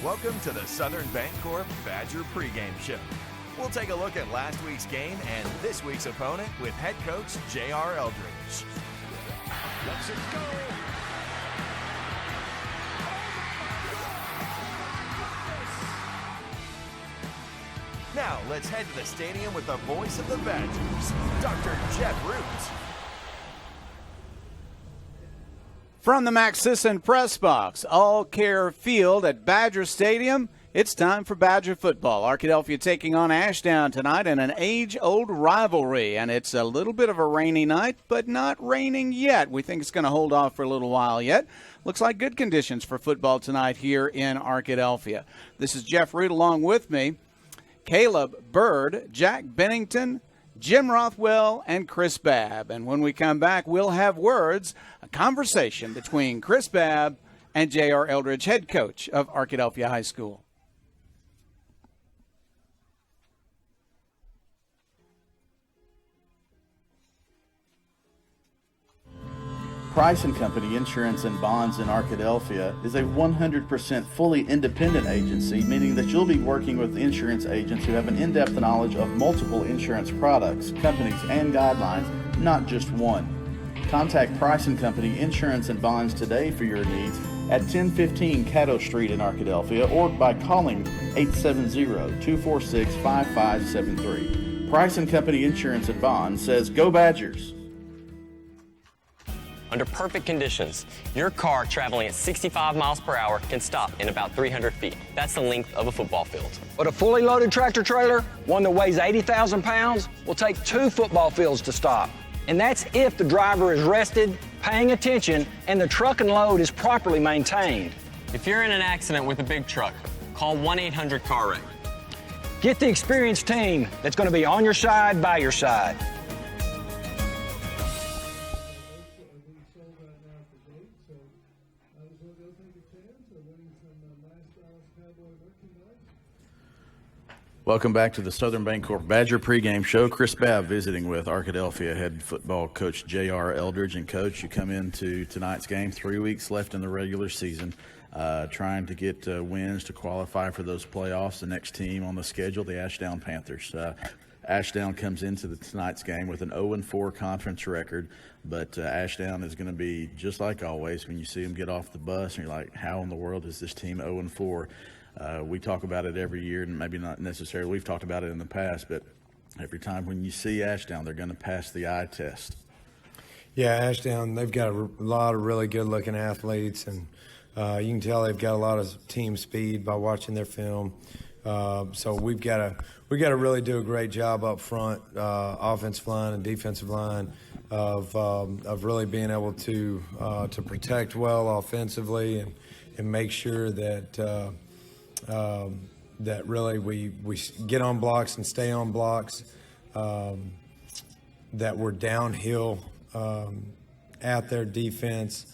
Welcome to the Southern Bancorp Badger pregame show. We'll take a look at last week's game and this week's opponent with head coach J.R. Eldridge. Let's it go. Now let's head to the stadium with the voice of the Badgers, Dr. Jeff Root. From the Max Sisson Press Box, All Care Field at Badger Stadium, it's time for Badger football. Arkadelphia taking on Ashdown tonight in an age-old rivalry, and it's a little bit of a rainy night, but not raining yet. We think it's going to hold off for a little while yet. Looks like good conditions for football tonight here in Arkadelphia. This is Jeff Root along with me, Caleb Bird, Jack Bennington, Jim Rothwell, and Chris Babb. And when we come back, we'll have words, a conversation between Chris Babb and J.R. Eldridge, head coach of Arkadelphia High School. Price & Company Insurance and Bonds in Arkadelphia is a 100% fully independent agency, meaning that you'll be working with insurance agents who have an in-depth knowledge of multiple insurance products, companies, and guidelines, not just one. Contact Price & Company Insurance and Bonds today for your needs at 1015 Caddo Street in Arkadelphia or by calling 870-246-5573. Price & Company Insurance and Bonds says, "Go Badgers!" Under perfect conditions, your car traveling at 65 miles per hour can stop in about 300 feet. That's the length of a football field. But a fully loaded tractor trailer, one that weighs 80,000 pounds, will take 2 football fields to stop. And that's if the driver is rested, paying attention, and the truck and load is properly maintained. If you're in an accident with a big truck, call 1-800-CAR-WRECK. Get the experienced team that's going to be on your side, by your side. Welcome back to the Southern Bancorp Badger pregame show. Chris Babb visiting with Arkadelphia head football coach J.R. Eldridge. And, Coach, you come into tonight's game 3 weeks left in the regular season, trying to get wins to qualify for those playoffs. The next team on the schedule, the Ashdown Panthers. Ashdown comes into tonight's game with an 0-4 conference record, but Ashdown is going to be just like always when you see them get off the bus and you're like, how in the world is this team 0-4? We talk about it every year, and maybe not necessarily we've talked about it in the past, but every time when you see Ashdown, they're going to pass the eye test. Yeah, Ashdown, they've got a lot of really good-looking athletes, and you can tell they've got a lot of team speed by watching their film. So we've got to really do a great job up front, offensive line and defensive line, of really being able to protect well offensively and make sure that. That really we get on blocks and stay on blocks, that we're downhill at their defense.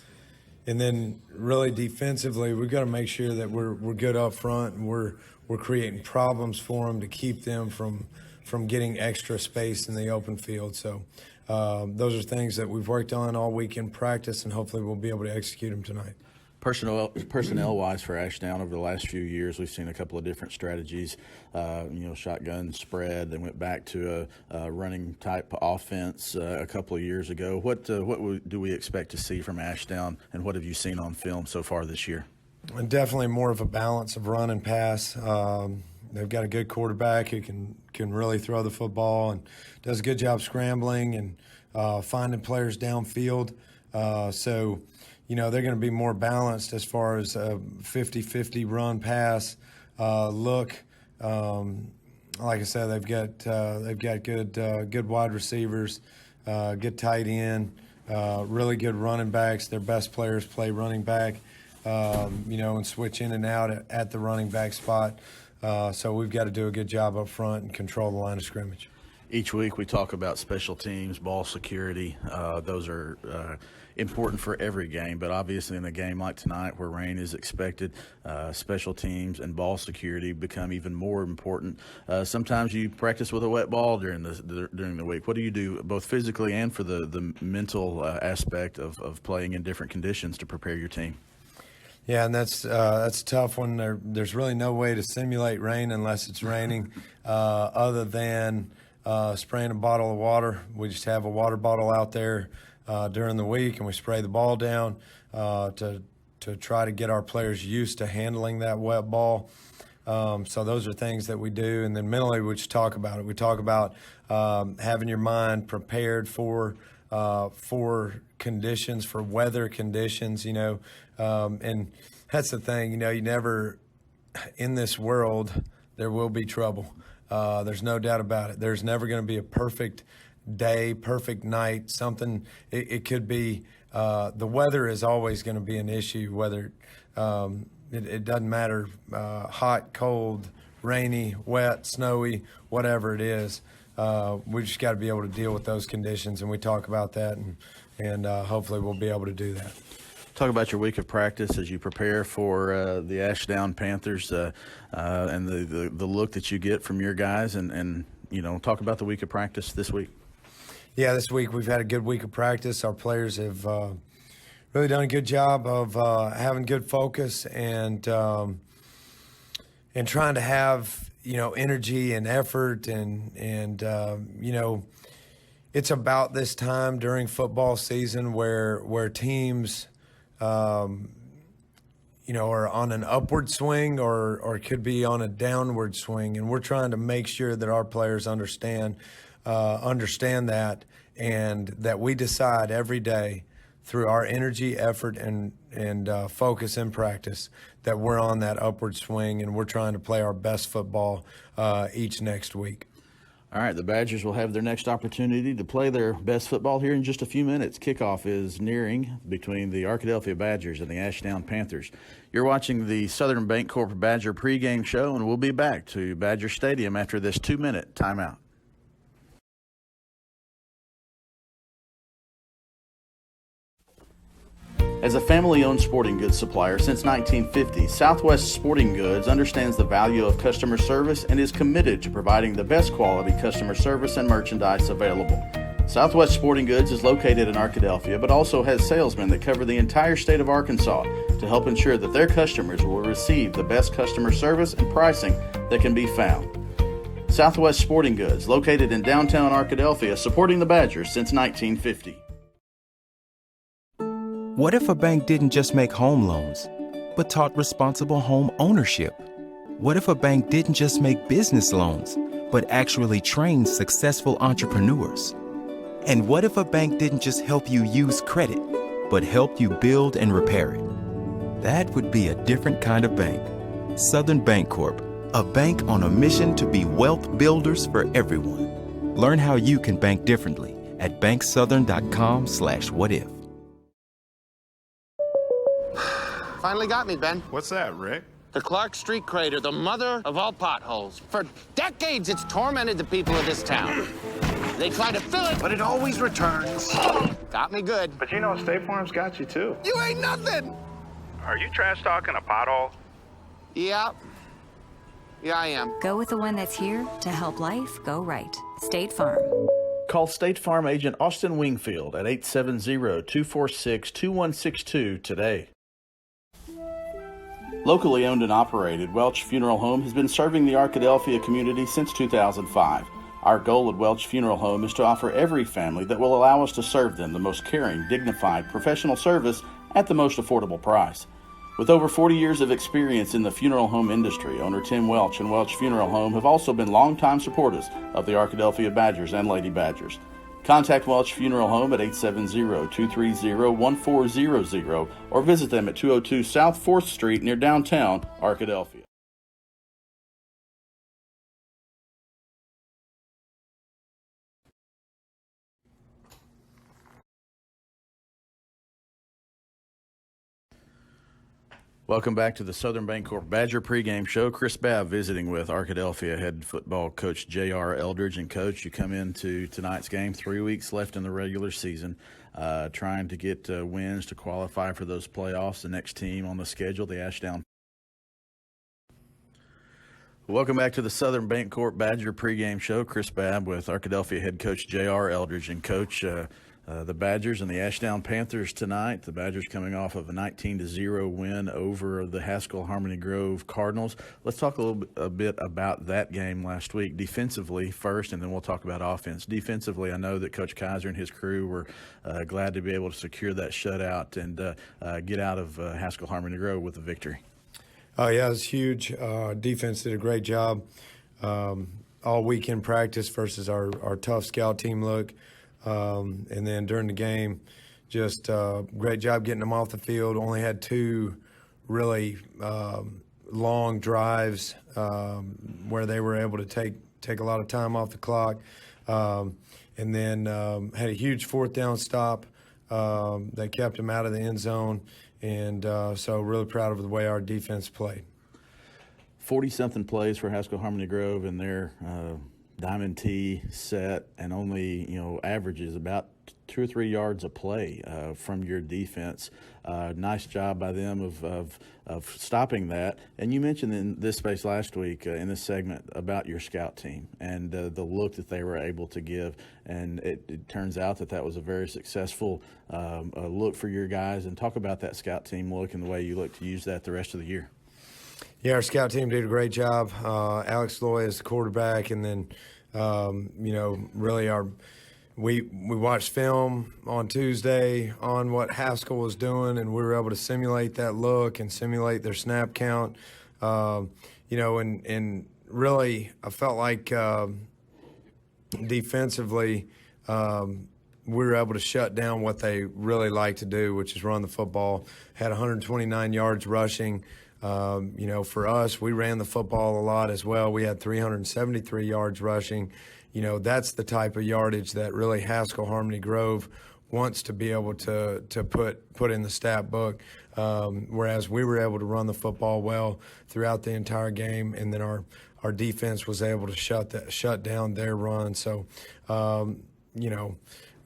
And then really defensively, we've got to make sure that we're good up front and we're creating problems for them to keep them from getting extra space in the open field. So those are things that we've worked on all week in practice, and hopefully we'll be able to execute them tonight. Personnel-wise for Ashdown over the last few years, we've seen a couple of different strategies. Shotgun spread. They went back to a running type offense a couple of years ago. What do we expect to see from Ashdown, and what have you seen on film so far this year? And definitely more of a balance of run and pass. They've got a good quarterback who can really throw the football and does a good job scrambling and finding players downfield. So they're going to be more balanced as far as a 50-50 run pass look. Like I said, they've got good wide receivers, good tight end, really good running backs. Their best players play running back, and switch in and out at the running back spot. So we've got to do a good job up front and control the line of scrimmage. Each week we talk about special teams, ball security. Those are important for every game, but obviously in a game like tonight where rain is expected, special teams and ball security become even more important. Sometimes you practice with a wet ball during the week. What do you do both physically and for the mental aspect of playing in different conditions to prepare your team? Yeah, and that's a tough one. There's really no way to simulate rain unless it's raining, other than spraying a bottle of water. We just have a water bottle out there during the week, and we spray the ball down to try to get our players used to handling that wet ball. So those are things that we do. And then mentally, we just talk about it. We talk about having your mind prepared for conditions, for weather conditions, and that's the thing, you never, in this world, there will be trouble. There's no doubt about it. There's never going to be a perfect day, perfect night, something. It could be, the weather is always going to be an issue, whether it doesn't matter, hot, cold, rainy, wet, snowy, whatever it is. We just got to be able to deal with those conditions, and we talk about that, and hopefully we'll be able to do that. Talk about your week of practice as you prepare for the Ashdown Panthers and the look that you get from your guys, and talk about the week of practice this week. Yeah, this week we've had a good week of practice. Our players have really done a good job of having good focus and trying to have energy and effort and it's about this time during football season where teams are on an upward swing or could be on a downward swing, and we're trying to make sure that our players understand that, and that we decide every day through our energy, effort, and focus in practice that we're on that upward swing, and we're trying to play our best football each next week. All right, the Badgers will have their next opportunity to play their best football here in just a few minutes. Kickoff is nearing between the Arkadelphia Badgers and the Ashdown Panthers. You're watching the Southern Bancorp Badger pregame show, and we'll be back to Badger Stadium after this 2-minute timeout. As a family-owned sporting goods supplier since 1950, Southwest Sporting Goods understands the value of customer service and is committed to providing the best quality customer service and merchandise available. Southwest Sporting Goods is located in Arkadelphia, but also has salesmen that cover the entire state of Arkansas to help ensure that their customers will receive the best customer service and pricing that can be found. Southwest Sporting Goods, located in downtown Arkadelphia, supporting the Badgers since 1950. What if a bank didn't just make home loans, but taught responsible home ownership? What if a bank didn't just make business loans, but actually trained successful entrepreneurs? And what if a bank didn't just help you use credit, but helped you build and repair it? That would be a different kind of bank. Southern Bancorp, a bank on a mission to be wealth builders for everyone. Learn how you can bank differently at banksouthern.com/whatif. Finally got me, Ben. What's that, Rick? The Clark Street crater, the mother of all potholes. For decades, it's tormented the people of this town. They try to fill it, but it always returns. Got me good. But State Farm's got you, too. You ain't nothing! Are you trash talking a pothole? Yeah. Yeah, I am. Go with the one that's here to help life go right. State Farm. Call State Farm agent Austin Wingfield at 870-246-2162 today. Locally owned and operated, Welch Funeral Home has been serving the Arkadelphia community since 2005. Our goal at Welch Funeral Home is to offer every family that will allow us to serve them the most caring, dignified, professional service at the most affordable price. With over 40 years of experience in the funeral home industry, owner Tim Welch and Welch Funeral Home have also been longtime supporters of the Arkadelphia Badgers and Lady Badgers. Contact Welch Funeral Home at 870-230-1400 or visit them at 202 South 4th Street near downtown Arkadelphia. Welcome back to the Southern Bancorp Badger pregame show. Chris Babb visiting with Arkadelphia head football coach J.R. Eldridge. And, Coach, you come into tonight's game, 3 weeks left in the regular season, trying to get wins to qualify for those playoffs. The next team on the schedule, the Ashdown. Welcome back to the Southern Bancorp Badger pregame show. Chris Babb with Arkadelphia head coach J.R. Eldridge. And, Coach, the Badgers and the Ashdown Panthers tonight. The Badgers coming off of a 19-0 win over the Haskell-Harmony Grove Cardinals. Let's talk a bit about that game last week. Defensively first, and then we'll talk about offense. Defensively, I know that Coach Kaiser and his crew were glad to be able to secure that shutout and get out of Haskell-Harmony Grove with a victory. Oh, yeah, it was huge. Defense did a great job all week in practice versus our tough scout team look. And then during the game, just great job getting them off the field. Only had 2 really long drives where they were able to take a lot of time off the clock. And then had a huge 4th down stop that kept them out of the end zone. And so really proud of the way our defense played. 40-something plays for Haskell-Harmony Grove in their Diamond T set, and only averages about 2 or 3 yards a play from your defense. Nice job by them of stopping that. And you mentioned in this space last week in this segment about your scout team and the look that they were able to give, and it turns out that was a very successful look for your guys. And talk about that scout team look and the way you look to use that the rest of the year. Yeah, our scout team did a great job. Alex Loy is the quarterback, and then, really we watched film on Tuesday on what Haskell was doing, and we were able to simulate that look and simulate their snap count. And really I felt like defensively we were able to shut down what they really like to do, which is run the football. Had 129 yards rushing. For us, we ran the football a lot as well. We had 373 yards rushing. That's the type of yardage that really Haskell-Harmony Grove wants to be able to put in the stat book, whereas we were able to run the football well throughout the entire game, and then our defense was able to shut down their run. So,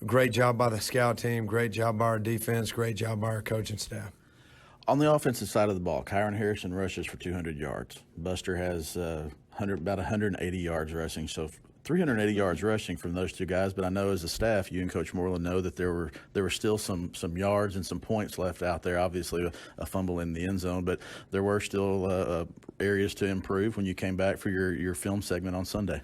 great job by the scout team, great job by our defense, great job by our coaching staff. On the offensive side of the ball, Kyron Harrison rushes for 200 yards. Buster has about 180 yards rushing, so 380 yards rushing from those 2 guys. But I know as a staff, you and Coach Moreland know that there were still some yards and some points left out there. Obviously, a fumble in the end zone, but there were still areas to improve when you came back for your film segment on Sunday.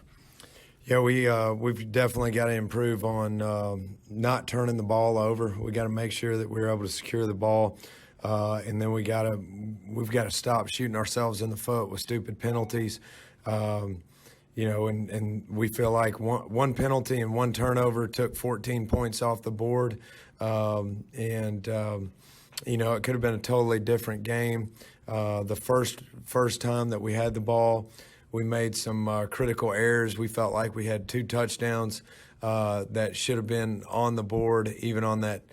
Yeah, we've definitely got to improve on not turning the ball over. We got to make sure that we're able to secure the ball. And then we've got to stop shooting ourselves in the foot with stupid penalties, and we feel like one penalty and 1 turnover took 14 points off the board, it could have been a totally different game. The first time that we had the ball, we made some critical errors. We felt like we had 2 touchdowns that should have been on the board, even on that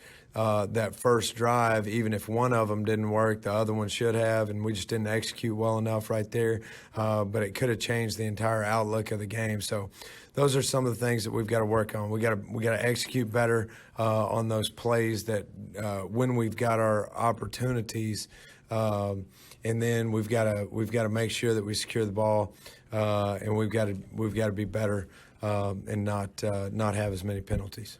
first drive. Even if one of them didn't work, the other one should have, and we just didn't execute well enough right there. But it could have changed the entire outlook of the game. So those are some of the things that we've got to work on. We got to execute better on those plays that when we've got our opportunities, and then we've got to make sure that we secure the ball, and we've got to be better and not have as many penalties.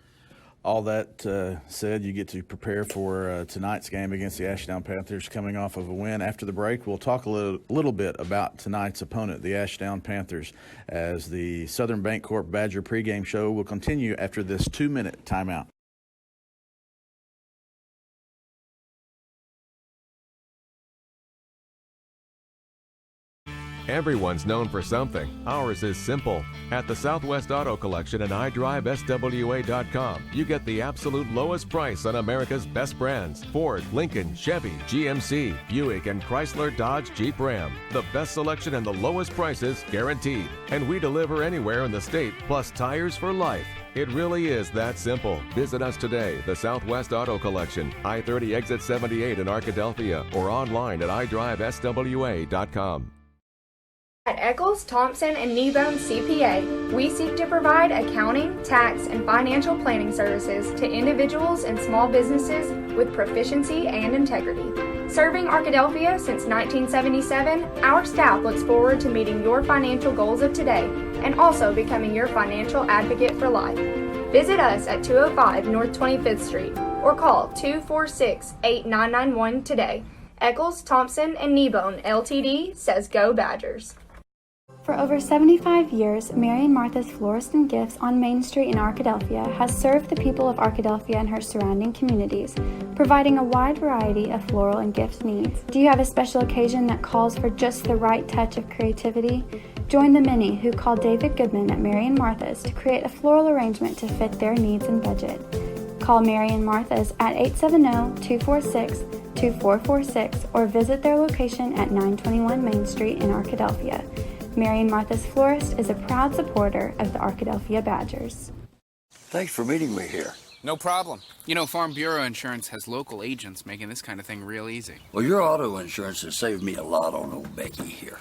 All that said, you get to prepare for tonight's game against the Ashdown Panthers coming off of a win. After the break, we'll talk a little bit about tonight's opponent, the Ashdown Panthers, as the Southern Bancorp Badger pregame show will continue after this 2-minute timeout. Everyone's known for something. Ours is simple. At the Southwest Auto Collection and iDriveSWA.com, you get the absolute lowest price on America's best brands: Ford, Lincoln, Chevy, GMC, Buick, and Chrysler, Dodge, Jeep, Ram. The best selection and the lowest prices guaranteed. And we deliver anywhere in the state, plus tires for life. It really is that simple. Visit us today, the Southwest Auto Collection, I-30 exit 78 in Arkadelphia, or online at iDriveSWA.com. At Eccles, Thompson, and Kneebone CPA, we seek to provide accounting, tax, and financial planning services to individuals and small businesses with proficiency and integrity. Serving Arkadelphia since 1977, our staff looks forward to meeting your financial goals of today and also becoming your financial advocate for life. Visit us at 205 North 25th Street or call 246-8991 today. Eccles, Thompson, and Kneebone Ltd. says Go Badgers. For over 75 years, Mary and Martha's Florist and Gifts on Main Street in Arkadelphia has served the people of Arkadelphia and her surrounding communities, providing a wide variety of floral and gift needs. Do you have a special occasion that calls for just the right touch of creativity? Join the many who call David Goodman at Mary and Martha's to create a floral arrangement to fit their needs and budget. Call Mary and Martha's at 870-246-2446 or visit their location at 921 Main Street in Arkadelphia. Mary and Martha's Florist is a proud supporter of the Arkadelphia Badgers. Thanks for meeting me here. No problem. You know, Farm Bureau Insurance has local agents making this kind of thing real easy. Well, your auto insurance has saved me a lot on old Becky here.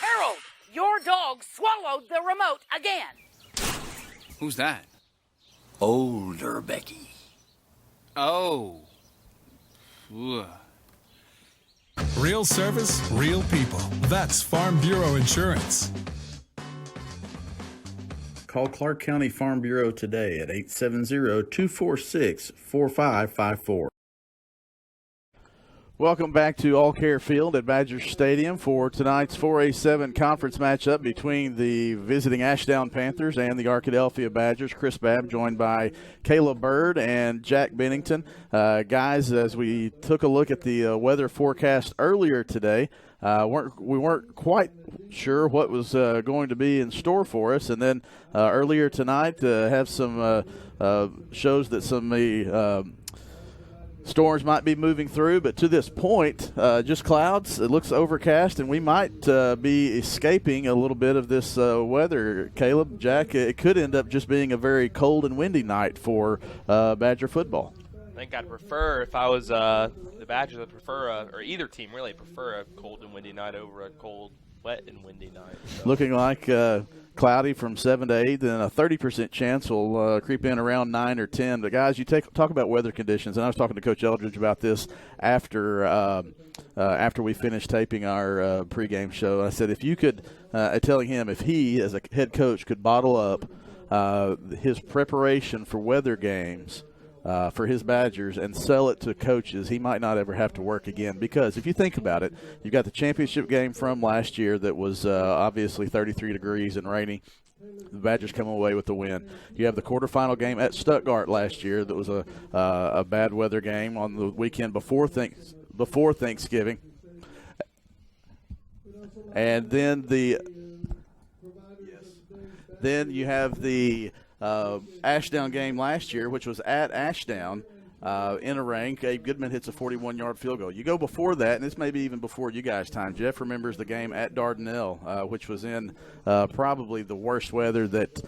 Harold, your dog swallowed the remote again. Who's that? Older Becky. Oh. Ugh. Real service, real people. That's Farm Bureau Insurance. Call Clark County Farm Bureau today at 870-246-4554. Welcome back to All Care Field at Badger Stadium for tonight's 4A7 conference matchup between the visiting Ashdown Panthers and the Arkadelphia Badgers. Chris Babb joined by Caleb Bird and Jack Bennington. Guys, as we took a look at the weather forecast earlier today, we weren't quite sure what was going to be in store for us. And then earlier tonight, have some shows that some storms might be moving through, but to this point, just clouds. It looks overcast, and we might be escaping a little bit of this weather. Caleb, Jack, it could end up just being a very cold and windy night for Badger football. I think I'd prefer, if I was the Badgers, I'd prefer, or either team really, prefer a cold and windy night over a cold, wet, and windy night. So. Looking like cloudy from 7 to 8, then a 30% chance will creep in around 9 or 10. But, guys, you talk about weather conditions, and I was talking to Coach Eldridge about this after we finished taping our pregame show. I said if you could, telling him if he, as a head coach, could bottle up his preparation for weather games for his Badgers and sell it to coaches, he might not ever have to work again. Because if you think about it, you've got the championship game from last year that was obviously 33 degrees and rainy. The Badgers come away with the win. You have the quarterfinal game at Stuttgart last year that was a bad weather game on the weekend before Thanksgiving. And then then you have the Ashdown game last year, which was at Ashdown in a rain. Gabe Goodman hits a 41-yard field goal. You go before that, and this may be even before you guys' time. Jeff remembers the game at Dardanelle, which was in probably the worst weather that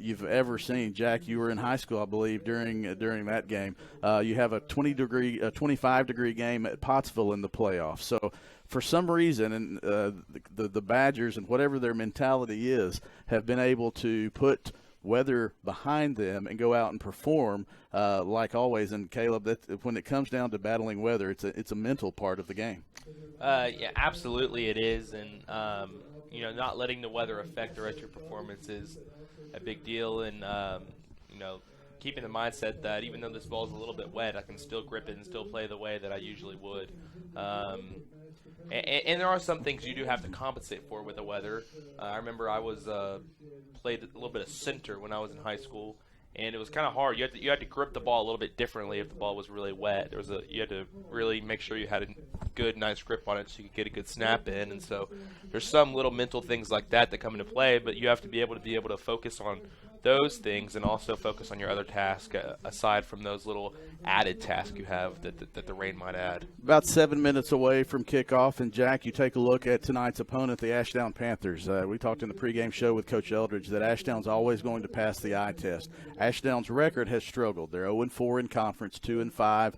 you've ever seen. Jack, you were in high school, I believe, during that game. You have a 25-degree game at Pottsville in the playoffs. So for some reason, and the Badgers and whatever their mentality is, have been able to put weather behind them and go out and perform like always. And Caleb, when it comes down to battling weather, it's a mental part of the game. Yeah, absolutely it is, and not letting the weather affect the rest of your performance is a big deal. And keeping the mindset that even though this ball is a little bit wet, I can still grip it and still play the way that I usually would. And there are some things you do have to compensate for with the weather. I remember I played a little bit of center when I was in high school, and it was kind of hard. You had to grip the ball a little bit differently if the ball was really wet. You had to really make sure you had a good, nice grip on it so you could get a good snap in. And so there's some little mental things like that come into play, but you have to be able to focus on those things and also focus on your other task aside from those little added tasks you have that the rain might add. About 7 minutes away from kickoff, and Jack, you take a look at tonight's opponent, the Ashdown Panthers. We talked in the pregame show with Coach Eldridge that Ashdown's always going to pass the eye test. Ashdown's record has struggled. They're 0-4 in conference, 2-5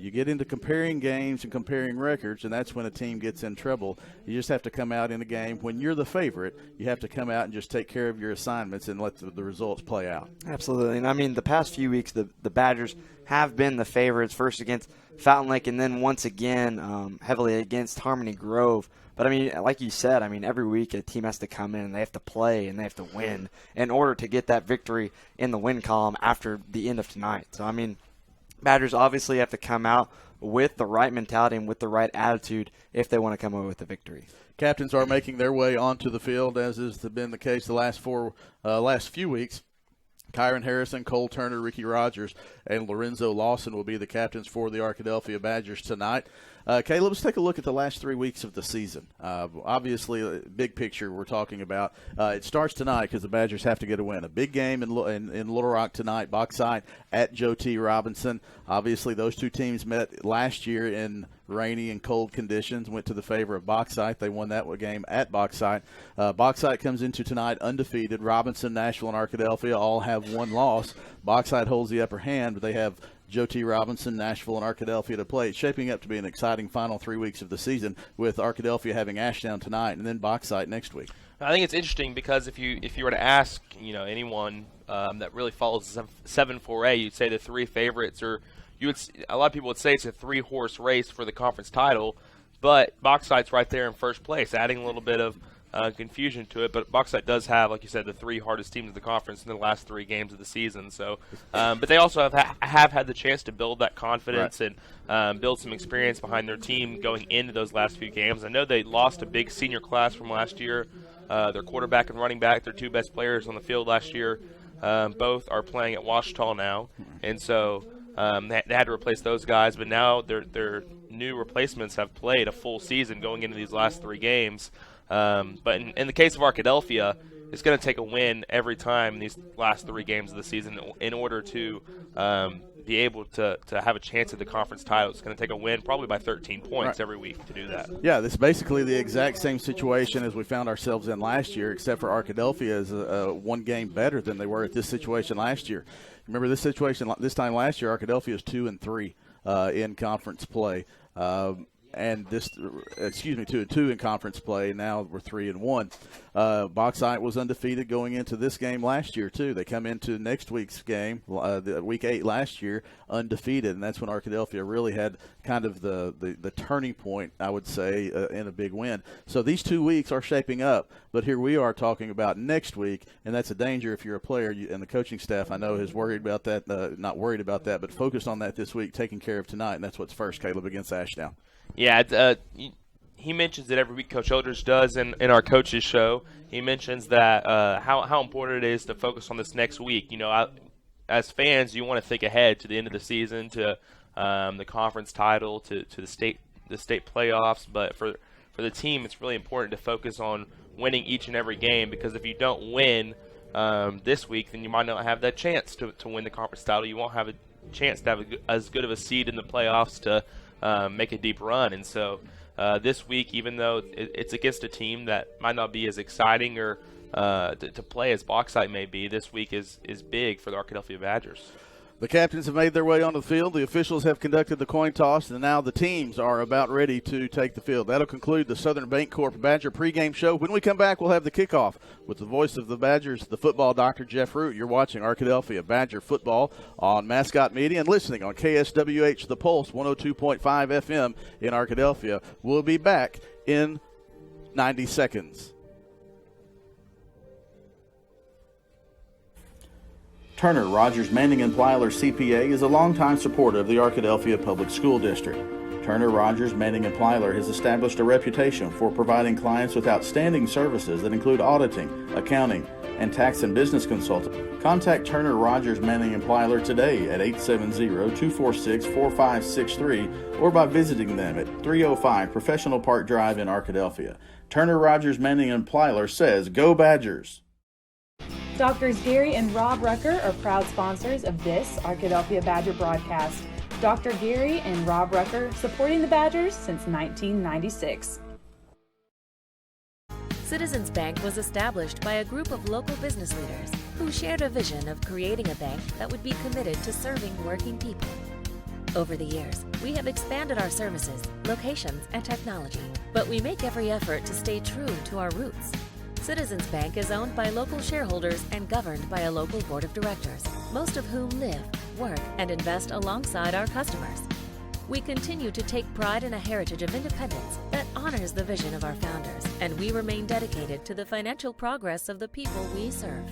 You get into comparing games and comparing records, and that's when a team gets in trouble. You just have to come out in a game. When you're the favorite, you have to come out and just take care of your assignments and let the results play out. Absolutely. And, I mean, the past few weeks, the Badgers have been the favorites, first against Fountain Lake and then once again heavily against Harmony Grove. But, I mean, like you said, I mean, every week a team has to come in and they have to play and they have to win in order to get that victory in the win column after the end of tonight. So, I mean, Badgers obviously have to come out with the right mentality and with the right attitude if they want to come away with a victory. Captains are making their way onto the field, as has been the case the last few weeks. Kyron Harrison, Cole Turner, Ricky Rogers, and Lorenzo Lawson will be the captains for the Arkadelphia Badgers tonight. Caleb, let's take a look at the last 3 weeks of the season. Obviously, big picture we're talking about. It starts tonight because the Badgers have to get a win. A big game in Little Rock tonight, Bauxite at Joe T. Robinson. Obviously, those two teams met last year in rainy and cold conditions, went to the favor of Bauxite. They won that game at Bauxite. Bauxite comes into tonight undefeated. Robinson, Nashville, and Arkadelphia all have one loss. Bauxite holds the upper hand, but they have Joe T. Robinson, Nashville, and Arkadelphia to play. It's shaping up to be an exciting final 3 weeks of the season, with Arkadelphia having Ashdown tonight and then Bauxite next week. I think it's interesting because if you were to ask anyone that really follows 7-4A, you'd say the three favorites are. A lot of people would say it's a 3-horse race for the conference title, but Bauxite's right there in first place, adding a little bit of confusion to it. But Bauxite does have, like you said, the three hardest teams in the conference in the last 3 games of the season. So, but they also have had the chance to build that confidence and build some experience behind their team going into those last few games. I know they lost a big senior class from last year. Their quarterback and running back, their two best players on the field last year, both are playing at Ouachita now, and so. They had to replace those guys, but now their new replacements have played a full season going into these last 3 games. But in the case of Arkadelphia, it's going to take a win every time in these last 3 games of the season in order to be able to have a chance at the conference title. It's going to take a win probably by 13 points every week to do that. Yeah, this is basically the exact same situation as we found ourselves in last year, except for Arkadelphia is one game better than they were at this situation last year. Remember this situation this time last year, Arkadelphia is 2-3 in conference play. And 2-2 in conference play. Now we're 3-1. Bauxite was undefeated going into this game last year too. They come into next week's game, week 8 last year, undefeated, and that's when Arkadelphia really had kind of the turning point, I would say, in a big win. So these 2 weeks are shaping up, but here we are talking about next week, and that's a danger if you're a player. And the coaching staff, I know, is worried about that. Not worried about that, but focused on that this week, taking care of tonight, and that's what's first, Caleb, against Ashdown. Yeah, he mentions it every week. Coach Eldridge does in our coaches show. He mentions that how important it is to focus on this next week. As fans, you want to think ahead to the end of the season, to the conference title, to the state playoffs. But for the team, it's really important to focus on winning each and every game, because if you don't win this week, then you might not have that chance to win the conference title. You won't have a chance to have as good of a seed in the playoffs to make a deep run. And so this week, even though it's against a team that might not be as exciting or to play as Bauxite may be, this week is big for the Arkadelphia Badgers. The captains have made their way onto the field. The officials have conducted the coin toss, and now the teams are about ready to take the field. That'll conclude the Southern Bancorp Badger pregame show. When we come back, we'll have the kickoff with the voice of the Badgers, the football doctor, Jeff Root. You're watching Arkadelphia Badger football on Mascot Media and listening on KSWH The Pulse, 102.5 FM in Arkadelphia. We'll be back in 90 seconds. Turner, Rogers, Manning & Plyler CPA is a longtime supporter of the Arkadelphia Public School District. Turner, Rogers, Manning & Plyler has established a reputation for providing clients with outstanding services that include auditing, accounting, and tax and business consulting. Contact Turner, Rogers, Manning & Plyler today at 870-246-4563 or by visiting them at 305 Professional Park Drive in Arkadelphia. Turner, Rogers, Manning & Plyler says, "Go Badgers!" Doctors Gary and Rob Rucker are proud sponsors of this Arkadelphia Badger broadcast. Dr. Gary and Rob Rucker, supporting the Badgers since 1996. Citizens Bank was established by a group of local business leaders who shared a vision of creating a bank that would be committed to serving working people. Over the years, we have expanded our services, locations, and technology, but we make every effort to stay true to our roots. Citizens Bank is owned by local shareholders and governed by a local board of directors, most of whom live, work, and invest alongside our customers. We continue to take pride in a heritage of independence that honors the vision of our founders, and we remain dedicated to the financial progress of the people we serve.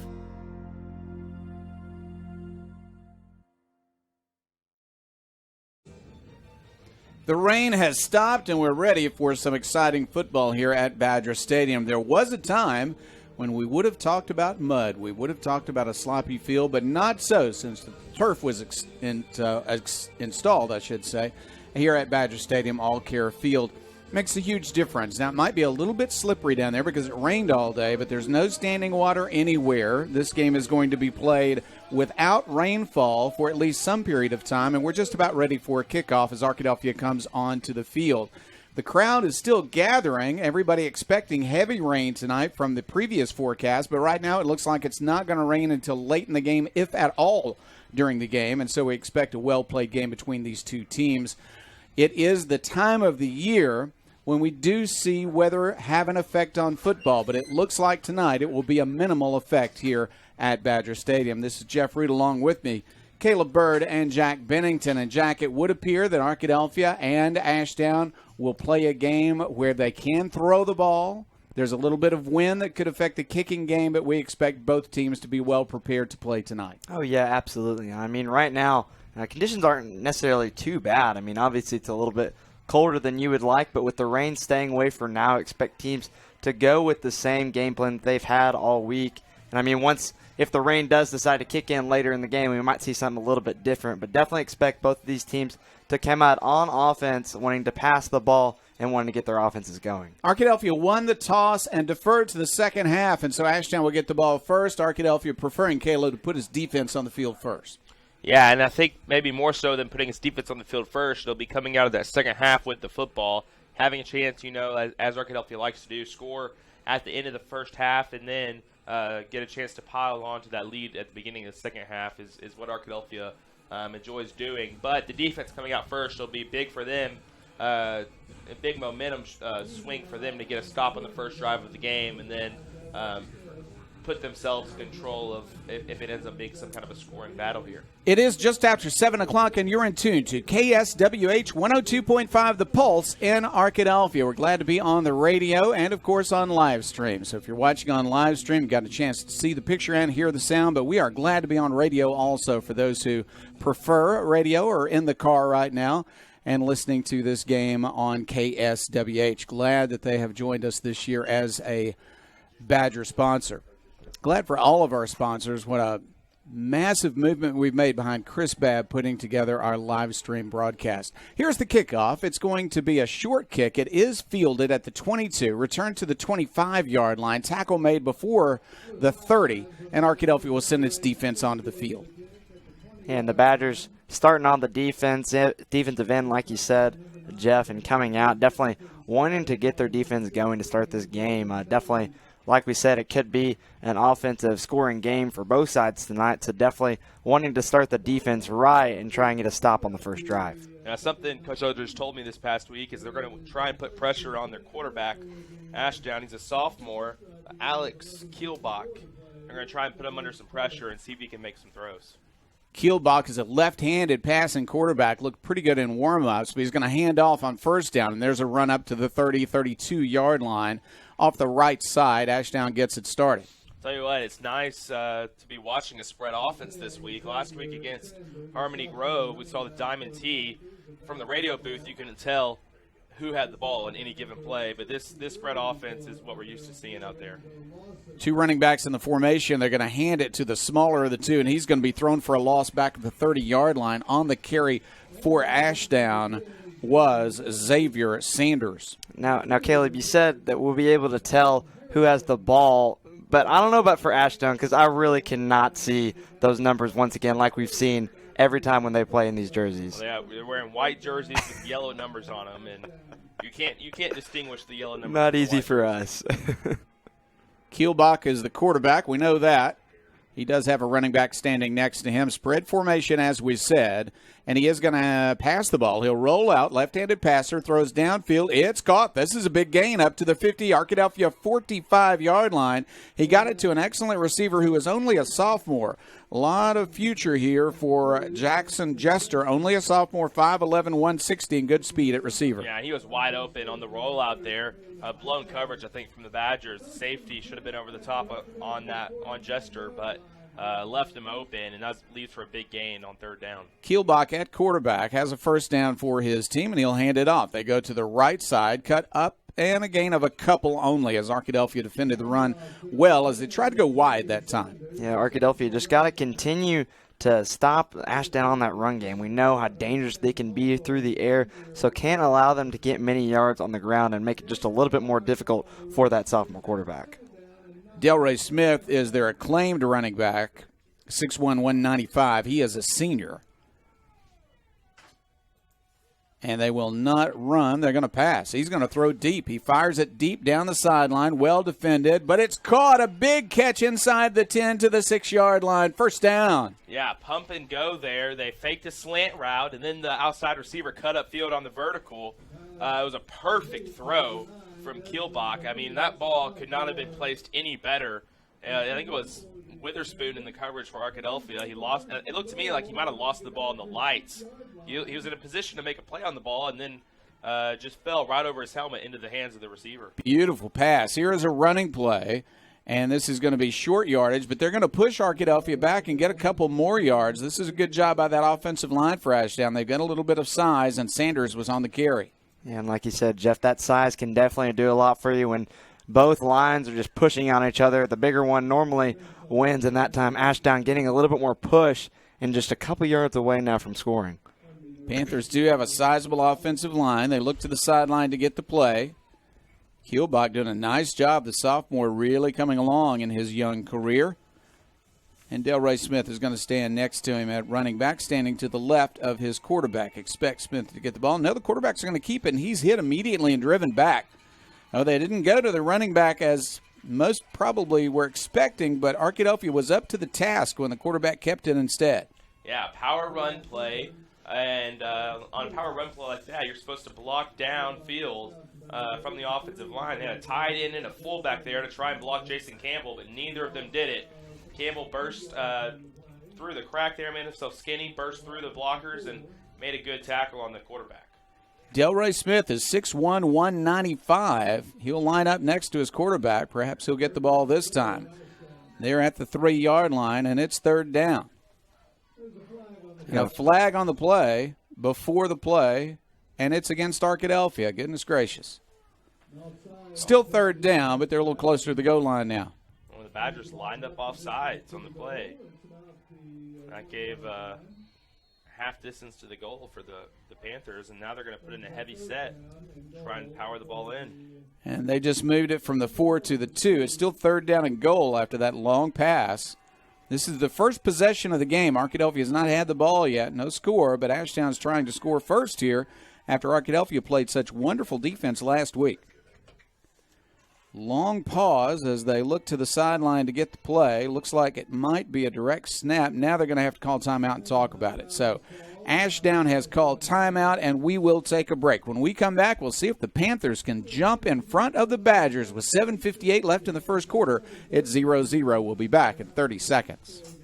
The rain has stopped, and we're ready for some exciting football here at Badger Stadium. There was a time when we would have talked about mud. We would have talked about a sloppy field, but not so since the turf was installed, I should say, here at Badger Stadium, All-Care Field. Makes a huge difference. Now, it might be a little bit slippery down there because it rained all day, but there's no standing water anywhere. This game is going to be played without rainfall for at least some period of time, and we're just about ready for a kickoff as Arkadelphia comes onto the field. The crowd is still gathering, everybody expecting heavy rain tonight from the previous forecast, but right now it looks like it's not going to rain until late in the game, if at all, during the game, and so we expect a well-played game between these two teams. It is the time of the year when we do see weather have an effect on football, but it looks like tonight it will be a minimal effect here at Badger Stadium. This is Jeff Root along with me, Caleb Bird and Jack Bennington. And Jack, it would appear that Arkadelphia and Ashdown will play a game where they can throw the ball. There's a little bit of wind that could affect the kicking game, but we expect both teams to be well prepared to play tonight. Oh, yeah, absolutely. I mean, right now, conditions aren't necessarily too bad. I mean, obviously it's a little bit colder than you would like, but with the rain staying away for now, expect teams to go with the same game plan that they've had all week. And I mean, if the rain does decide to kick in later in the game, we might see something a little bit different, but definitely expect both of these teams to come out on offense wanting to pass the ball and wanting to get their offenses going. Arkadelphia won the toss and deferred to the second half, and so Ashdown will get the ball first. Arkadelphia preferring Caleb to put his defense on the field first. Yeah, and I think maybe more so than putting his defense on the field first, they'll be coming out of that second half with the football, having a chance, as Arkadelphia likes to do, score at the end of the first half and then get a chance to pile on to that lead at the beginning of the second half is what Arkadelphia enjoys doing. But the defense coming out first will be big for them, a big momentum swing for them to get a stop on the first drive of the game and then put themselves in control of if it ends up being some kind of a scoring battle here. It is just after 7 o'clock, and you're in tune to KSWH 102.5 The Pulse in Arkadelphia. We're glad to be on the radio and, of course, on live stream. So if you're watching on live stream, you got a chance to see the picture and hear the sound, but we are glad to be on radio also for those who prefer radio or in the car right now and listening to this game on KSWH. Glad that they have joined us this year as a Badger sponsor. Glad for all of our sponsors. What a massive movement we've made behind Chris Babb putting together our live stream broadcast. Here's the kickoff. It's going to be a short kick. It is fielded at the 22, returned to the 25-yard line, tackle made before the 30, and Arkadelphia will send its defense onto the field. And the Badgers starting on the defensive end, like you said, Jeff, and coming out, definitely wanting to get their defense going to start this game. Definitely, like we said, it could be an offensive scoring game for both sides tonight, so definitely wanting to start the defense right and try and get a stop on the first drive. Now, something Coach Eldridge told me this past week is they're going to try and put pressure on their quarterback, Ashdown. He's a sophomore, Alex Kielbach. They're going to try and put him under some pressure and see if he can make some throws. Kielbach is a left-handed passing quarterback. Looked pretty good in warm-ups, but he's going to hand off on first down, and there's a run up to the 30, 32-yard line. Off the right side, Ashdown gets it started. Tell you what, it's nice to be watching a spread offense this week. Last week against Harmony Grove, we saw the Diamond T. From the radio booth, you couldn't tell who had the ball in any given play, but this spread offense is what we're used to seeing out there. Two running backs in the formation. They're going to hand it to the smaller of the two, and he's going to be thrown for a loss back at the 30-yard line. On the carry for Ashdown was Xavier Sanders. Now, Caleb, you said that we'll be able to tell who has the ball, but I don't know about for Ashdown because I really cannot see those numbers once again like we've seen every time when they play in these jerseys. Well, yeah, they're wearing white jerseys with yellow numbers on them, and you can't distinguish the yellow numbers. Not easy for us. Kielbach is the quarterback. We know that. He does have a running back standing next to him. Spread formation, as we said, and he is going to pass the ball. He'll roll out, left-handed passer, throws downfield. It's caught. This is a big gain up to the 50, Arkadelphia 45-yard line. He got it to an excellent receiver who is only a sophomore. A lot of future here for Jackson Jester, only a sophomore, 5'11", 160, and good speed at receiver. Yeah, he was wide open on the rollout there. Blown coverage, I think, from the Badgers. The safety should have been over the top on Jester, but left him open, and that leaves for a big gain on third down. Kielbach at quarterback has a first down for his team, and he'll hand it off. They go to the right side, cut up, and a gain of a couple only as Arkadelphia defended the run well as they tried to go wide that time. Yeah, Arkadelphia just got to continue to stop Ashdown on that run game. We know how dangerous they can be through the air, so can't allow them to get many yards on the ground and make it just a little bit more difficult for that sophomore quarterback. Delray Smith is their acclaimed running back, 6'1", 195. He is a senior. And they will not run. They're going to pass. He's going to throw deep. He fires it deep down the sideline, well defended, but it's caught. A big catch inside the 10 to the 6-yard line. First down. Yeah, pump and go there. They faked a slant route, and then the outside receiver cut upfield on the vertical. It was a perfect throw from Kielbach. I mean, that ball could not have been placed any better. I think it was Witherspoon in the coverage for Arkadelphia. He lost. It looked to me like he might have lost the ball in the lights. He was in a position to make a play on the ball, and then just fell right over his helmet into the hands of the receiver. Beautiful pass. Here is a running play, and this is going to be short yardage, but they're going to push Arkadelphia back and get a couple more yards. This is a good job by that offensive line for Ashdown. They've got a little bit of size, and Sanders was on the carry. Yeah, and like you said, Jeff, that size can definitely do a lot for you when both lines are just pushing on each other. The bigger one normally wins, and that time Ashdown getting a little bit more push and just a couple yards away now from scoring. Panthers do have a sizable offensive line. They look to the sideline to get the play. Kielbach doing a nice job, the sophomore really coming along in his young career. And Delray Smith is going to stand next to him at running back, standing to the left of his quarterback. Expect Smith to get the ball. No, the quarterback's going to keep it, and he's hit immediately and driven back. Oh, they didn't go to the running back as most probably were expecting, but Arkadelphia was up to the task when the quarterback kept it instead. Yeah, power run play. And on a power run play like that, you're supposed to block downfield from the offensive line. They had a tight end and a fullback there to try and block Jason Campbell, but neither of them did it. Campbell burst through the crack there, made himself skinny, burst through the blockers, and made a good tackle on the quarterback. Delray Smith is 6'1", 195. He'll line up next to his quarterback. Perhaps he'll get the ball this time. They're at the 3-yard line, and it's third down. And a flag on the play before the play, and it's against Arkadelphia. Goodness gracious. Still third down, but they're a little closer to the goal line now. Well, the Badgers lined up off sides on the play. That gave half distance to the goal for the Panthers, and now they're going to put in a heavy set, try and power the ball in. And they just moved it from the 4 to the 2. It's still third down and goal after that long pass. This is the first possession of the game. Arkadelphia has not had the ball yet. No score, but Ashdown's trying to score first here after Arkadelphia played such wonderful defense last week. Long pause as they look to the sideline to get the play. Looks like it might be a direct snap. Now they're going to have to call timeout and talk about it. So Ashdown has called timeout, and we will take a break. When we come back, we'll see if the Panthers can jump in front of the Badgers with 7:58 left in the first quarter. It's 0-0. We'll be back in 30 seconds.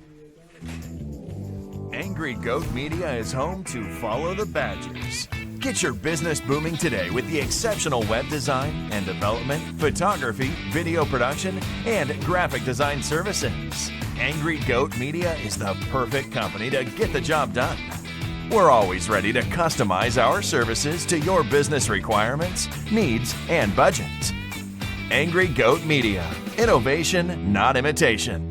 Angry Goat Media is home to Follow the Badgers. Get your business booming today with the exceptional web design and development, photography, video production, and graphic design services. Angry Goat Media is the perfect company to get the job done. We're always ready to customize our services to your business requirements, needs, and budget. Angry Goat Media. Innovation, not imitation.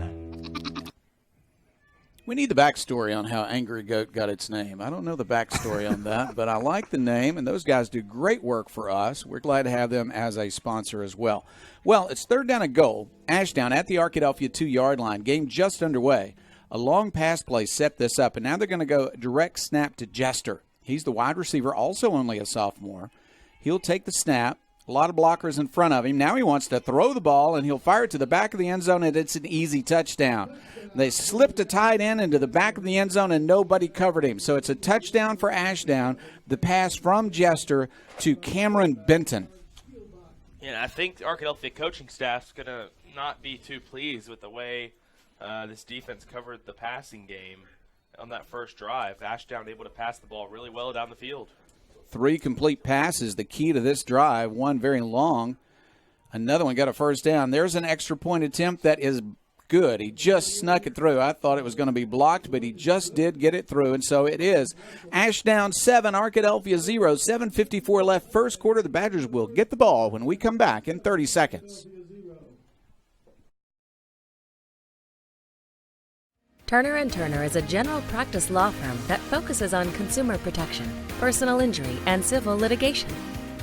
We need the backstory on how Angry Goat got its name. I don't know the backstory on that, but I like the name, and those guys do great work for us. We're glad to have them as a sponsor as well. Well, it's third down and goal. Ashdown at the Arkadelphia 2-yard line. Game just underway. A long pass play set this up, and now they're going to go direct snap to Jester. He's the wide receiver, also only a sophomore. He'll take the snap, A lot of blockers in front of him. Now he wants to throw the ball, and he'll fire it to the back of the end zone, and it's an easy touchdown. They slipped a tight end into the back of the end zone, and nobody covered him. So it's a touchdown for Ashdown. The pass from Jester to Cameron Benton. Yeah, I think the Arkadelphia coaching staff's going to not be too pleased with the way this defense covered the passing game on that first drive. Ashdown able to pass the ball really well down the field. 3 complete passes, the key to this drive. One very long. Another one got a first down. There's an extra point attempt that is good. He just snuck it through. I thought it was going to be blocked, but he just did get it through, and so it is. Ashdown 7, Arkadelphia 0, 7:54 left first quarter. The Badgers will get the ball when we come back in 30 seconds. Turner & Turner is a general practice law firm that focuses on consumer protection, personal injury, and civil litigation.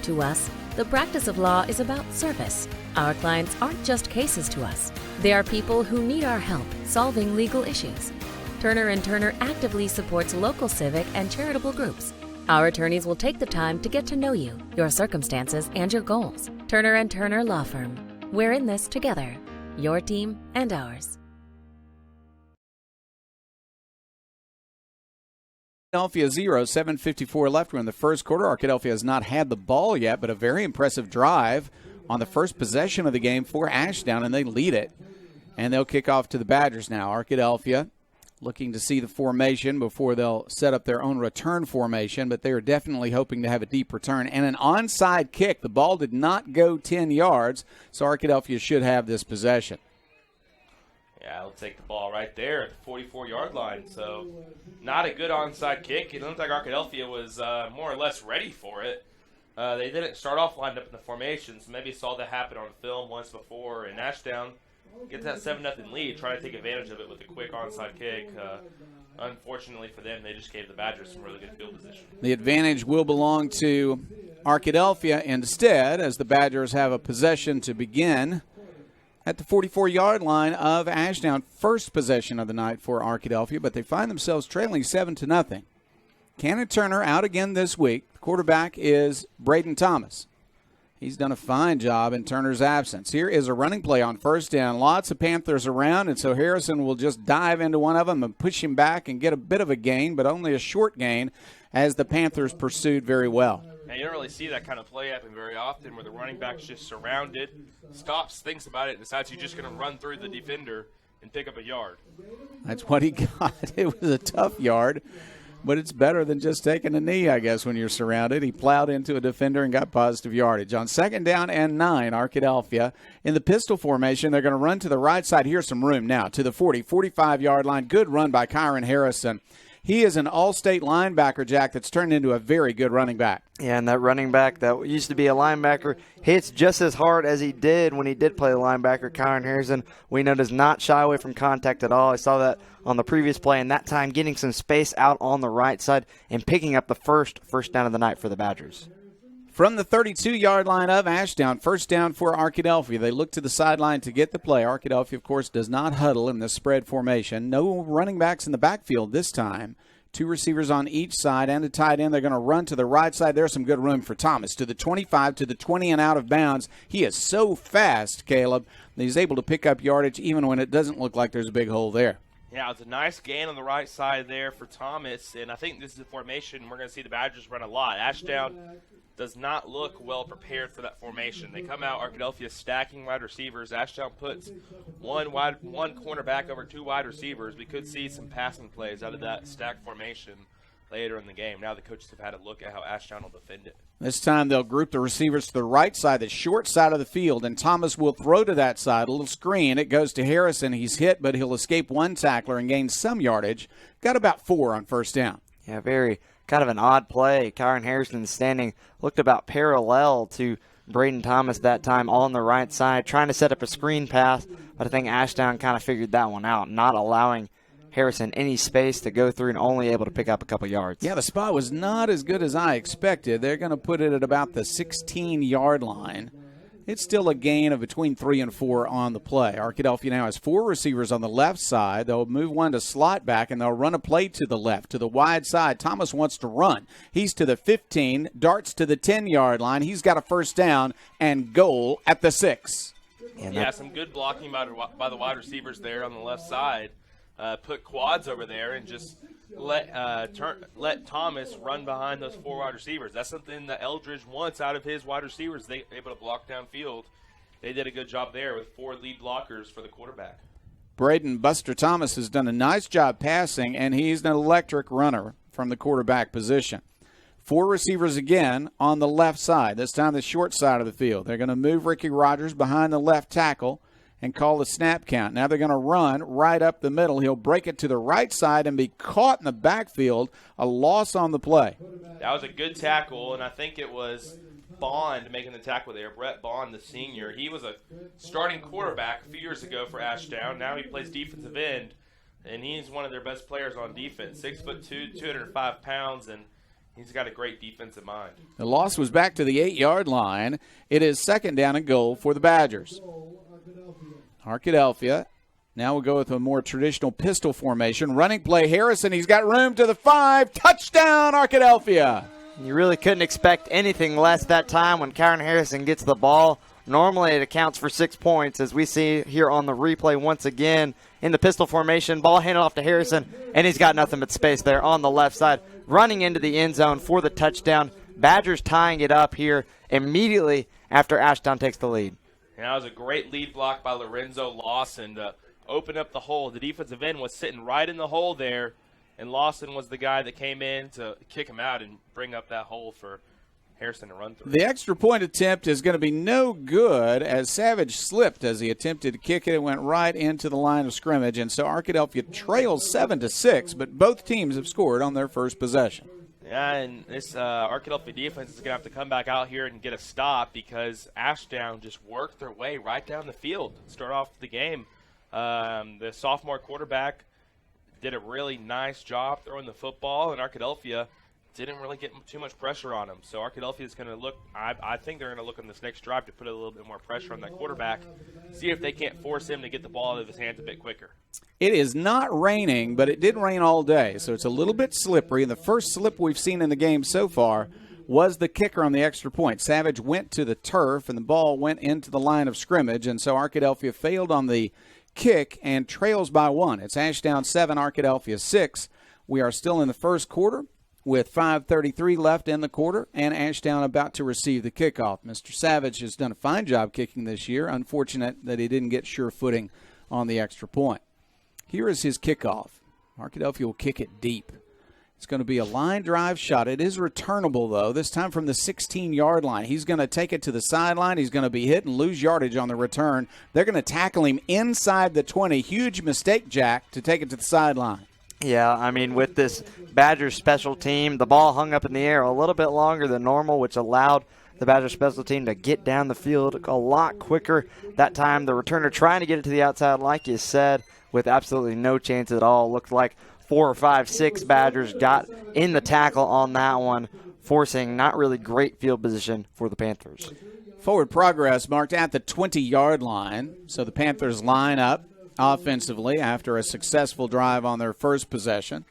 To us, the practice of law is about service. Our clients aren't just cases to us. They are people who need our help solving legal issues. Turner & Turner actively supports local civic and charitable groups. Our attorneys will take the time to get to know you, your circumstances, and your goals. Turner & Turner Law Firm. We're in this together. Your team and ours. Arkadelphia 0, 7:54 left. We're in the first quarter. Arkadelphia has not had the ball yet, but a very impressive drive on the first possession of the game for Ashdown, and they lead it. And they'll kick off to the Badgers now. Arkadelphia looking to see the formation before they'll set up their own return formation, but they are definitely hoping to have a deep return. And an onside kick. The ball did not go 10 yards, so Arkadelphia should have this possession. Yeah, they'll take the ball right there at the 44-yard line. So not a good onside kick. It looked like Arkadelphia was more or less ready for it. They didn't start off lined up in the formation, so maybe saw that happen on film once before. And Ashdown gets that 7-0 lead, trying to take advantage of it with a quick onside kick. Unfortunately for them, they just gave the Badgers some really good field position. The advantage will belong to Arkadelphia instead, as the Badgers have a possession to begin at the 44-yard line of Ashdown. First possession of the night for Arkadelphia, but they find themselves trailing 7-0. Cannon Turner out again this week. The quarterback is Braden Thomas. He's done a fine job in Turner's absence. Here is a running play on first down. Lots of Panthers around, and so Harrison will just dive into one of them and push him back and get a bit of a gain, but only a short gain as the Panthers pursued very well. Now, you don't really see that kind of play happen very often where the running back's just surrounded, stops, thinks about it, and decides he's just going to run through the defender and pick up a yard. That's what he got. It was a tough yard, but it's better than just taking a knee, I guess, when you're surrounded. He plowed into a defender and got positive yardage. On 2nd down and 9, Arkadelphia in the pistol formation. They're going to run to the right side. Here's some room now to the 40, 45-yard line. Good run by Kyron Harrison. He is an all-state linebacker, Jack, that's turned into a very good running back. Yeah, and that running back that used to be a linebacker hits just as hard as he did when he did play the linebacker. Kyron Harrison, we know, does not shy away from contact at all. I saw that on the previous play, and that time getting some space out on the right side and picking up the first down of the night for the Badgers. From the 32-yard line of Ashdown, first down for Arkadelphia. They look to the sideline to get the play. Arkadelphia, of course, does not huddle in the spread formation. No running backs in the backfield this time. 2 receivers on each side and a tight end. They're going to run to the right side. There's some good room for Thomas. To the 25, to the 20, and out of bounds. He is so fast, Caleb, that he's able to pick up yardage even when it doesn't look like there's a big hole there. Yeah, it's a nice gain on the right side there for Thomas, and I think this is a formation we're going to see the Badgers run a lot. Ashdown does not look well prepared for that formation. They come out, Arkadelphia stacking wide receivers. Ashdown puts one cornerback over 2 wide receivers. We could see some passing plays out of that stacked formation later in the game. Now the coaches have had a look at how Ashdown will defend it. This time they'll group the receivers to the right side, the short side of the field, and Thomas will throw to that side. A little screen. It goes to Harrison. He's hit, but he'll escape one tackler and gain some yardage. Got about 4 on first down. Yeah, very kind of an odd play. Kyron Harrison standing, looked about parallel to Braden Thomas that time on the right side, trying to set up a screen pass, but I think Ashdown kind of figured that one out, not allowing Harrison any space to go through and only able to pick up a couple yards. Yeah, the spot was not as good as I expected. They're going to put it at about the 16-yard line. It's still a gain of between 3 and 4 on the play. Arkadelphia now has 4 receivers on the left side. They'll move one to slot back, and they'll run a play to the left, to the wide side. Thomas wants to run. He's to the 15, darts to the 10-yard line. He's got a first down and goal at the 6. Yeah, some good blocking by the wide receivers there on the left side. Put quads over there and just let Thomas run behind those 4 wide receivers. That's something that Eldridge wants out of his wide receivers. They're able to block downfield. They did a good job there with 4 lead blockers for the quarterback. Braden Buster Thomas has done a nice job passing, and he's an electric runner from the quarterback position. 4 receivers again on the left side, this time the short side of the field. They're going to move Ricky Rogers behind the left tackle and call the snap count. Now they're going to run right up the middle. He'll break it to the right side and be caught in the backfield, a loss on the play. That was a good tackle, and I think it was Bond making the tackle there. Brett Bond, the senior. He was a starting quarterback a few years ago for Ashdown. Now he plays defensive end, and he's one of their best players on defense. 6'2", 205 pounds, and he's got a great defensive mind. The loss was back to the 8-yard line. It is second down and goal for the Badgers. Arkadelphia now we'll go with a more traditional pistol formation. Running play, Harrison. He's got room to the 5. Touchdown, Arkadelphia. You really couldn't expect anything less that time when Kyron Harrison gets the ball. Normally it accounts for 6 points, as we see here on the replay once again in the pistol formation. Ball handed off to Harrison, and he's got nothing but space there on the left side, running into the end zone for the touchdown. Badgers tying it up here immediately after Ashdown takes the lead. And that was a great lead block by Lorenzo Lawson to open up the hole. The defensive end was sitting right in the hole there, and Lawson was the guy that came in to kick him out and bring up that hole for Harrison to run through. The extra point attempt is going to be no good, as Savage slipped as he attempted to kick it. It went right into the line of scrimmage, and so Arkadelphia trails 7-6, but both teams have scored on their first possession. Yeah, and this Arkadelphia defense is going to have to come back out here and get a stop, because Ashdown just worked their way right down the field to start off the game. The sophomore quarterback did a really nice job throwing the football, and Arkadelphia didn't really get too much pressure on him. So Arkadelphia is going to look, I think they're going to look on this next drive to put a little bit more pressure on that quarterback, see if they can't force him to get the ball out of his hands a bit quicker. It is not raining, but it did rain all day, so it's a little bit slippery. And the first slip we've seen in the game so far was the kicker on the extra point. Savage went to the turf, and the ball went into the line of scrimmage, and so Arkadelphia failed on the kick and trails by 1. It's Ashdown 7, Arkadelphia 6. We are still in the first quarter with 5:33 left in the quarter, and Ashdown about to receive the kickoff. Mr. Savage has done a fine job kicking this year. Unfortunate that he didn't get sure footing on the extra point. Here is his kickoff. Arkadelphia will kick it deep. It's going to be a line drive shot. It is returnable, though, this time from the 16-yard line. He's going to take it to the sideline. He's going to be hit and lose yardage on the return. They're going to tackle him inside the 20. Huge mistake, Jack, to take it to the sideline. Yeah, I mean, with this Badgers special team, the ball hung up in the air a little bit longer than normal, which allowed the Badgers special team to get down the field a lot quicker. That time, the returner trying to get it to the outside, like you said, with absolutely no chance at all. Looked like 4 or 5, 6 Badgers got in the tackle on that one, forcing not really great field position for the Panthers. Forward progress marked at the 20-yard line, so the Panthers line up offensively after a successful drive on their first possession.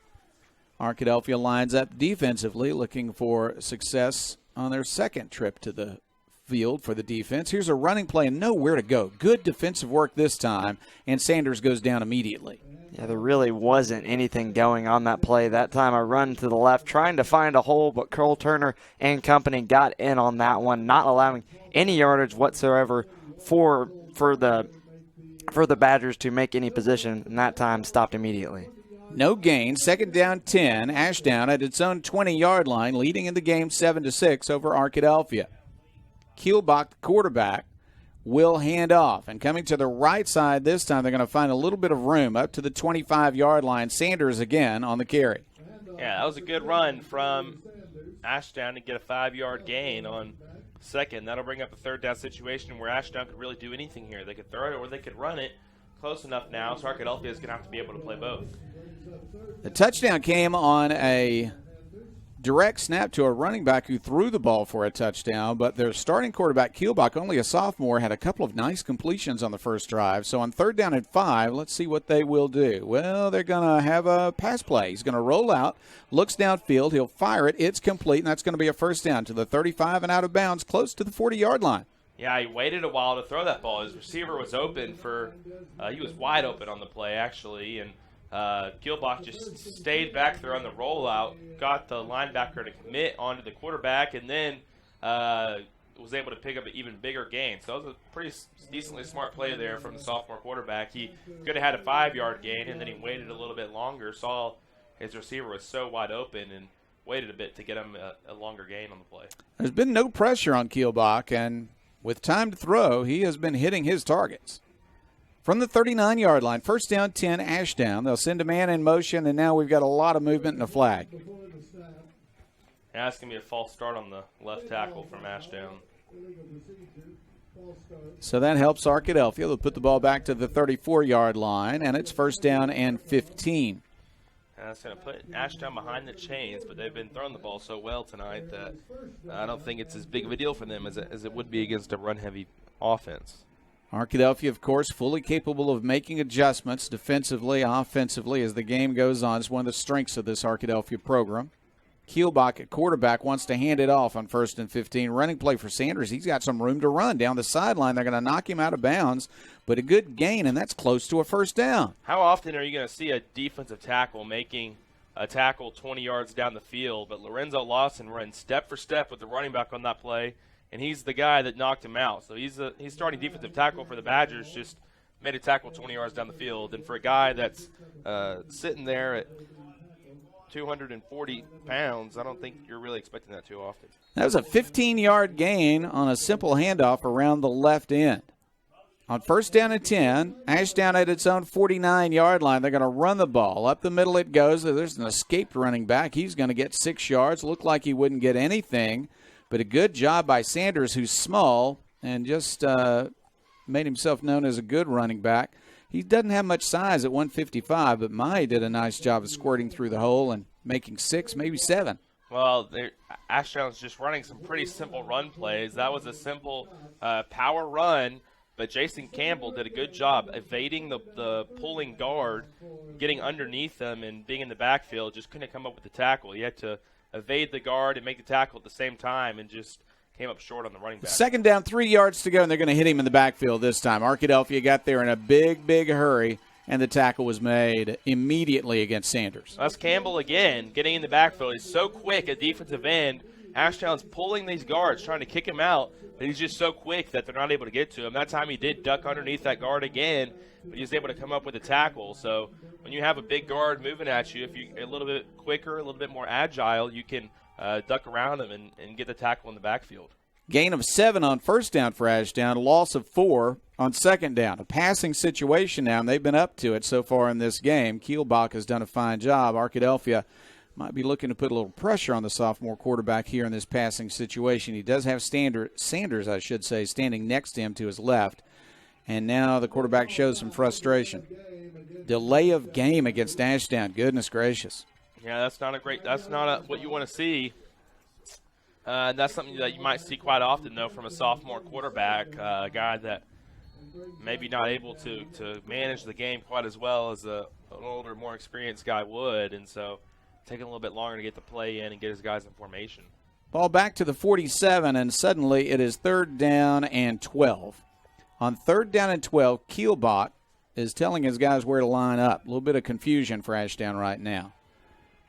Arkadelphia lines up defensively, looking for success on their second trip to the field for the defense. Here's a running play and nowhere to go. Good defensive work this time, and Sanders goes down immediately. Yeah, there really wasn't anything going on that play. That time I run to the left, trying to find a hole, but Cole Turner and company got in on that one, not allowing any yardage whatsoever for the Badgers to make any position, and that time stopped immediately. No gain. Second down 10. Ashdown at its own 20-yard line, leading in the game 7-6 over Arkadelphia. Kielbach, the quarterback, will hand off. And coming to the right side this time, they're going to find a little bit of room up to the 25-yard line. Sanders again on the carry. Yeah, that was a good run from Ashdown to get a 5-yard gain on second. That'll bring up a third down situation where Ashdown could really do anything here. They could throw it or they could run it. Close enough now, so Arkadelphia is going to have to be able to play both. The touchdown came on a direct snap to a running back who threw the ball for a touchdown, but their starting quarterback, Kielbach, only a sophomore, had a couple of nice completions on the first drive. So on 3rd down and 5, let's see what they will do. Well, they're going to have a pass play. He's going to roll out, looks downfield, he'll fire it, it's complete, and that's going to be a first down to the 35 and out of bounds, close to the 40-yard line. Yeah, he waited a while to throw that ball. His receiver was open he was wide open on the play, actually, and Kielbach just stayed back there on the rollout, got the linebacker to commit onto the quarterback, and then was able to pick up an even bigger gain. So that was a pretty decently smart play there from the sophomore quarterback. He could have had a 5-yard gain, and then he waited a little bit longer, saw his receiver was so wide open, and waited a bit to get him a longer gain on the play. There's been no pressure on Kielbach, and with time to throw, he has been hitting his targets. From the 39-yard line, first down 10, Ashdown. They'll send a man in motion, and now we've got a lot of movement and a flag. Yeah, that's going to be a false start on the left tackle from Ashdown. So that helps Arkadelphia. They'll put the ball back to the 34-yard line, and it's first down and 15. And that's going to put Ashdown behind the chains, but they've been throwing the ball so well tonight that I don't think it's as big of a deal for them as it would be against a run-heavy offense. Arkadelphia, of course, fully capable of making adjustments defensively, offensively as the game goes on. It's one of the strengths of this Arkadelphia program. Kielbach at quarterback wants to hand it off on 1st and 15. Running play for Sanders. He's got some room to run down the sideline. They're going to knock him out of bounds, but a good gain, and that's close to a first down. How often are you going to see a defensive tackle making a tackle 20 yards down the field? But Lorenzo Lawson runs step for step with the running back on that play, and he's the guy that knocked him out. So he's starting defensive tackle for the Badgers, just made a tackle 20 yards down the field. And for a guy that's sitting there at 240 pounds, I don't think you're really expecting that too often. That was a 15-yard gain on a simple handoff around the left end. On first down and 10, Ashdown at its own 49-yard line. They're going to run the ball. Up the middle it goes. There's an escaped running back. He's going to get 6 yards. Looked like he wouldn't get anything. But a good job by Sanders, who's small and just made himself known as a good running back. He doesn't have much size at 155, but Mai did a nice job of squirting through the hole and making 6, maybe 7. Well, Ashdown's just running some pretty simple run plays. That was a simple power run, but Jason Campbell did a good job evading the pulling guard, getting underneath them, and being in the backfield. Just couldn't come up with the tackle. He had to evade the guard and make the tackle at the same time, and just came up short on the running back. Second down, 3 yards to go, and they're going to hit him in the backfield this time. Arkadelphia got there in a big, big hurry, and the tackle was made immediately against Sanders. That's Campbell again, getting in the backfield. He's so quick at defensive end. Ashdown's pulling these guards, trying to kick him out, but he's just so quick that they're not able to get to him. That time he did duck underneath that guard again, but he was able to come up with a tackle. So when you have a big guard moving at you, if you're a little bit quicker, a little bit more agile, you can duck around him and get the tackle in the backfield. Gain of 7 on first down for Ashdown, loss of 4 on second down. A passing situation now, and they've been up to it so far in this game. Kielbach has done a fine job. Arkadelphia might be looking to put a little pressure on the sophomore quarterback here in this passing situation. He does have Sanders, I should say, standing next to him to his left. And now the quarterback shows some frustration. Delay of game against Ashdown. Goodness gracious. Yeah, that's not what you want to see. That's something that you might see quite often, though, from a sophomore quarterback, a guy that maybe not able to manage the game quite as well as an older, more experienced guy would, and so taking a little bit longer to get the play in and get his guys in formation. Ball back to the 47, and suddenly it is 3rd down and 12. On 3rd down and 12, Kielbach is telling his guys where to line up. A little bit of confusion for Ashdown right now.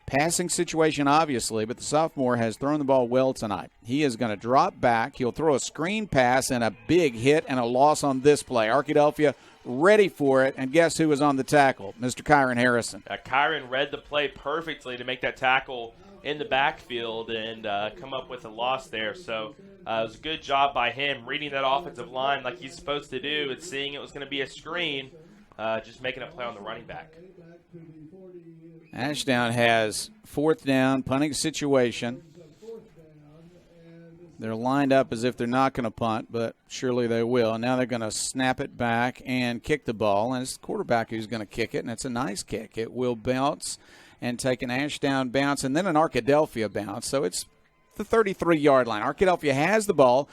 Passing situation, obviously, but the sophomore has thrown the ball well tonight. He is going to drop back. He'll throw a screen pass and a big hit and a loss on this play. Arkadelphia ready for it, and guess who was on the tackle? Mr. Kyron Harrison. Kyron read the play perfectly to make that tackle in the backfield and come up with a loss there. So it was a good job by him reading that offensive line like he's supposed to do and seeing it was going to be a screen, just making a play on the running back. Ashdown has 4th down, punting situation. They're lined up as if they're not going to punt, but surely they will. And now they're going to snap it back and kick the ball. And it's the quarterback who's going to kick it, and it's a nice kick. It will bounce and take an Ashdown bounce and then an Arkadelphia bounce. So it's the 33-yard line. Arkadelphia has the ball.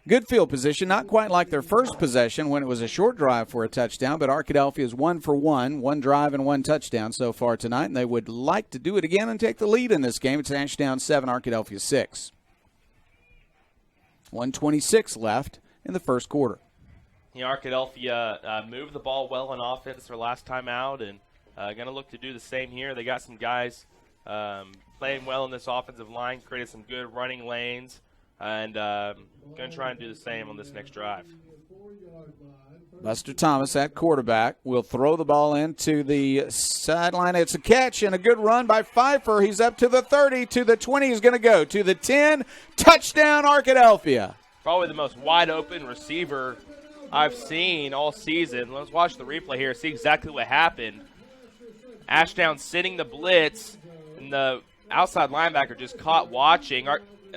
Good field position, not quite like their first possession when it was a short drive for a touchdown, but Arkadelphia is 1 for 1, one drive and one touchdown so far tonight, and they would like to do it again and take the lead in this game. It's Ashdown 7, Arkadelphia 6. 1:26 left in the first quarter. Arkadelphia moved the ball well on offense their last time out, and going to look to do the same here. They got some guys playing well in this offensive line, created some good running lanes, and going to try and do the same on this next drive. Buster Thomas at quarterback will throw the ball into the sideline. It's a catch and a good run by Pfeiffer. He's up to the 30, to the 20. He's going to go to the 10. Touchdown, Arkadelphia. Probably the most wide-open receiver I've seen all season. Let's watch the replay here, see exactly what happened. Ashdown sitting the blitz, and the outside linebacker just caught watching.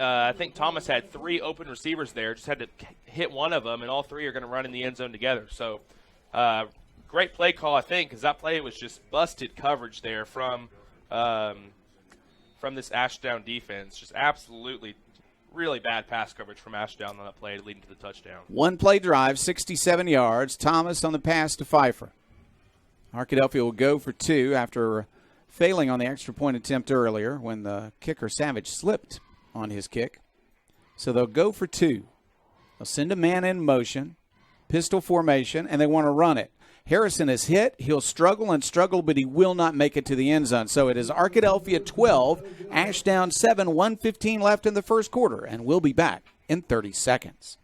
I think Thomas had 3 open receivers there, just had to hit one of them, and all 3 are going to run in the end zone together. So great play call, I think, because that play was just busted coverage there from this Ashdown defense. Just absolutely really bad pass coverage from Ashdown on that play leading to the touchdown. One play drive, 67 yards. Thomas on the pass to Pfeiffer. Arkadelphia will go for 2 after failing on the extra point attempt earlier when the kicker Savage slipped on his kick. So they'll go for 2. They'll send a man in motion, pistol formation, and they want to run it. Harrison is hit. He'll struggle and struggle, but he will not make it to the end zone. So it is Arkadelphia 12, Ashdown 7, 1:15 left in the first quarter, and we'll be back in 30 seconds.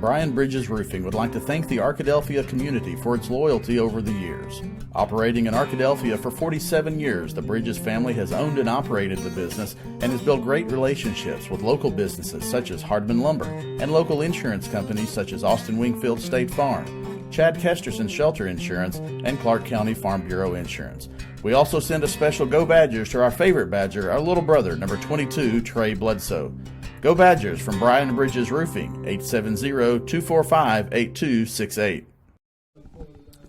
Brian Bridges Roofing would like to thank the Arkadelphia community for its loyalty over the years. Operating in Arkadelphia for 47 years, the Bridges family has owned and operated the business and has built great relationships with local businesses such as Hardman Lumber and local insurance companies such as Austin Wingfield State Farm, Chad Kesterson Shelter Insurance, and Clark County Farm Bureau Insurance. We also send a special Go Badgers to our favorite Badger, our little brother, number 22, Trey Bledsoe. Go Badgers from Brian Bridges Roofing, 870-245-8268.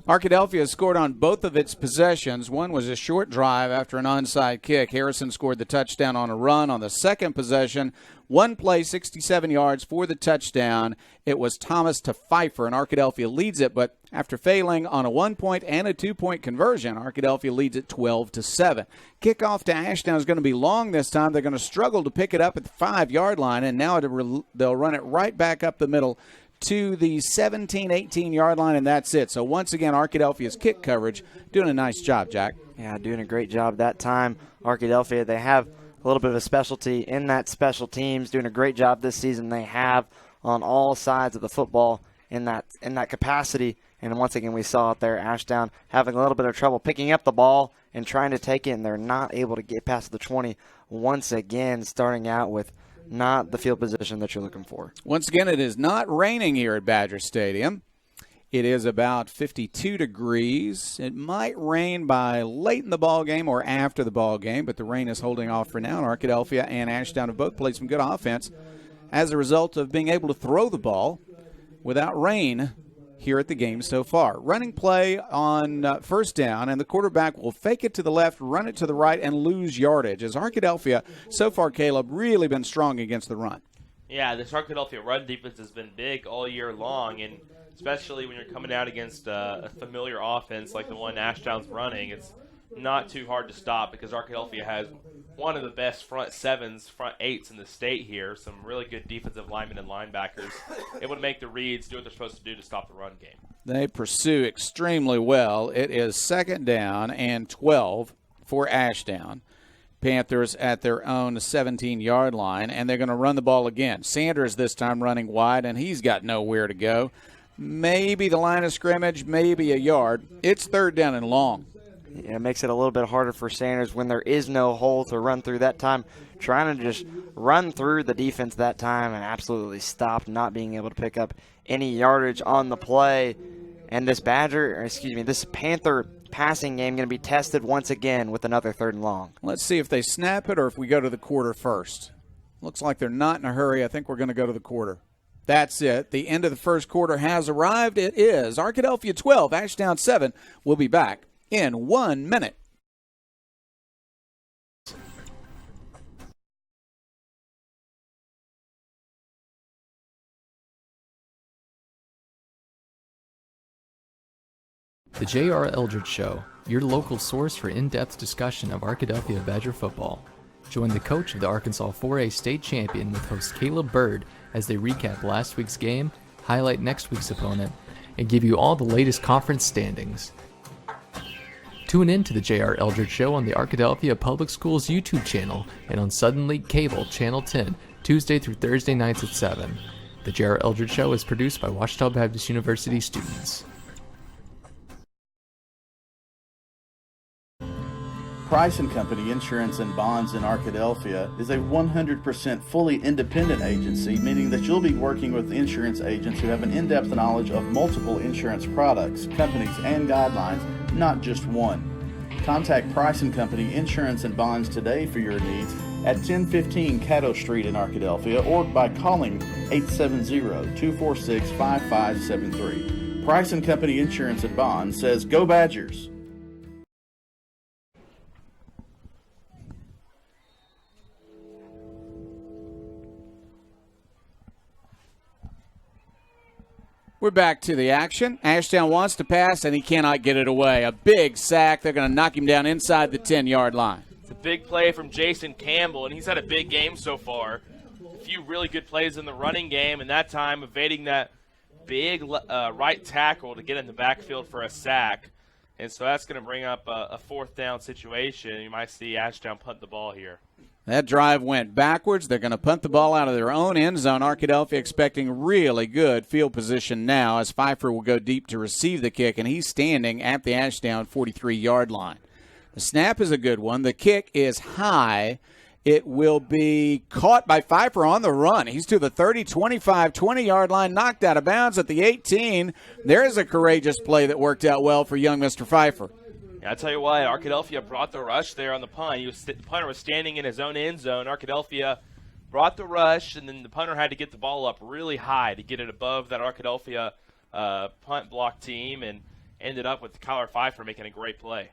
Arkadelphia scored on both of its possessions. One was a short drive after an onside kick. Harrison scored the touchdown on a run on the second possession. One play, 67 yards for the touchdown. It was Thomas to Pfeiffer, and Arkadelphia leads it, but after failing on a 1-point and a 2-point conversion, Arkadelphia leads it 12-7. Kickoff to Ashdown is going to be long this time. They're going to struggle to pick it up at the 5-yard line, and now they'll run it right back up the middle to the 17, 18-yard line, and that's it. So once again, Arkadelphia's kick coverage doing a nice job, Jack. Yeah, doing a great job that time. Arkadelphia, they have a little bit of a specialty in that special teams, doing a great job this season. They have on all sides of the football in that capacity. And once again, we saw it there, Ashdown having a little bit of trouble picking up the ball and trying to take it, and they're not able to get past the 20 once again, starting out with not the field position that you're looking for. Once again, it is not raining here at Badger Stadium. It is about 52 degrees. It might rain by late in the ball game or after the ball game, but the rain is holding off for now. And Arkadelphia and Ashdown have both played some good offense as a result of being able to throw the ball without rain here at the game so far. Running play on first down, and the quarterback will fake it to the left, run it to the right, and lose yardage. As Arkadelphia, so far, Caleb, really been strong against the run. Yeah, this Arkadelphia run defense has been big all year long, and especially when you're coming out against a familiar offense like the one Ashdown's running, it's not too hard to stop because Arkadelphia has one of the best front sevens, front eights in the state here. Some really good defensive linemen and linebackers able to make the reads, do what they're supposed to do to stop the run game. They pursue extremely well. It is second down and 12 for Ashdown. Panthers at their own 17-yard line, and they're going to run the ball again. Sanders this time running wide, and he's got nowhere to go. Maybe the line of scrimmage, maybe a yard. It's third down and long. Yeah, it makes it a little bit harder for Sanders when there is no hole to run through that time. Trying to just run through the defense that time and absolutely stopped, not being able to pick up any yardage on the play. And this this Panther passing game going to be tested once again with another third and long. Let's see if they snap it or if we go to the quarter first. Looks like they're not in a hurry. I think we're going to go to the quarter. That's it. The end of the first quarter has arrived. It is Arkadelphia 12, Ashdown 7. We'll be back in 1 minute. The J.R. Eldridge Show, your local source for in-depth discussion of Arkadelphia Badger football. Join the coach of the Arkansas 4A state champion with host Caleb Bird as they recap last week's game, highlight next week's opponent, and give you all the latest conference standings. Tune in to the J.R. Eldridge Show on the Arkadelphia Public Schools YouTube channel and on Sudden League Cable Channel 10, Tuesday through Thursday nights at 7. The J.R. Eldridge Show is produced by Ouachita Baptist University students. Price & Company Insurance and Bonds in Arkadelphia is a 100% fully independent agency, meaning that you'll be working with insurance agents who have an in-depth knowledge of multiple insurance products, companies, and guidelines, not just one. Contact Price & Company Insurance and Bonds today for your needs at 1015 Caddo Street in Arkadelphia or by calling 870-246-5573. Price & Company Insurance and Bonds says, "Go Badgers!" We're back to the action. Ashdown wants to pass, and he cannot get it away. A big sack. They're going to knock him down inside the 10-yard line. It's a big play from Jason Campbell, and he's had a big game so far. A few really good plays in the running game, and that time evading that big right tackle to get in the backfield for a sack. And so that's going to bring up a fourth down situation. You might see Ashdown punt the ball here. That drive went backwards. They're going to punt the ball out of their own end zone. Arkadelphia expecting really good field position now as Pfeiffer will go deep to receive the kick, and he's standing at the Ashdown 43-yard line. The snap is a good one. The kick is high. It will be caught by Pfeiffer on the run. He's to the 30, 25, 20-yard line, knocked out of bounds at the 18. There is a courageous play that worked out well for young Mr. Pfeiffer. Yeah, I tell you what, Arkadelphia brought the rush there on the punt. The punter was standing in his own end zone. Arkadelphia brought the rush, and then the punter had to get the ball up really high to get it above that Arkadelphia punt block team, and ended up with Kyler Pfeiffer making a great play.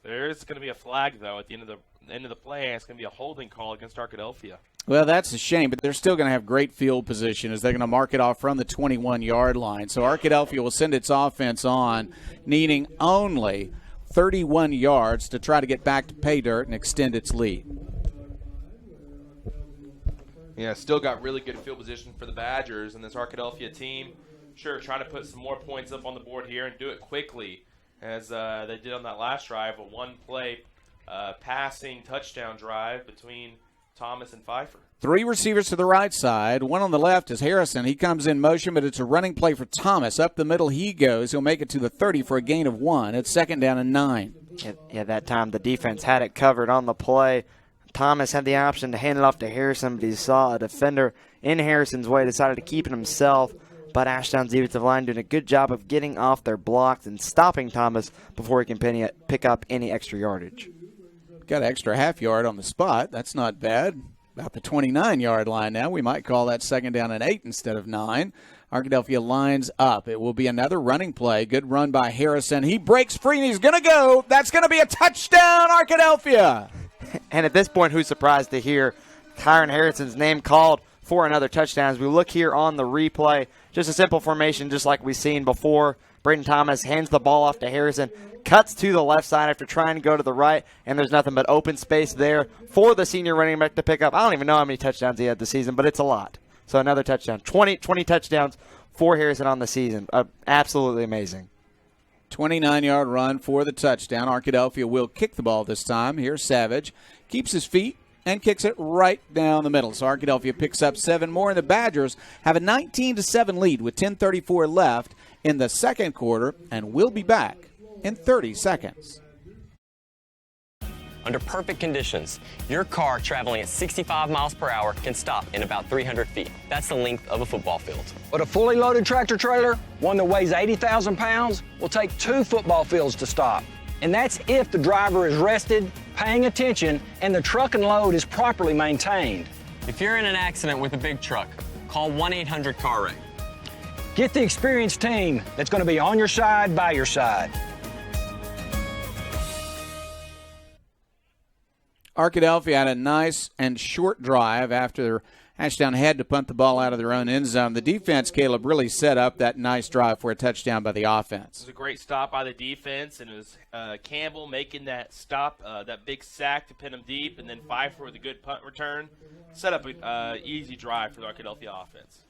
There's going to be a flag, though, at the end of the play, and it's going to be a holding call against Arkadelphia. Well, that's a shame, but they're still going to have great field position as they're going to mark it off from the 21-yard line. So Arkadelphia will send its offense on, needing only 31 yards to try to get back to pay dirt and extend its lead. Yeah, still got really good field position for the Badgers, and this Arkadelphia team, sure, trying to put some more points up on the board here and do it quickly, as they did on that last drive, a one-play passing touchdown drive between Thomas and Pfeiffer. Three receivers to the right side. One on the left is Harrison. He comes in motion, but it's a running play for Thomas. Up the middle he goes. He'll make it to the 30 for a gain of 1. It's 2nd down and 9. Yeah, that time the defense had it covered on the play. Thomas had the option to hand it off to Harrison, but he saw a defender in Harrison's way, decided to keep it himself. But Ashdown's defensive line doing a good job of getting off their blocks and stopping Thomas before he can pick up any extra yardage. Got an extra half yard on the spot. That's not bad. About the 29-yard line now. We might call that 2nd down and 8 instead of 9. Arkadelphia lines up. It will be another running play. Good run by Harrison. He breaks free, and he's going to go. That's going to be a touchdown, Arkadelphia. And at this point, who's surprised to hear Kyron Harrison's name called for another touchdown? As we look here on the replay, just a simple formation just like we've seen before. Braden Thomas hands the ball off to Harrison, cuts to the left side after trying to go to the right, and there's nothing but open space there for the senior running back to pick up. I don't even know how many touchdowns he had this season, but it's a lot. So another touchdown. 20 touchdowns for Harrison on the season. Absolutely amazing. 29-yard run for the touchdown. Arkadelphia will kick the ball this time. Here's Savage. Keeps his feet and kicks it right down the middle. So Arkadelphia picks up 7 more, and the Badgers have a 19-7 lead with 10:34 left in the second quarter, and we'll be back in 30 seconds. Under perfect conditions, your car traveling at 65 miles per hour can stop in about 300 feet. That's the length of a football field. But a fully loaded tractor trailer, one that weighs 80,000 pounds, will take 2 football fields to stop. And that's if the driver is rested, paying attention, and the truck and load is properly maintained. If you're in an accident with a big truck, call 1-800-CAR-WRECK. Get the experienced team that's going to be on your side, by your side. Arkadelphia had a nice and short drive after Ashdown had to punt the ball out of their own end zone. The defense, Caleb, really set up that nice drive for a touchdown by the offense. It was a great stop by the defense, and it was Campbell making that stop, that big sack to pin him deep, and then Pfeiffer with a good punt return. Set up an easy drive for the Arkadelphia offense.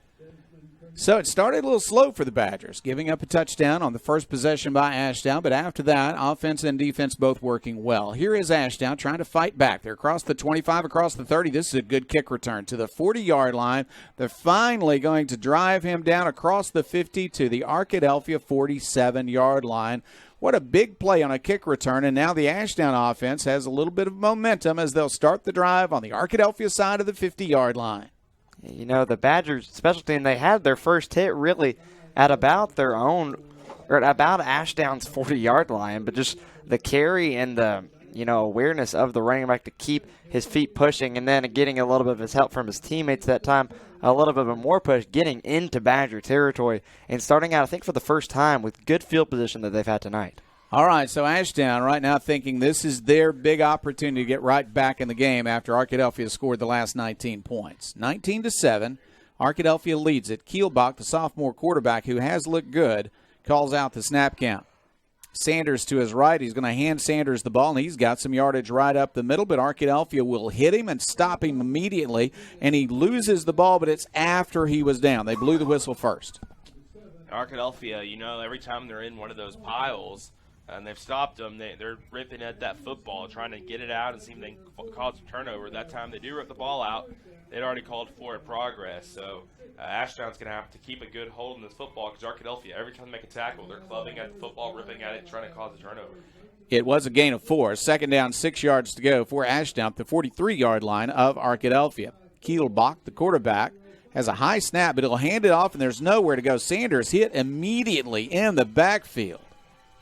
So it started a little slow for the Badgers, giving up a touchdown on the first possession by Ashdown, but after that, offense and defense both working well. Here is Ashdown trying to fight back. They're across the 25, across the 30. This is a good kick return to the 40-yard line. They're finally going to drive him down across the 50 to the Arkadelphia 47-yard line. What a big play on a kick return, and now the Ashdown offense has a little bit of momentum as they'll start the drive on the Arkadelphia side of the 50-yard line. You know, the Badgers special team, they had their first hit really at about their own, or at about Ashdown's 40-yard line, but just the carry and the, awareness of the running back to keep his feet pushing, and then getting a little bit of his help from his teammates that time, a little bit of a more push, getting into Badger territory, and starting out, I think, for the first time with good field position that they've had tonight. All right, so Ashdown right now thinking this is their big opportunity to get right back in the game after Arkadelphia scored the last 19 points. 19-7, Arkadelphia leads it. Kielbach, the sophomore quarterback who has looked good, calls out the snap count. Sanders to his right. He's going to hand Sanders the ball, and he's got some yardage right up the middle, but Arkadelphia will hit him and stop him immediately, and he loses the ball, but it's after he was down. They blew the whistle first. Arkadelphia, every time they're in one of those piles, and they've stopped them, they're ripping at that football, trying to get it out and see if they can cause a turnover. That time they do rip the ball out, they'd already called for it progress. So Ashdown's going to have to keep a good hold on this football because Arkadelphia, every time they make a tackle, they're clubbing at the football, ripping at it, trying to cause a turnover. It was a gain of 4. Second down, 6 yards to go for Ashdown, the 43-yard line of Arkadelphia. Kielbach, the quarterback, has a high snap, but he'll hand it off, and there's nowhere to go. Sanders hit immediately in the backfield.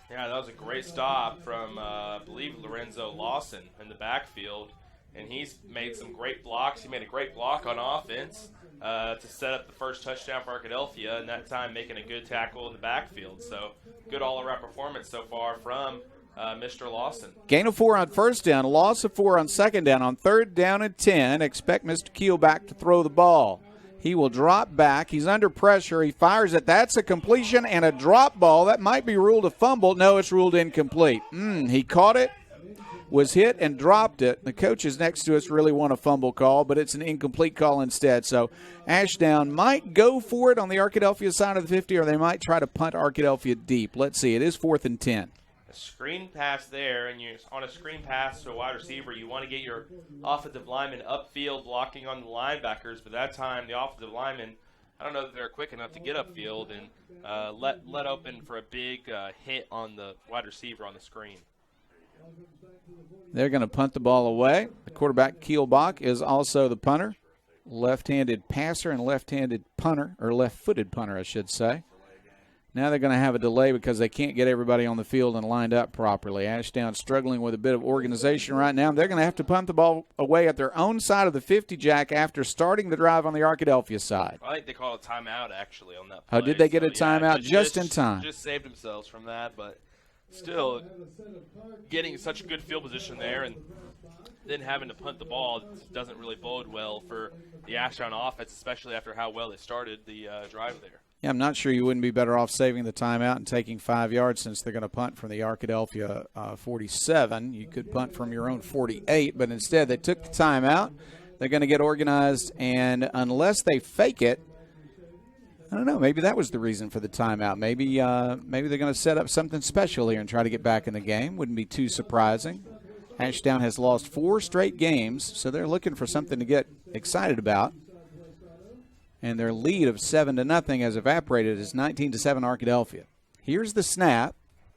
Yeah, that was a great stop from, I believe, Lorenzo Lawson in the backfield, and he's made some great blocks. He made a great block on offense to set up the first touchdown for Arkadelphia, and that time making a good tackle in the backfield. So good all-around performance so far from Mr. Lawson. Gain of 4 on first down, a loss of 4 on second down. On third down and 10, expect Mr. Kielbach to throw the ball. He will drop back. He's under pressure. He fires it. That's a completion and a drop ball. That might be ruled a fumble. No, it's ruled incomplete. He caught it, was hit, and dropped it. The coaches next to us really want a fumble call, but it's an incomplete call instead. So Ashdown might go for it on the Arkadelphia side of the 50, or they might try to punt Arkadelphia deep. Let's see. It is 4th and 10. Screen pass there, and you're on a screen pass to a wide receiver, you want to get your offensive lineman upfield blocking on the linebackers, but that time the offensive lineman, I don't know if they're quick enough to get upfield and let open for a big hit on the wide receiver on the screen. They're going to punt the ball away. The quarterback, Kielbach, is also the punter. Left-handed passer and left-handed punter, or left-footed punter, I should say. Now they're going to have a delay because they can't get everybody on the field and lined up properly. Ashdown struggling with a bit of organization right now. They're going to have to punt the ball away at their own side of the 50, Jack, after starting the drive on the Arkadelphia side. I think they called a timeout, actually, on that play. Oh, did they get a timeout just in time? Just saved themselves from that, but still getting such a good field position there and then having to punt the ball doesn't really bode well for the Ashdown offense, especially after how well they started the drive there. Yeah, I'm not sure you wouldn't be better off saving the timeout and taking 5 yards since they're going to punt from the Arkadelphia 47. You could punt from your own 48, but instead they took the timeout. They're going to get organized, and unless they fake it, I don't know, maybe that was the reason for the timeout. Maybe they're going to set up something special here and try to get back in the game. Wouldn't be too surprising. Ashdown has lost 4 straight games, so they're looking for something to get excited about. And their lead of 7-0 has evaporated. It's 19-7 Arkadelphia. Here's the snap.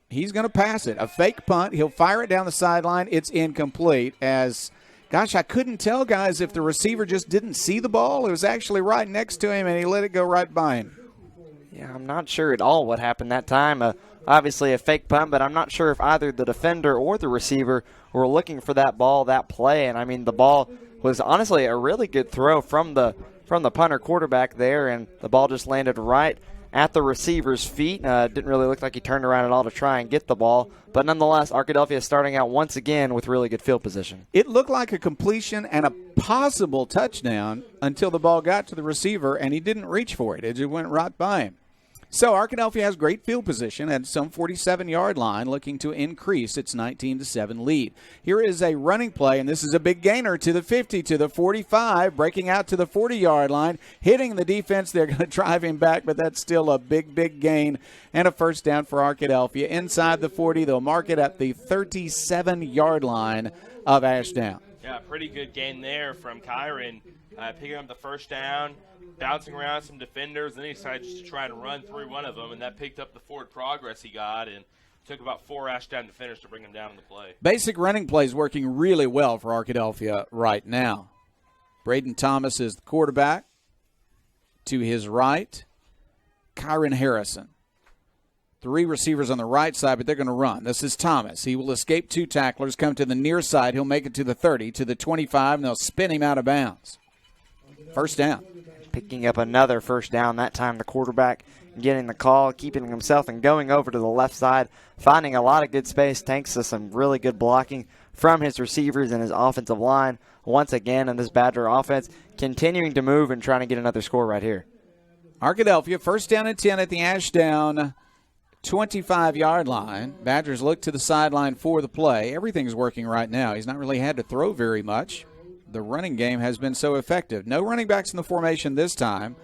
He's going to pass it. A fake punt. He'll fire it down the sideline. It's incomplete. Gosh, I couldn't tell, guys, if the receiver just didn't see the ball. It was actually right next to him, and he let it go right by him. Yeah, I'm not sure at all what happened that time. Obviously a fake punt, but I'm not sure if either the defender or the receiver were looking for that ball, that play. And, I mean, the ball was honestly a really good throw from the from the punter quarterback there, and the ball just landed right at the receiver's feet. Didn't really look like he turned around at all to try and get the ball. But nonetheless, Arkadelphia is starting out once again with really good field position. It looked like a completion and a possible touchdown until the ball got to the receiver, and he didn't reach for it. It just went right by him. So Arkadelphia has great field position at some 47-yard line, looking to increase its 19-7 lead. Here is a running play, and this is a big gainer to the 50, to the 45, breaking out to the 40-yard line, hitting the defense. They're going to drive him back, but that's still a big, big gain and a first down for Arkadelphia. Inside the 40, they'll mark it at the 37-yard line of Ashdown. Yeah, pretty good gain there from Kyron, picking up the first down, bouncing around some defenders, and then he decided just to try and run through one of them, and that picked up the forward progress he got, and took about 4 Ashdown defenders to bring him down in the play. Basic running plays working really well for Arkadelphia right now. Braden Thomas is the quarterback. To his right, Kyron Harrison. 3 receivers on the right side, but they're going to run. This is Thomas. He will escape 2 tacklers, come to the near side. He'll make it to the 30, to the 25, and they'll spin him out of bounds. First down. Picking up another first down, that time the quarterback getting the call, keeping himself and going over to the left side, finding a lot of good space thanks to some really good blocking from his receivers and his offensive line. Once again, in this Badger offense, continuing to move and trying to get another score right here. Arkadelphia, first down and 10 at the Ashdown 25-yard line. Badgers look to the sideline for the play. Everything's working right now. He's not really had to throw very much. The running game has been so effective. No running backs in the formation this time.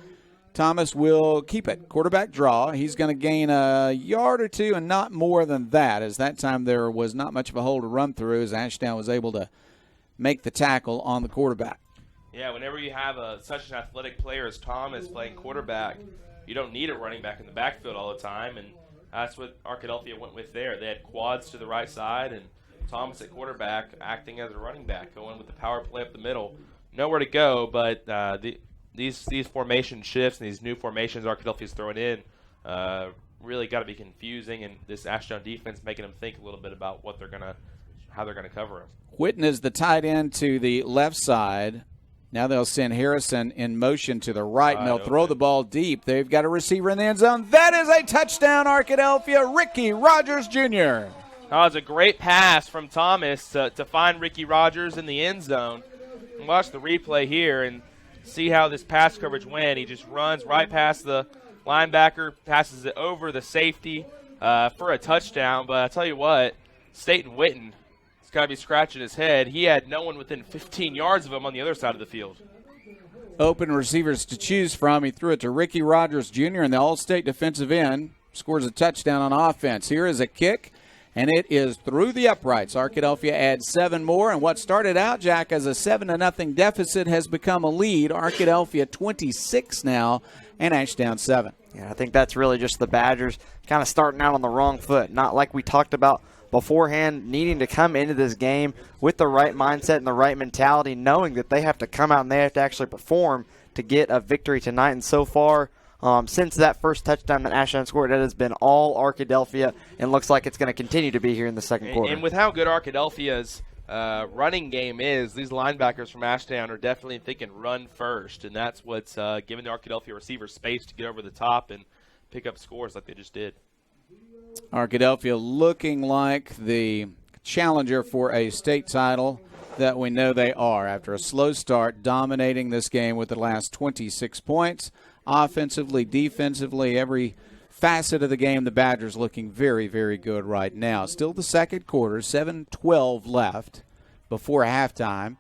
Thomas will keep it. Quarterback draw. He's going to gain a yard or two and not more than that, as that time there was not much of a hole to run through as Ashdown was able to make the tackle on the quarterback. Yeah, whenever you have such an athletic player as Thomas playing quarterback, you don't need a running back in the backfield all the time, and that's what Arkadelphia went with there. They had quads to the right side, and Thomas at quarterback acting as a running back, going with the power play up the middle. Nowhere to go, but these formation shifts and these new formations Arkadelphia's throwing in really got to be confusing, and this Ashdown defense making them think a little bit about how they're gonna cover him. Whitten is the tight end to the left side. Now they'll send Harrison in motion to the right, and they'll throw the ball deep. They've got a receiver in the end zone. That is a touchdown, Arkadelphia. Ricky Rogers Jr. Oh, it's a great pass from Thomas to find Ricky Rogers in the end zone. And watch the replay here and see how this pass coverage went. He just runs right past the linebacker, passes it over the safety for a touchdown. But I tell you what, Staten Whitten has got to be scratching his head. He had no one within 15 yards of him on the other side of the field. Open receivers to choose from. He threw it to Ricky Rogers Jr., and the All-State defensive end scores a touchdown on offense. Here is a kick, and it is through the uprights. Arkadelphia adds 7 more, and what started out, Jack, as a 7-0 deficit has become a lead. Arkadelphia 26 now, and Ashdown 7. Yeah, I think that's really just the Badgers kind of starting out on the wrong foot. Not like we talked about beforehand, needing to come into this game with the right mindset and the right mentality, knowing that they have to come out and they have to actually perform to get a victory tonight. And so far, since that first touchdown that Ashdown scored, it has been all Arkadelphia, and looks like it's going to continue to be here in the second quarter. And with how good Arkadelphia's running game is, these linebackers from Ashdown are definitely thinking run first, and that's what's giving the Arkadelphia receivers space to get over the top and pick up scores like they just did. Arkadelphia looking like the challenger for a state title that we know they are. After a slow start, dominating this game with the last 26 points. Offensively, defensively, every facet of the game, the Badgers looking very, very good right now. Still the second quarter, 7:12 left before halftime,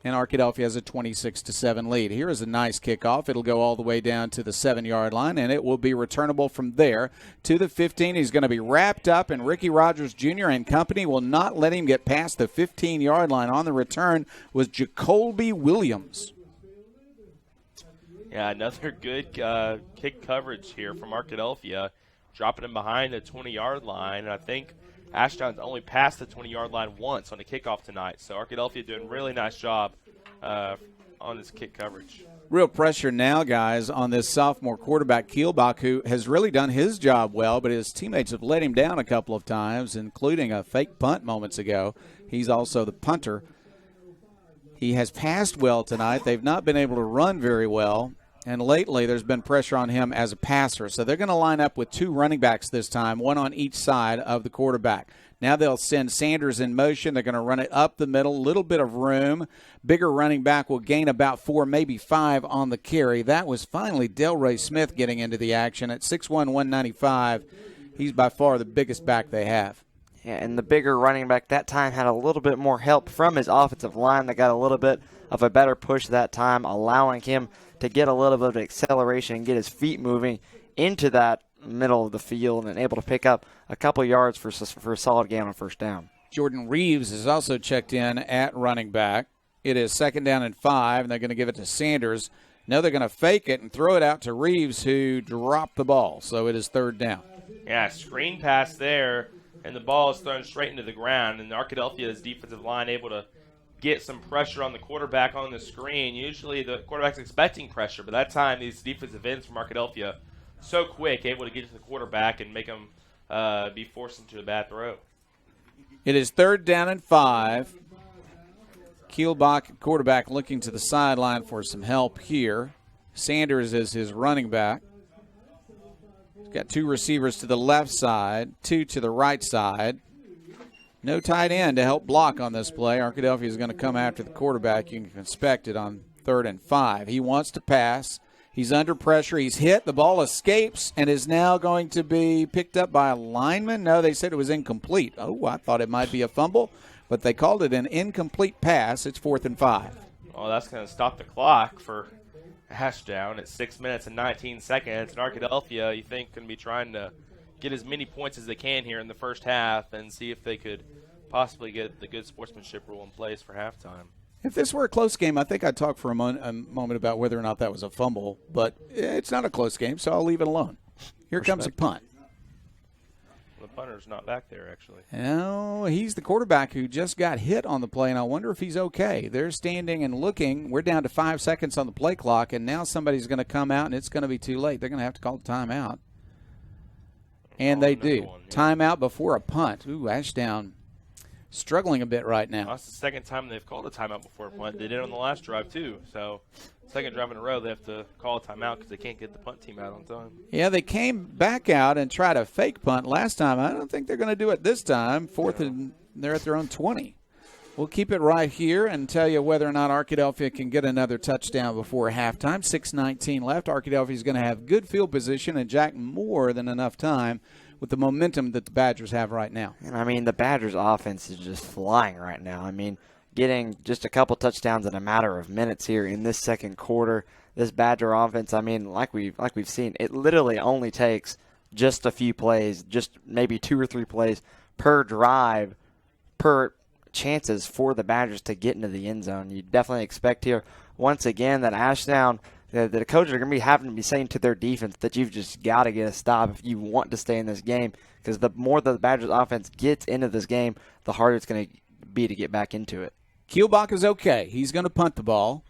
and Arkadelphia has a 26-7 lead. Here is a nice kickoff. It'll go all the way down to the 7-yard line, and it will be returnable from there to the 15. He's going to be wrapped up, and Ricky Rogers Jr. and company will not let him get past the 15-yard line. On the return was Jacoby Williams. Yeah, another good kick coverage here from Arkadelphia, dropping him behind the 20-yard line. And I think Ashdown's only passed the 20-yard line once on the kickoff tonight. So Arkadelphia doing a really nice job on this kick coverage. Real pressure now, guys, on this sophomore quarterback, Kielbach, who has really done his job well, but his teammates have let him down a couple of times, including a fake punt moments ago. He's also the punter. He has passed well tonight. They've not been able to run very well, and lately there's been pressure on him as a passer. So they're going to line up with 2 running backs this time, one on each side of the quarterback. Now they'll send Sanders in motion. They're going to run it up the middle, little bit of room. Bigger running back will gain about 4, maybe 5 on the carry. That was finally Delray Smith getting into the action at 6'1", 195. He's by far the biggest back they have. Yeah, and the bigger running back that time had a little bit more help from his offensive line that got a little bit of a better push that time, allowing him to get a little bit of acceleration and get his feet moving into that middle of the field and able to pick up a couple yards for a solid gain on first down. Jordan Reeves is also checked in at running back. It is 2nd down and 5, and they're going to give it to Sanders. Now they're going to fake it and throw it out to Reeves, who dropped the ball. So it is 3rd down. Yeah, screen pass there, and the ball is thrown straight into the ground. And Arkadelphia's defensive line able to get some pressure on the quarterback on the screen. Usually the quarterback's expecting pressure, but that time these defensive ends from Arkadelphia so quick, able to get to the quarterback and make him be forced into a bad throw. It is 3rd down and 5. Kielbach, quarterback, looking to the sideline for some help here. Sanders is his running back. He's got 2 receivers to the left side, 2 to the right side. No tight end to help block on this play. Arkadelphia is going to come after the quarterback. You can expect it on 3rd and 5. He wants to pass. He's under pressure. He's hit. The ball escapes and is now going to be picked up by a lineman. No, they said it was incomplete. Oh, I thought it might be a fumble, but they called it an incomplete pass. It's 4th and 5. Well, that's going to stop the clock for Ashdown at 6 minutes and 19 seconds. And Arkadelphia, you think, going to be trying to get as many points as they can here in the first half and see if they could possibly get the good sportsmanship rule in place for halftime. If this were a close game, I think I'd talk for a moment about whether or not that was a fumble. But it's not a close game, so I'll leave it alone. Here comes a punt. The punter's not back there, actually. No, he's the quarterback who just got hit on the play, and I wonder if he's okay. They're standing and looking. We're down to 5 seconds on the play clock, and now somebody's going to come out, and it's going to be too late. They're going to have to call a timeout. And they do. Timeout before a punt. Ooh, Ashdown struggling a bit right now. That's the second time they've called a timeout before a punt. They did it on the last drive, too. So, second drive in a row, they have to call a timeout because they can't get the punt team out on time. Yeah, they came back out and tried a fake punt last time. I don't think they're going to do it this time. 4th and they're at their own 20. We'll keep it right here and tell you whether or not Arkadelphia can get another touchdown before halftime. 6:19 left. Arkadelphia is going to have good field position and jack more than enough time with the momentum that the Badgers have right now. And I mean, the Badgers' offense is just flying right now. I mean, getting just a couple touchdowns in a matter of minutes here in this second quarter. This Badger offense, I mean, like we've seen, it literally only takes just a few plays, just maybe 2 or 3 plays per drive, per chances for the Badgers to get into the end zone. You definitely expect here, once again, that Ashdown, the coaches are going to be having to be saying to their defense that you've just got to get a stop if you want to stay in this game, because the more the Badgers offense gets into this game, the harder it's going to be to get back into it. Kielbach is okay. He's going to punt the ball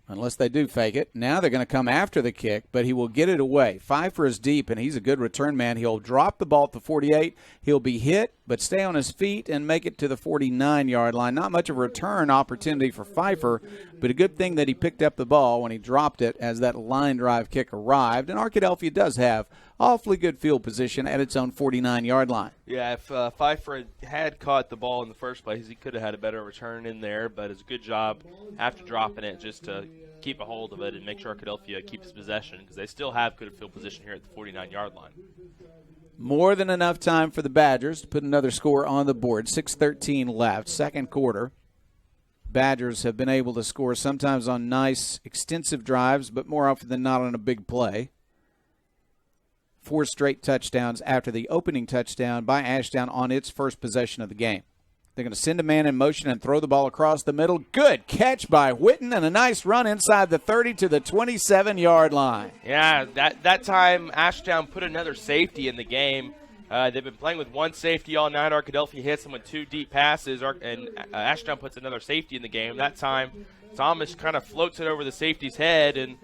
unless they do fake it. Now they're going to come after the kick, but he will get it away. Pfeiffer is deep, and he's a good return man. He'll drop the ball at the 48. He'll be hit, but stay on his feet and make it to the 49-yard line. Not much of a return opportunity for Pfeiffer, but a good thing that he picked up the ball when he dropped it as that line drive kick arrived. And Arkadelphia does have awfully good field position at its own 49-yard line. Yeah, if Pfeiffer had caught the ball in the first place, he could have had a better return in there, but it's a good job after dropping it just to keep a hold of it and make sure Arkadelphia keeps possession, because they still have good field position here at the 49-yard line. More than enough time for the Badgers to put another score on the board. 6:13 left, second quarter. Badgers have been able to score sometimes on nice, extensive drives, but more often than not on a big play. 4 straight touchdowns after the opening touchdown by Ashdown on its first possession of the game. They're going to send a man in motion and throw the ball across the middle. Good catch by Whitten and a nice run inside the 30 to the 27-yard line. Yeah, that time Ashdown put another safety in the game. They've been playing with one safety all night. Arkadelphia hits them with 2 deep passes, and Ashdown puts another safety in the game. That time Thomas kind of floats it over the safety's head, and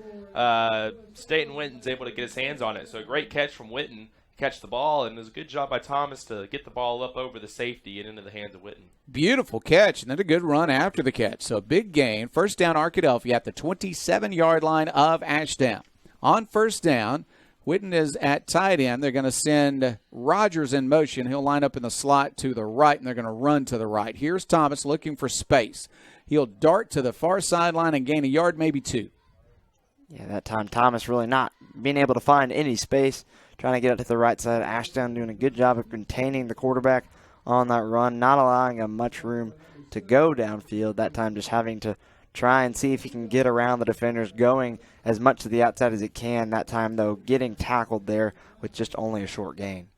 Staten Witten's able to get his hands on it. So a great catch from Whitten. catch the ball, and it was a good job by Thomas to get the ball up over the safety and into the hands of Witten. Beautiful catch, and then a good run after the catch. So a big gain. First down, Arkadelphia at the 27-yard line of Ashdown. On first down, Witten is at tight end. They're going to send Rogers in motion. He'll line up in the slot to the right, and they're going to run to the right. Here's Thomas looking for space. He'll dart to the far sideline and gain a yard, maybe two. Yeah, that time Thomas really not being able to find any space, trying to get it to the right side. Ashdown doing a good job of containing the quarterback on that run, not allowing him much room to go downfield. That time just having to try and see if he can get around the defenders, going as much to the outside as he can. That time, though, getting tackled there with just only a short gain.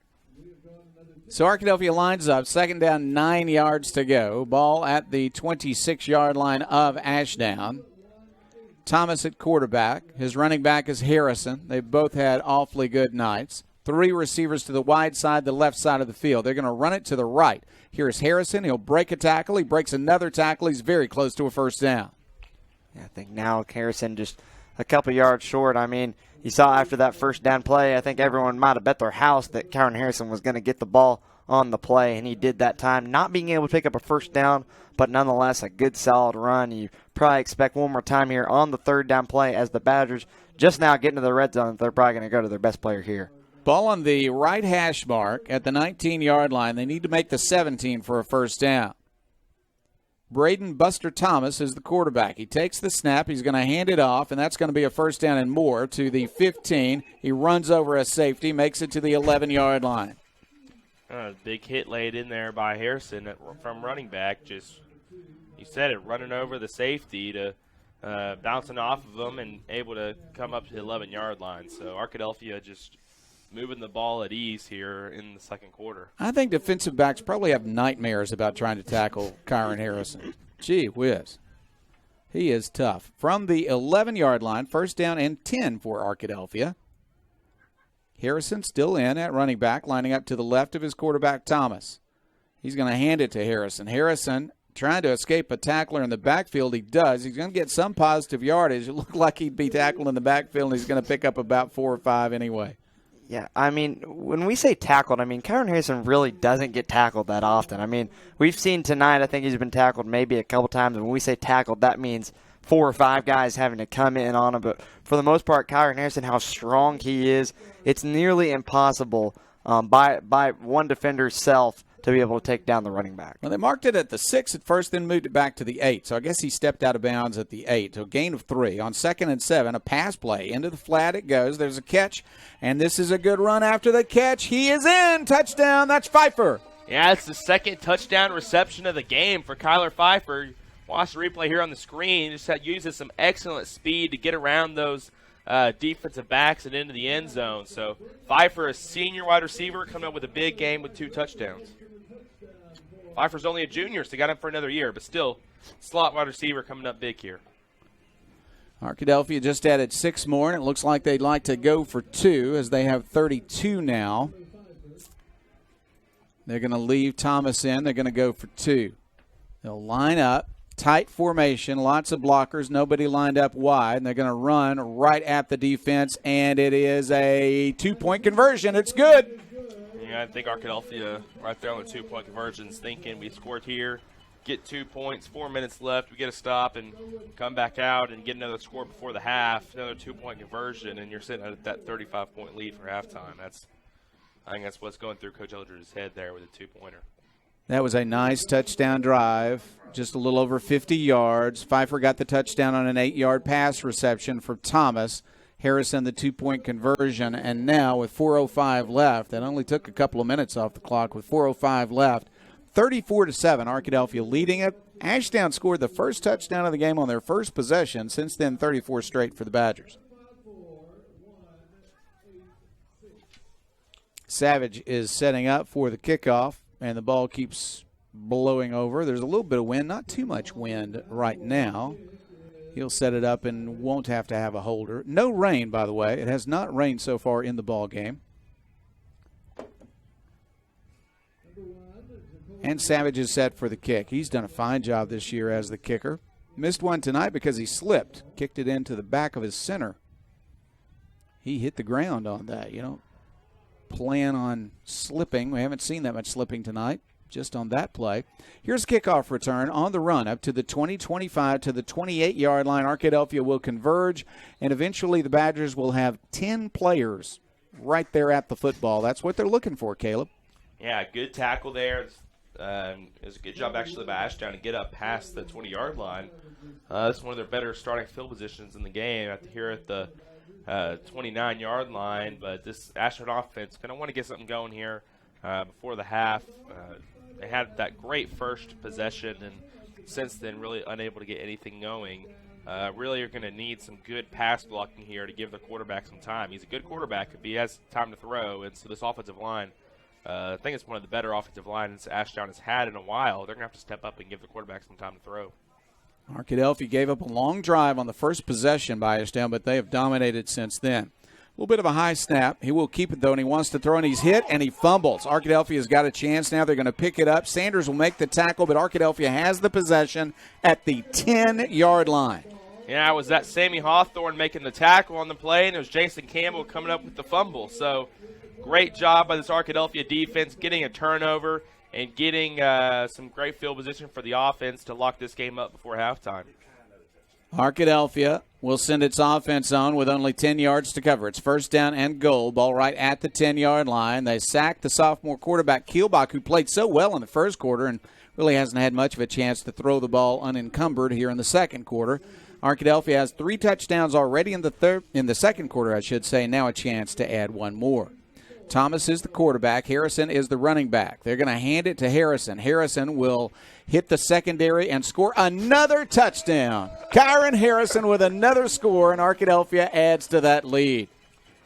So Arkadelphia lines up, second down, 9 yards to go. Ball at the 26-yard line of Ashdown. Thomas at quarterback. His running back is Harrison. They've both had awfully good nights. 3 receivers to the wide side, the left side of the field. They're going to run it to the right. Here's Harrison. He'll break a tackle. He breaks another tackle. He's very close to a first down. Yeah, I think now Harrison just a couple yards short. I mean, you saw after that first down play, I think everyone might have bet their house that Kyron Harrison was going to get the ball on the play, and he did that time. Not being able to pick up a first down, but nonetheless a good solid run. You probably expect one more time here on the third down play as the Badgers just now getting to the red zone. They're probably going to go to their best player here. Ball on the right hash mark at the 19-yard line. They need to make the 17 for a first down. Braden Buster Thomas is the quarterback. He takes the snap. He's going to hand it off, and that's going to be a first down and more to the 15. He runs over a safety, makes it to the 11-yard line. Big hit laid in there by Harrison from running back. Just, you said it, running over the safety to bouncing off of him and able to come up to the 11-yard line. So Arkadelphia just moving the ball at ease here in the second quarter. I think defensive backs probably have nightmares about trying to tackle Kyron Harrison. Gee whiz. He is tough. From the 11-yard line, first down and 10 for Arkadelphia. Harrison still in at running back, lining up to the left of his quarterback, Thomas. He's going to hand it to Harrison. Harrison trying to escape a tackler in the backfield. He does. He's going to get some positive yardage. It looked like he'd be tackled in the backfield, and he's going to pick up about 4 or 5 anyway. Yeah, I mean, when we say tackled, I mean, Kyron Harrison really doesn't get tackled that often. I mean, we've seen tonight, I think he's been tackled maybe a couple times. When we say tackled, that means 4 or 5 guys having to come in on him. But for the most part, Kyron Harrison, how strong he is, it's nearly impossible by one defender's self to be able to take down the running back. Well, they marked it at the 6 at first, then moved it back to the 8. So I guess he stepped out of bounds at the 8. So a gain of 3. On 2nd and 7, a pass play. Into the flat it goes. There's a catch, and this is a good run after the catch. He is in. Touchdown. That's Pfeiffer. Yeah, it's the second touchdown reception of the game for Kyler Pfeiffer. Watch the replay here on the screen. Just uses some excellent speed to get around those defensive backs and into the end zone. So Pfeiffer, a senior wide receiver, coming up with a big game with 2 touchdowns. Pfeiffer's only a junior, so got him for another year, but still, slot wide receiver coming up big here. Arkadelphia just added 6 more, and it looks like they'd like to go for 2 as they have 32 now. They're going to leave Thomas in. They're going to go for 2. They'll line up. Tight formation, lots of blockers, nobody lined up wide, and they're going to run right at the defense, and it is a 2-point conversion. It's good. Yeah, I think Arkadelphia right there on the 2-point conversions thinking we scored here, get 2 points, 4 minutes left, we get a stop and come back out and get another score before the half, another 2-point conversion, and you're sitting at that 35-point lead for halftime. I think that's what's going through Coach Eldridge's head there with a 2-pointer. That was a nice touchdown drive, just a little over 50 yards. Pfeiffer got the touchdown on an 8-yard pass reception for Thomas. Harrison, the 2-point conversion. And now with 4:05 left, that only took a couple of minutes off the clock. With 4:05 left, 34-7, Arkadelphia leading it. Ashdown scored the first touchdown of the game on their first possession. Since then, 34 straight for the Badgers. Savage is setting up for the kickoff. And the ball keeps blowing over. There's a little bit of wind, not too much wind right now. He'll set it up and won't have to have a holder. No rain, by the way. It has not rained so far in the ball game. And Savage is set for the kick. He's done a fine job this year as the kicker. Missed one tonight because he slipped. Kicked it into the back of his center. He hit the ground on that. You don't plan on slipping. We haven't seen that much slipping tonight, just on that play. Here's kickoff return on the run up to the 20-25 to the 28-yard line. Arkadelphia will converge, and eventually the Badgers will have 10 players right there at the football. That's what they're looking for, Caleb. Yeah, good tackle there. It was a good job actually by Ashdown to get up past the 20-yard line. That's one of their better starting field positions in the game here at the 29-yard line. But this Ashdown offense going to want to get something going here before the half. They had that great first possession, and since then really unable to get anything going. Really are going to need some good pass blocking here to give the quarterback some time. He's a good quarterback if he has time to throw, and so this offensive line, I think it's one of the better offensive lines Ashdown has had in a while. They're going to have to step up and give the quarterback some time to throw. Arkadelphia gave up a long drive on the first possession by Ashdown, but they have dominated since then. A little bit of a high snap. He will keep it, though, and he wants to throw, and he's hit, and he fumbles. Arkadelphia's got a chance now. They're going to pick it up. Sanders will make the tackle, but Arkadelphia has the possession at the 10-yard line. Yeah, it was that Sammy Hawthorne making the tackle on the play, and it was Jason Campbell coming up with the fumble. So great job by this Arkadelphia defense getting a turnover and getting some great field position for the offense to lock this game up before halftime. Arkadelphia will send its offense on with only 10 yards to cover. It's first down and goal. Ball right at the 10-yard line. They sacked the sophomore quarterback Kielbach, who played so well in the first quarter and really hasn't had much of a chance to throw the ball unencumbered here in the second quarter. Arkadelphia has 3 touchdowns already in the second quarter, I should say. Now a chance to add one more. Thomas is the quarterback. Harrison is the running back. They're going to hand it to Harrison. Harrison will hit the secondary and score another touchdown. Kyron Harrison with another score, and Arkadelphia adds to that lead.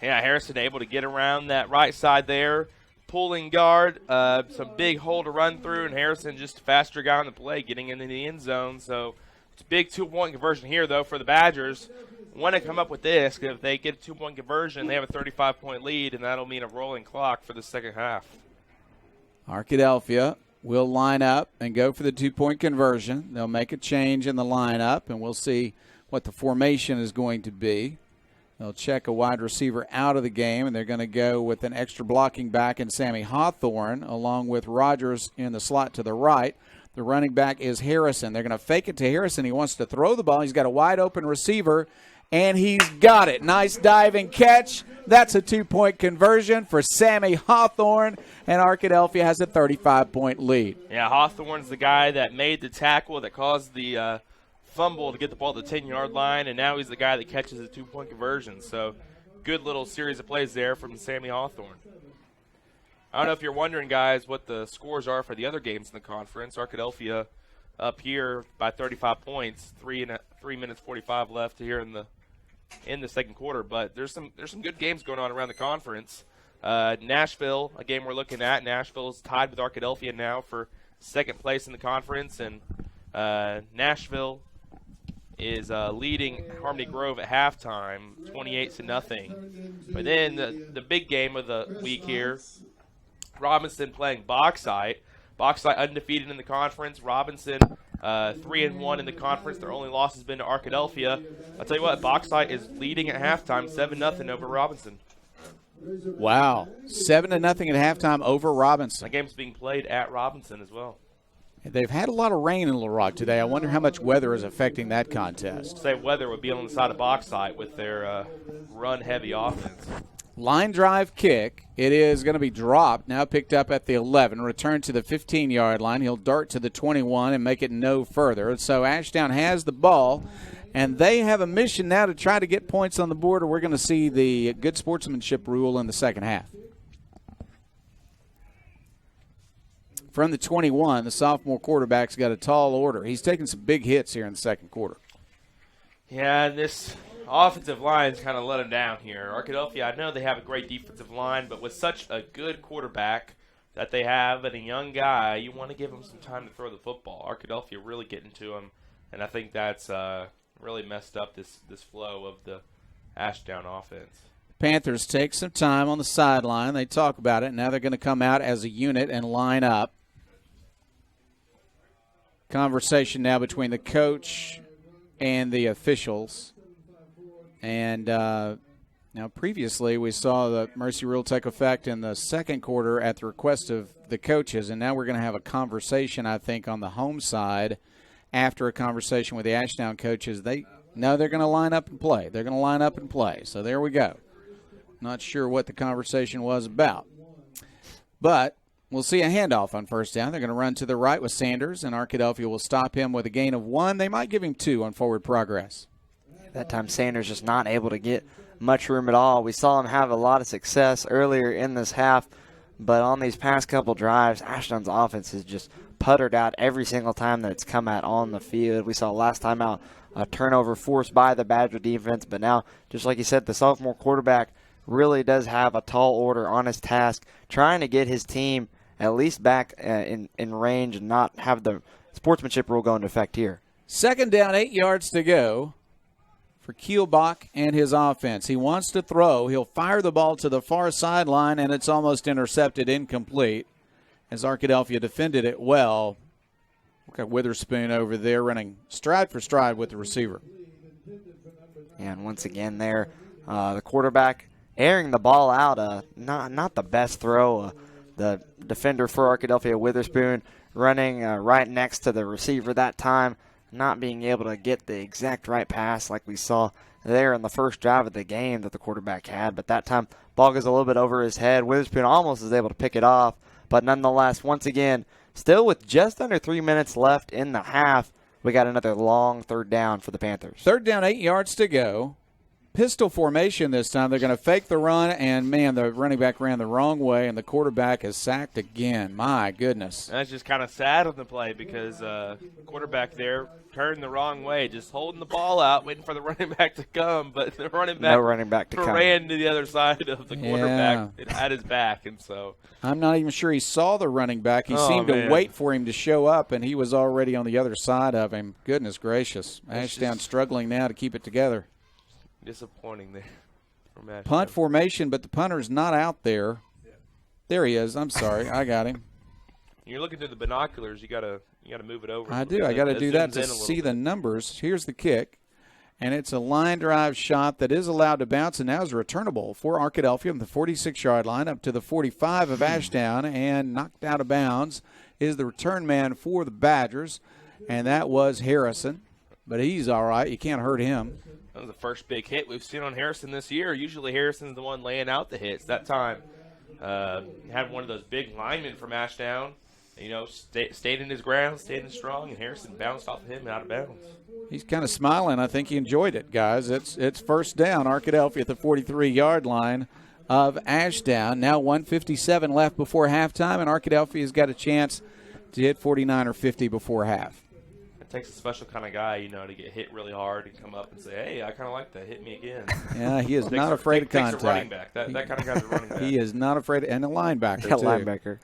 Yeah, Harrison able to get around that right side there, pulling guard, some big hole to run through, and Harrison just a faster guy on the play, getting into the end zone. So it's a big 2-point conversion here, though, for the Badgers. Want to come up with this, because if they get a 2-point conversion, they have a 35-point lead, and that'll mean a rolling clock for the second half. Arkadelphia will line up and go for the 2-point conversion. They'll make a change in the lineup, and we'll see what the formation is going to be. They'll check a wide receiver out of the game, and they're going to go with an extra blocking back in Sammy Hawthorne, along with Rogers in the slot to the right. The running back is Harrison. They're going to fake it to Harrison. He wants to throw the ball. He's got a wide-open receiver, and he's got it. Nice diving catch. That's a 2-point conversion for Sammy Hawthorne, and Arkadelphia has a 35-point lead. Yeah, Hawthorne's the guy that made the tackle that caused the fumble to get the ball to the 10-yard line, and now he's the guy that catches the 2-point conversion. So good little series of plays there from Sammy Hawthorne. I don't know if you're wondering, guys, what the scores are for the other games in the conference. Arkadelphia up here by 35 points, 3 minutes 45 left here in the second quarter. But there's some good games going on around the conference. Nashville, a game we're looking at. Nashville is tied with Arkadelphia now for second place in the conference, and Nashville is leading Harmony Grove at halftime, 28-0. But then the big game of the week here, Robinson playing Bauxite. Bauxite undefeated in the conference. Robinson 3-1 in the conference. Their only loss has been to Arkadelphia. I'll tell you what, Bauxite is leading at halftime, 7-0 over Robinson. Wow, 7-0 at halftime over Robinson. The game's being played at Robinson as well. They've had a lot of rain in Little Rock today. I wonder how much weather is affecting that contest. Say weather would be on the side of Bauxite with their run-heavy offense. Line drive kick. It is going to be dropped, now picked up at the 11, returned to the 15-yard line. He'll dart to the 21 and make it no further. So Ashdown has the ball, and they have a mission now to try to get points on the board, or we're going to see the good sportsmanship rule in the second half. From the 21, the sophomore quarterback's got a tall order. He's taking some big hits here in the second quarter. Yeah, this offensive line's kind of let him down here. Arkadelphia, I know they have a great defensive line, but with such a good quarterback that they have and a young guy, you want to give him some time to throw the football. Arkadelphia really getting to him, and I think that's really messed up this flow of the Ashdown offense. Panthers take some time on the sideline. They talk about it. Now they're going to come out as a unit and line up. Conversation now between the coach and the officials. And Now, previously, we saw the mercy rule take effect in the second quarter at the request of the coaches, and now we're going to have a conversation, I think, on the home side after a conversation with the Ashdown coaches. They're going to line up and play. They're going to line up and play. So there we go. Not sure what the conversation was about. But we'll see a handoff on first down. They're going to run to the right with Sanders, and Arkadelphia will stop him with a gain of 1. They might give him 2 on forward progress. That time Sanders just not able to get much room at all. We saw him have a lot of success earlier in this half, but on these past couple drives, Ashdown's offense has just puttered out every single time that it's come out on the field. We saw last time out a turnover forced by the Badger defense, but now, just like you said, the sophomore quarterback really does have a tall order on his task, trying to get his team at least back in range and not have the sportsmanship rule go into effect here. Second down, 8 yards to go for Kielbach and his offense. He wants to throw. He'll fire the ball to the far sideline, and it's almost intercepted, incomplete, as Arkadelphia defended it well. Look at Witherspoon over there running stride for stride with the receiver. And once again there, the quarterback airing the ball out. Not the best throw. The defender for Arkadelphia, Witherspoon, running right next to the receiver that time, not being able to get the exact right pass like we saw there in the first drive of the game that the quarterback had. But that time, ball goes a little bit over his head. Witherspoon almost is able to pick it off. But nonetheless, once again, still with just under 3 minutes left in the half, we got another long third down for the Panthers. Third down, 8 yards to go. Pistol formation this time. They're going to fake the run, and, man, the running back ran the wrong way, and the quarterback is sacked again. My goodness. That's just kind of sad on the play because the quarterback there turned the wrong way, just holding the ball out, waiting for the running back to come, but the running back ran to the other side of the quarterback at his back, and so. I'm not even sure he saw the running back. He seemed to wait for him to show up, and he was already on the other side of him. Goodness gracious. Ashdown struggling now to keep it together. Disappointing there from Ashdown. Punt formation, but the punter's not out there. There he is. I'm sorry. I got him. You're looking through the binoculars. You gotta move it over. I do. I got to do that to see the numbers. Here's the kick, and it's a line drive shot that is allowed to bounce, and now is returnable for Arkadelphia from the 46-yard line up to the 45 of Ashdown, and knocked out of bounds is the return man for the Badgers, and that was Harrison. But he's all right. You can't hurt him. That was the first big hit we've seen on Harrison this year. Usually Harrison's the one laying out the hits. That time had one of those big linemen from Ashdown, stayed in his ground, stayed in strong, and Harrison bounced off of him and out of bounds. He's kind of smiling. I think he enjoyed it, guys. It's first down. Arkadelphia at the 43-yard line of Ashdown. Now 1:57 left before halftime, and Arkadelphia's got a chance to hit 49 or 50 before half. It takes a special kind of guy, to get hit really hard and come up and say, hey, I kind of like that. Hit me again. Yeah, he is not afraid of contact. A running back. That kind of guy's a running back. He is not afraid and a linebacker, too. Linebacker.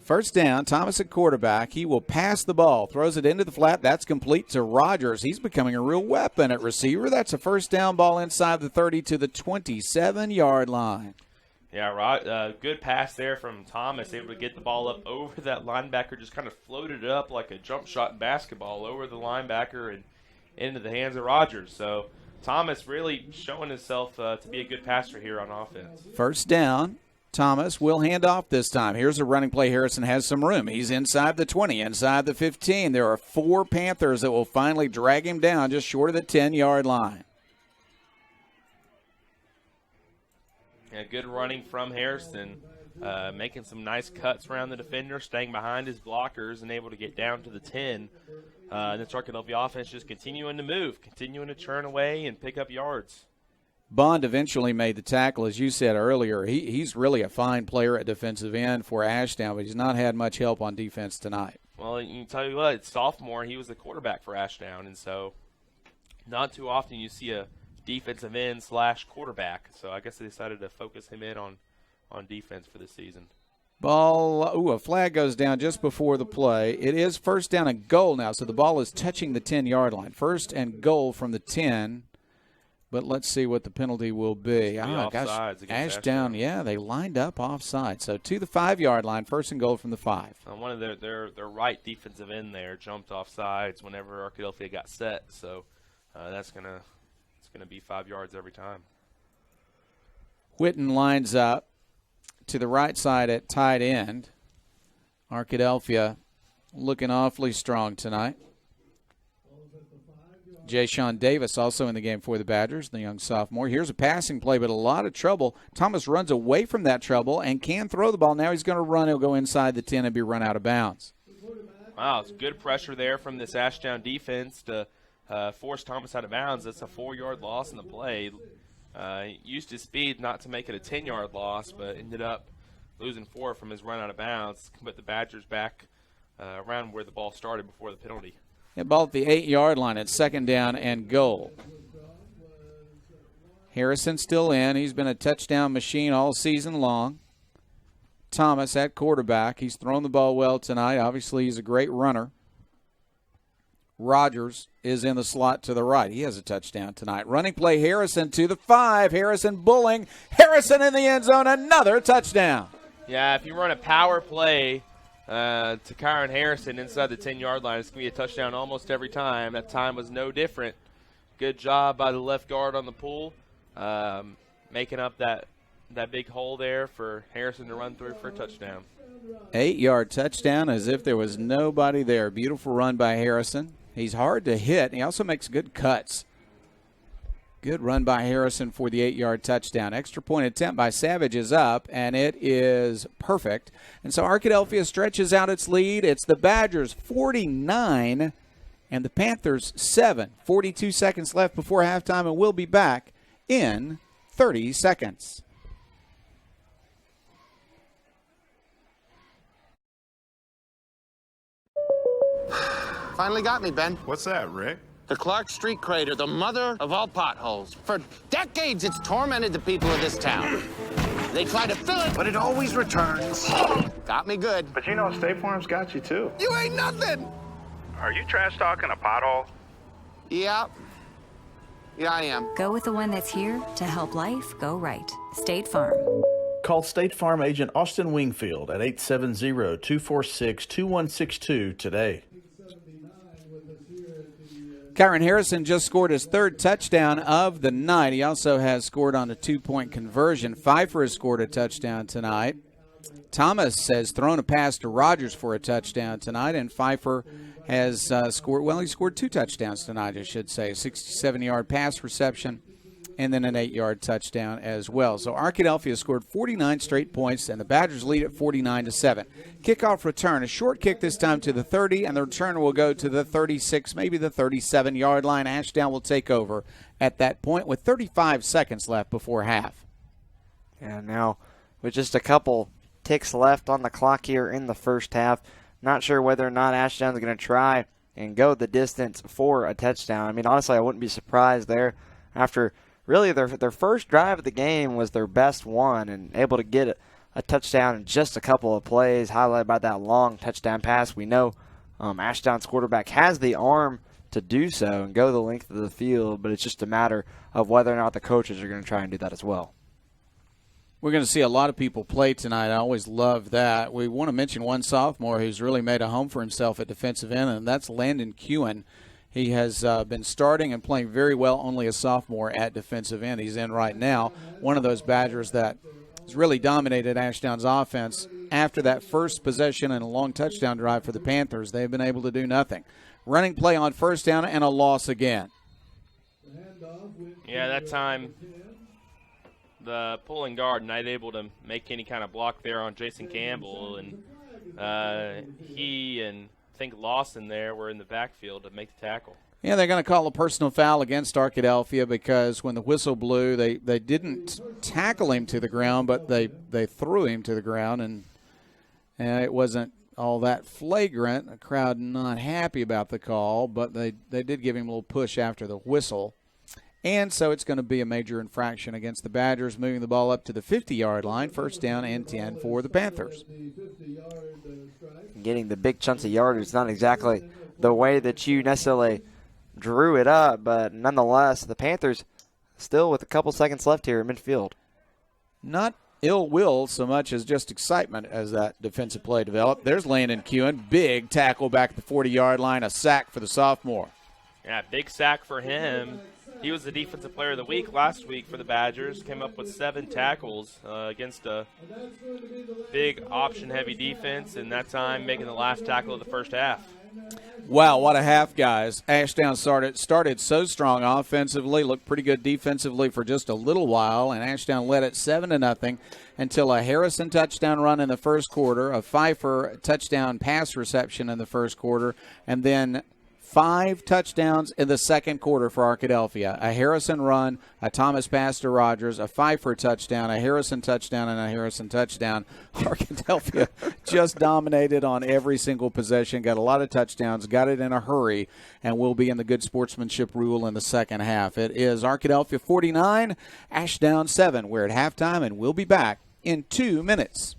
First down, Thomas at quarterback. He will pass the ball, throws it into the flat. That's complete to Rogers. He's becoming a real weapon at receiver. That's a first down ball inside the 30 to the 27-yard line. Yeah, good pass there from Thomas, able to get the ball up over that linebacker, just kind of floated it up like a jump shot in basketball over the linebacker and into the hands of Rogers. So Thomas really showing himself to be a good passer here on offense. First down, Thomas will hand off this time. Here's a running play. Harrison has some room. He's inside the 20, inside the 15. There are 4 Panthers that will finally drag him down just short of the 10-yard line. Yeah, good running from Harrison, making some nice cuts around the defender, staying behind his blockers, and able to get down to the 10. And this Arkadelphia offense just continuing to move, continuing to churn away and pick up yards. Bond eventually made the tackle, as you said earlier. He's really a fine player at defensive end for Ashdown, but he's not had much help on defense tonight. Well, you can tell you what, sophomore, he was the quarterback for Ashdown, and so not too often you see a defensive end / quarterback. So I guess they decided to focus him in on defense for this season. A flag goes down just before the play. It is first down and goal now, so the ball is touching the 10-yard line. First and goal from the 10, but let's see what the penalty will be. Ashdown, yeah, they lined up offside. So to the 5-yard line, first and goal from the 5. One of their right defensive end there jumped off sides whenever Arkadelphia got set, so that's going to be 5 yards every time. Whitten lines up to the right side at tight end. Arkadelphia looking awfully strong tonight. Jay-Sean Davis also in the game for the Badgers, the young sophomore. Here's a passing play, but a lot of trouble. Thomas runs away from that trouble and can throw the ball. Now he's going to run. He'll go inside the 10 and be run out of bounds. Wow, it's good pressure there from this Ashdown defense to force Thomas out of bounds. That's a 4-yard loss in the play. Used his speed not to make it a 10-yard loss, but ended up losing 4 from his run out of bounds. Put the Badgers back around where the ball started before the penalty. That ball at the 8-yard line at 2nd down and goal. Harrison still in. He's been a touchdown machine all season long. Thomas at quarterback. He's thrown the ball well tonight. Obviously, he's a great runner. Rogers is in the slot to the right. He has a touchdown tonight. Running play, Harrison to the 5. Harrison bulling. Harrison in the end zone. Another touchdown. Yeah, if you run a power play to Kyron Harrison inside the 10-yard line, it's going to be a touchdown almost every time. That time was no different. Good job by the left guard on the pull, making up that big hole there for Harrison to run through for a touchdown. 8-yard touchdown as if there was nobody there. Beautiful run by Harrison. He's hard to hit. He also makes good cuts. Good run by Harrison for the 8-yard touchdown. Extra point attempt by Savage is up, and it is perfect. And so Arkadelphia stretches out its lead. It's the Badgers 49 and the Panthers 7. 42 seconds left before halftime, and we'll be back in 30 seconds. Finally got me, Ben. What's that, Rick? The Clark Street crater, the mother of all potholes. For decades, it's tormented the people of this town. They try to fill it, but it always returns. Got me good. But you know, State Farm's got you, too. You ain't nothing! Are you trash talking a pothole? Yeah. Yeah, I am. Go with the one that's here to help life go right. State Farm. Call State Farm agent Austin Wingfield at 870-246-2162 today. Kyron Harrison just scored his 3rd touchdown of the night. He also has scored on a 2-point conversion. Pfeiffer has scored a touchdown tonight. Thomas has thrown a pass to Rogers for a touchdown tonight, and Pfeiffer has he scored 2 touchdowns tonight, I should say. A 67-yard pass reception and then an 8-yard touchdown as well. So Arkadelphia scored 49 straight points, and the Badgers lead at 49-7. Kickoff return, a short kick this time to the 30, and the return will go to the 36, maybe the 37-yard line. Ashdown will take over at that point with 35 seconds left before half. And now with just a couple ticks left on the clock here in the first half, not sure whether or not Ashdown's going to try and go the distance for a touchdown. I mean, honestly, I wouldn't be surprised there after really their first drive of the game was their best one, and able to get a touchdown in just a couple of plays, highlighted by that long touchdown pass. We know Ashdown's quarterback has the arm to do so and go the length of the field, but it's just a matter of whether or not the coaches are going to try and do that as well. We're going to see a lot of people play tonight. I always love that. We want to mention one sophomore who's really made a home for himself at defensive end, and that's Landon Kewen. He has been starting and playing very well, only a sophomore at defensive end. He's in right now. One of those Badgers that has really dominated Ashdown's offense. After that first possession and a long touchdown drive for the Panthers, they've been able to do nothing. Running play on first down and a loss again. Yeah, that time the pulling guard not able to make any kind of block there on Jason Campbell, and he and I think Lawson there were in the backfield to make the tackle. Yeah, they're going to call a personal foul against Arkadelphia because when the whistle blew, they didn't tackle him to the ground, but they threw him to the ground, and it wasn't all that flagrant. The crowd not happy about the call, but they did give him a little push after the whistle. And so it's going to be a major infraction against the Badgers, moving the ball up to the 50-yard line, first down and 10 for the Panthers. Getting the big chunks of yardage, not exactly the way that you necessarily drew it up, but nonetheless, the Panthers still with a couple seconds left here at midfield. Not ill will so much as just excitement as that defensive play developed. There's Landon Kewen, big tackle back at the 40-yard line, a sack for the sophomore. Yeah, big sack for him. He was the defensive player of the week last week for the Badgers. Came up with 7 tackles against a big option-heavy defense, and that time making the last tackle of the first half. Wow, what a half, guys. Ashdown started so strong offensively, looked pretty good defensively for just a little while, and Ashdown led it 7-0 until a Harrison touchdown run in the first quarter, a Pfeiffer touchdown pass reception in the first quarter, and then 5 touchdowns in the second quarter for Arkadelphia. A Harrison run, a Thomas pass to Rogers, a Pfeiffer touchdown, a Harrison touchdown, and a Harrison touchdown. Arkadelphia just dominated on every single possession, got a lot of touchdowns, got it in a hurry, and will be in the good sportsmanship rule in the second half. It is Arkadelphia 49, Ashdown 7. We're at halftime, and we'll be back in 2 minutes.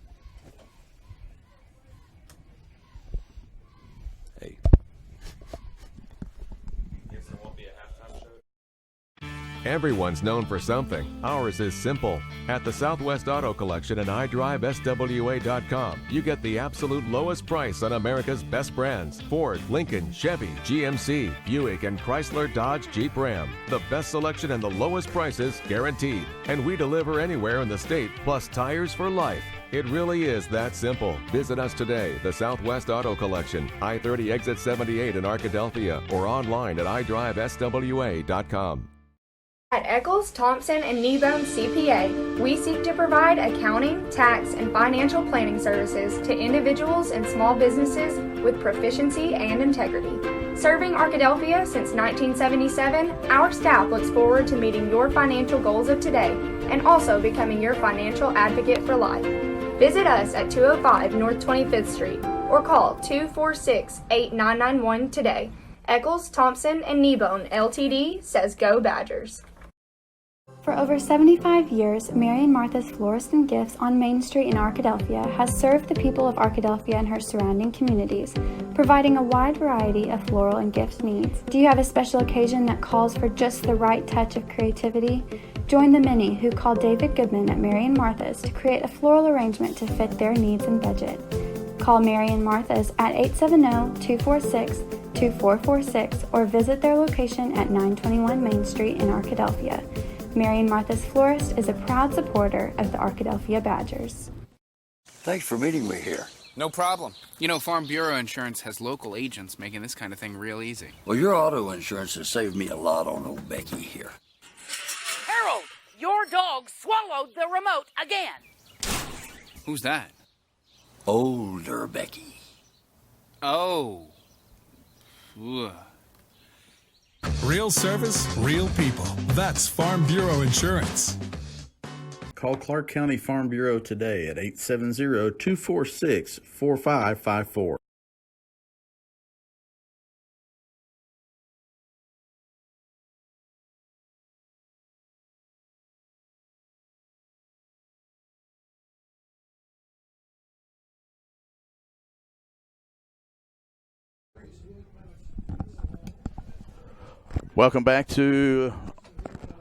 Everyone's known for something. Ours is simple. At the Southwest Auto Collection and iDriveSWA.com, you get the absolute lowest price on America's best brands. Ford, Lincoln, Chevy, GMC, Buick, and Chrysler, Dodge, Jeep, Ram. The best selection and the lowest prices guaranteed. And we deliver anywhere in the state, plus tires for life. It really is that simple. Visit us today, the Southwest Auto Collection, I-30 exit 78 in Arkadelphia, or online at iDriveSWA.com. At Eccles, Thompson, and Kneebone CPA, we seek to provide accounting, tax, and financial planning services to individuals and small businesses with proficiency and integrity. Serving Arkadelphia since 1977, our staff looks forward to meeting your financial goals of today and also becoming your financial advocate for life. Visit us at 205 North 25th Street or call 246-8991 today. Eccles, Thompson, and Kneebone LTD says Go Badgers. For over 75 years, Mary and Martha's Florist and Gifts on Main Street in Arkadelphia has served the people of Arkadelphia and her surrounding communities, providing a wide variety of floral and gift needs. Do you have a special occasion that calls for just the right touch of creativity? Join the many who call David Goodman at Mary and Martha's to create a floral arrangement to fit their needs and budget. Call Mary and Martha's at 870-246-2446 or visit their location at 921 Main Street in Arkadelphia. Mary and Martha's Florist is a proud supporter of the Arkadelphia Badgers. Thanks for meeting me here. No problem. You know, Farm Bureau Insurance has local agents making this kind of thing real easy. Well, your auto insurance has saved me a lot on old Becky here. Harold, your dog swallowed the remote again. Who's that? Older Becky. Oh. Ugh. Real service, real people. That's Farm Bureau Insurance. Call Clark County Farm Bureau today at 870-246-4554. Welcome back to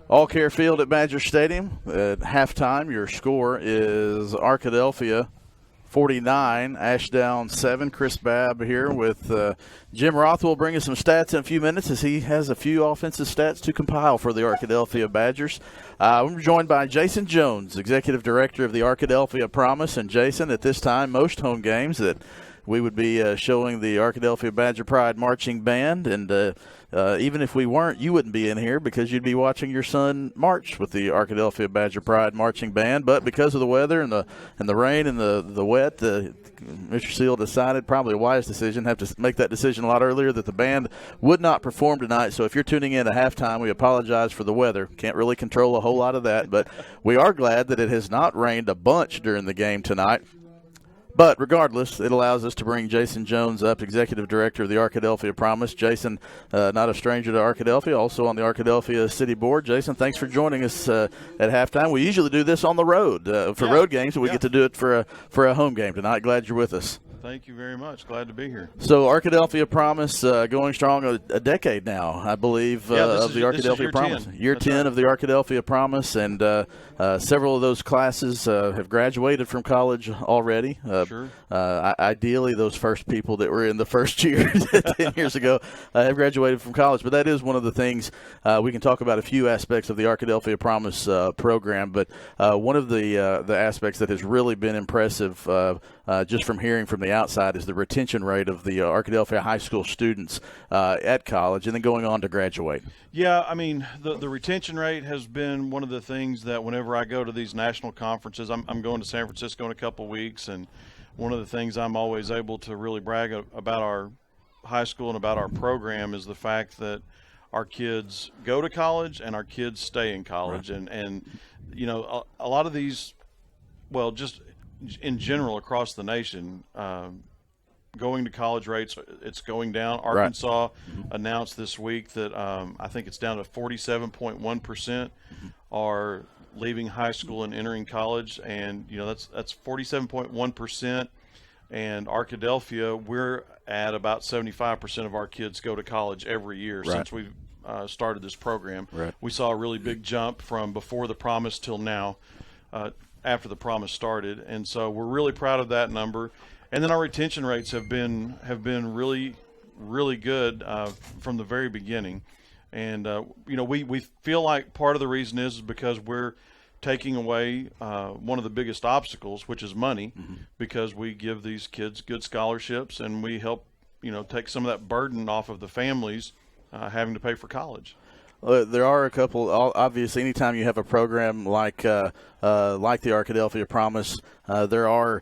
All Care Field at Badger Stadium. At halftime, your score is Arkadelphia 49, Ashdown 7. Chris Babb here with Jim Roth will bring us some stats in a few minutes as he has a few offensive stats to compile for the Arkadelphia Badgers. We're joined by Jason Jones, Executive Director of the Arkadelphia Promise. And Jason, at this time, most home games that we would be showing the Arkadelphia Badger Pride Marching Band, and even if we weren't, you wouldn't be in here because you'd be watching your son march with the Arkadelphia Badger Pride Marching Band. But because of the weather and the rain and the wet, Mr. Seal decided, probably a wise decision, have to make that decision a lot earlier, that the band would not perform tonight. So if you're tuning in at halftime, we apologize for the weather. Can't really control a whole lot of that, but we are glad that it has not rained a bunch during the game tonight. But regardless, it allows us to bring Jason Jones up, Executive Director of the Arkadelphia Promise. Jason, not a stranger to Arkadelphia, also on the Arkadelphia City Board. Jason, thanks for joining us at halftime. We usually do this on the road for road games, and we get to do it for a home game tonight. Glad you're with us. Thank you very much. Glad to be here. So Arkadelphia Promise going strong a decade now, I believe, of the Arkadelphia Promise. Year 10 of the Arkadelphia Promise, and several of those classes have graduated from college already. Sure. Ideally, those first people that were in the first year 10 years ago have graduated from college. But that is one of the things we can talk about. A few aspects of the Arkadelphia Promise program, but one of the aspects that has really been impressive, just from hearing from the outside, is the retention rate of the Arkadelphia high school students at college and then going on to graduate. Yeah, I mean, the retention rate has been one of the things that whenever I go to these national conferences, I'm going to San Francisco in a couple of weeks, and one of the things I'm always able to really brag about our high school and about our program is the fact that our kids go to college and our kids stay in college. Right. And you know, a lot of these, well, just in general across the nation, going to college rates, it's going down. Arkansas announced this week that I think it's down to 47.1% are leaving high school and entering college, and you know that's 47.1%. And Arkadelphia, we're at about 75% of our kids go to college every year since we've started this program. Right. We saw a really big jump from before the Promise till now, after the Promise started, and so we're really proud of that number. And then our retention rates have been really, really good from the very beginning. And you know, we feel like part of the reason is because we're taking away one of the biggest obstacles, which is money, because we give these kids good scholarships and we help, you know, take some of that burden off of the families having to pay for college. There are a couple. Obviously, anytime you have a program like the Arkadelphia Promise, there are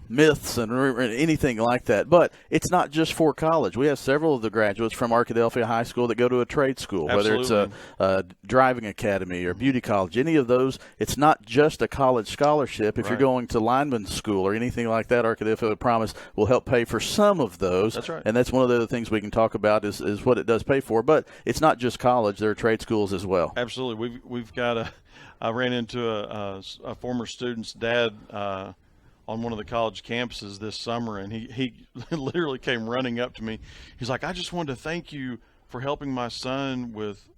myths and anything like that. But it's not just for college. We have several of the graduates from Arkadelphia High School that go to a trade school, whether it's a driving academy or beauty college, any of those. It's not just a college scholarship. If you're going to lineman school or anything like that, Arkadelphia Promise will help pay for some of those. That's right. And that's one of the other things we can talk about is what it does pay for. But it's not just college. There are trade schools as well. Absolutely. We've got I ran into a former student's dad on one of the college campuses this summer, and he literally came running up to me. He's like, I just wanted to thank you for helping my son with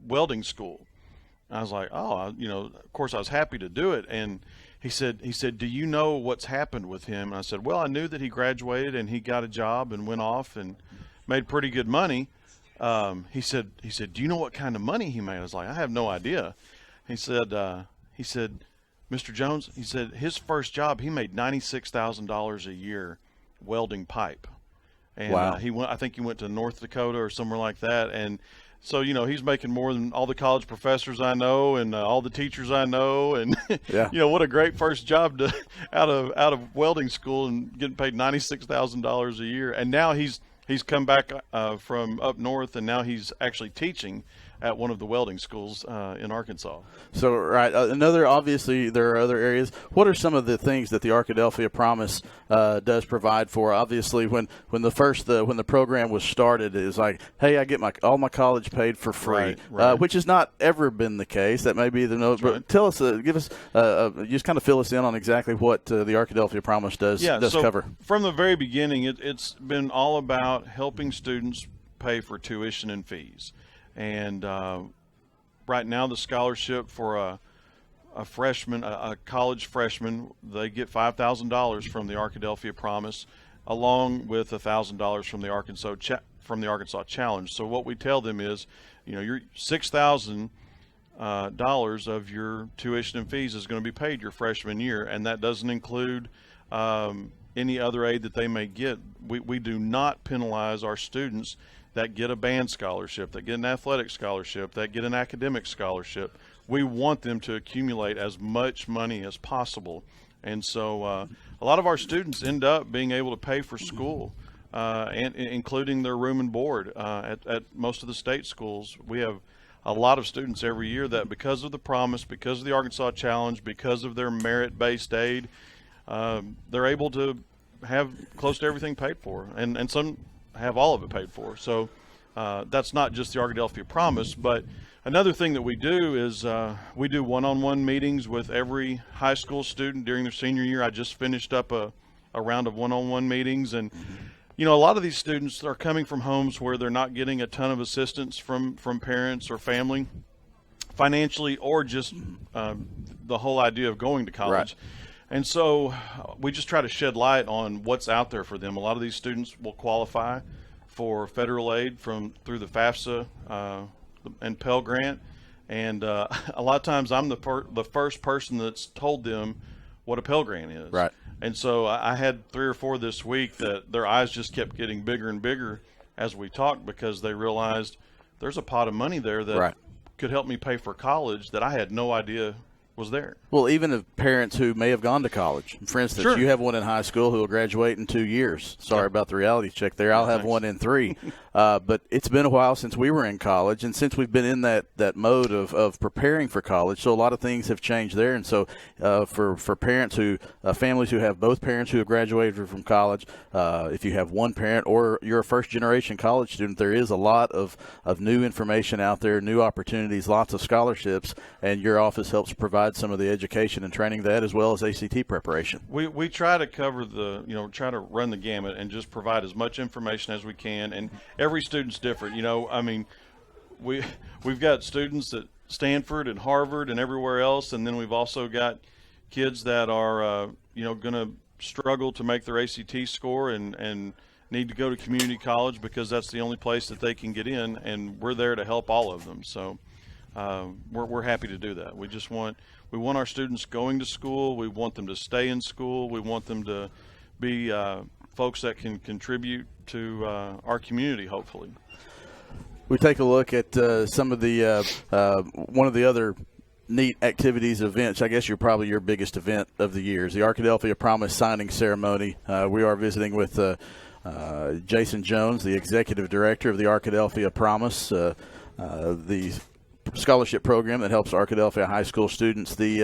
welding school. And I was like, oh, you know, of course I was happy to do it. And he said, do you know what's happened with him? And I said, well, I knew that he graduated and he got a job and went off and made pretty good money. He said, do you know what kind of money he made? I was like, I have no idea. He said, Mr. Jones, he said his first job, he made $96,000 a year welding pipe. And wow. I think he went to North Dakota or somewhere like that. And so, you know, he's making more than all the college professors I know and all the teachers I know. And, yeah. You know, what a great first job out of welding school and getting paid $96,000 a year. And now he's come back from up north, and now he's actually teaching at one of the welding schools in Arkansas. So, right, obviously there are other areas. What are some of the things that the Arkadelphia Promise does provide for? Obviously, when the program was started, it was like, hey, I get all my college paid for free, right. Which has not ever been the case. That may be the note. Right. But tell us, give us, just kind of fill us in on exactly what the Arkadelphia Promise does cover. From the very beginning, it's been all about helping students pay for tuition and fees. And right now, the scholarship for a freshman, a college freshman, they get $5,000 from the Arkadelphia Promise, along with $1,000 from the Arkansas Challenge. So what we tell them is, you know, your $6,000 of your tuition and fees is going to be paid your freshman year, and that doesn't include any other aid that they may get. We do not penalize our students that get a band scholarship, that get an athletic scholarship, that get an academic scholarship. We want them to accumulate as much money as possible. And so a lot of our students end up being able to pay for school, and including their room and board at most of the state schools. We have a lot of students every year that, because of the Promise, because of the Arkansas Challenge, because of their merit-based aid, they're able to have close to everything paid for, and some have all of it paid for. So that's not just the Arkadelphia Promise, but another thing that we do is we do one-on-one meetings with every high school student during their senior year. I just finished up a a round of one-on-one meetings. And you know, a lot of these students are coming from homes where they're not getting a ton of assistance from parents or family financially, or just the whole idea of going to college. Right. And so we just try to shed light on what's out there for them. A lot of these students will qualify for federal aid through the FAFSA and Pell Grant. And a lot of times I'm the first person that's told them what a Pell Grant is. Right. And so I had 3 or 4 this week that their eyes just kept getting bigger and bigger as we talked, because they realized there's a pot of money there that could help me pay for college that I had no idea was there. Well, even of parents who may have gone to college. For instance, Sure. you have one in high school who will graduate in 2 years. Sorry about the reality check there. I'll have one in 3. But it's been a while since we were in college, and since we've been in that mode of preparing for college, so a lot of things have changed there. And so for parents families who have both parents who have graduated from college, if you have one parent or you're a first-generation college student, there is a lot of new information out there, new opportunities, lots of scholarships, and your office helps provide some of the education and training that, as well as ACT preparation. We try to cover try to run the gamut and just provide as much information as we can. And every student's different. I mean, we've got students at Stanford and Harvard and everywhere else, and then we've also got kids that are going to struggle to make their ACT score and need to go to community college because that's the only place that they can get in, and we're there to help all of them. So we're happy to do that. We want our students going to school. We want them to stay in school. We want them to be folks that can contribute to our community, hopefully. We take a look at some of the one of the other neat activities, events. I guess probably your biggest event of the year is the Arkadelphia Promise signing ceremony. We are visiting with Jason Jones, the executive director of the Arkadelphia Promise, the scholarship program that helps Arkadelphia high school students. The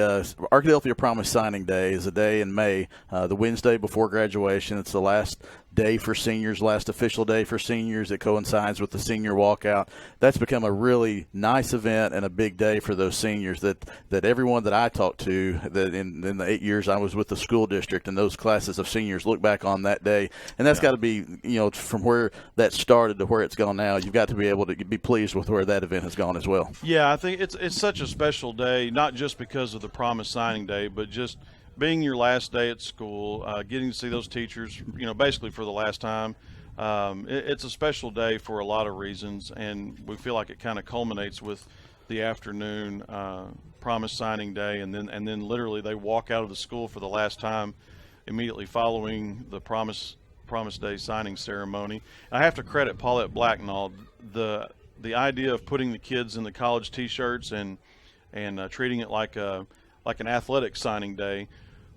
Arkadelphia Promise Signing Day is a day in May, the Wednesday before graduation. It's the last day for seniors, last official day for seniors. It coincides with the senior walkout. That's become a really nice event and a big day for those seniors that everyone that I talked to, that in the 8 years I was with the school district, and those classes of seniors look back on that day. And that's got to be, from where that started to where it's gone now, you've got to be able to be pleased with where that event has gone as well. Yeah, I think it's such a special day, not just because of the Promise Signing Day, but just being your last day at school, getting to see those teachers, basically for the last time. It's a special day for a lot of reasons, and we feel like it kind of culminates with the afternoon Promise Signing Day, and then literally they walk out of the school for the last time immediately following the Promise Day signing ceremony. I have to credit Paulette Blacknall. The idea of putting the kids in the college T-shirts and treating it like an athletic signing day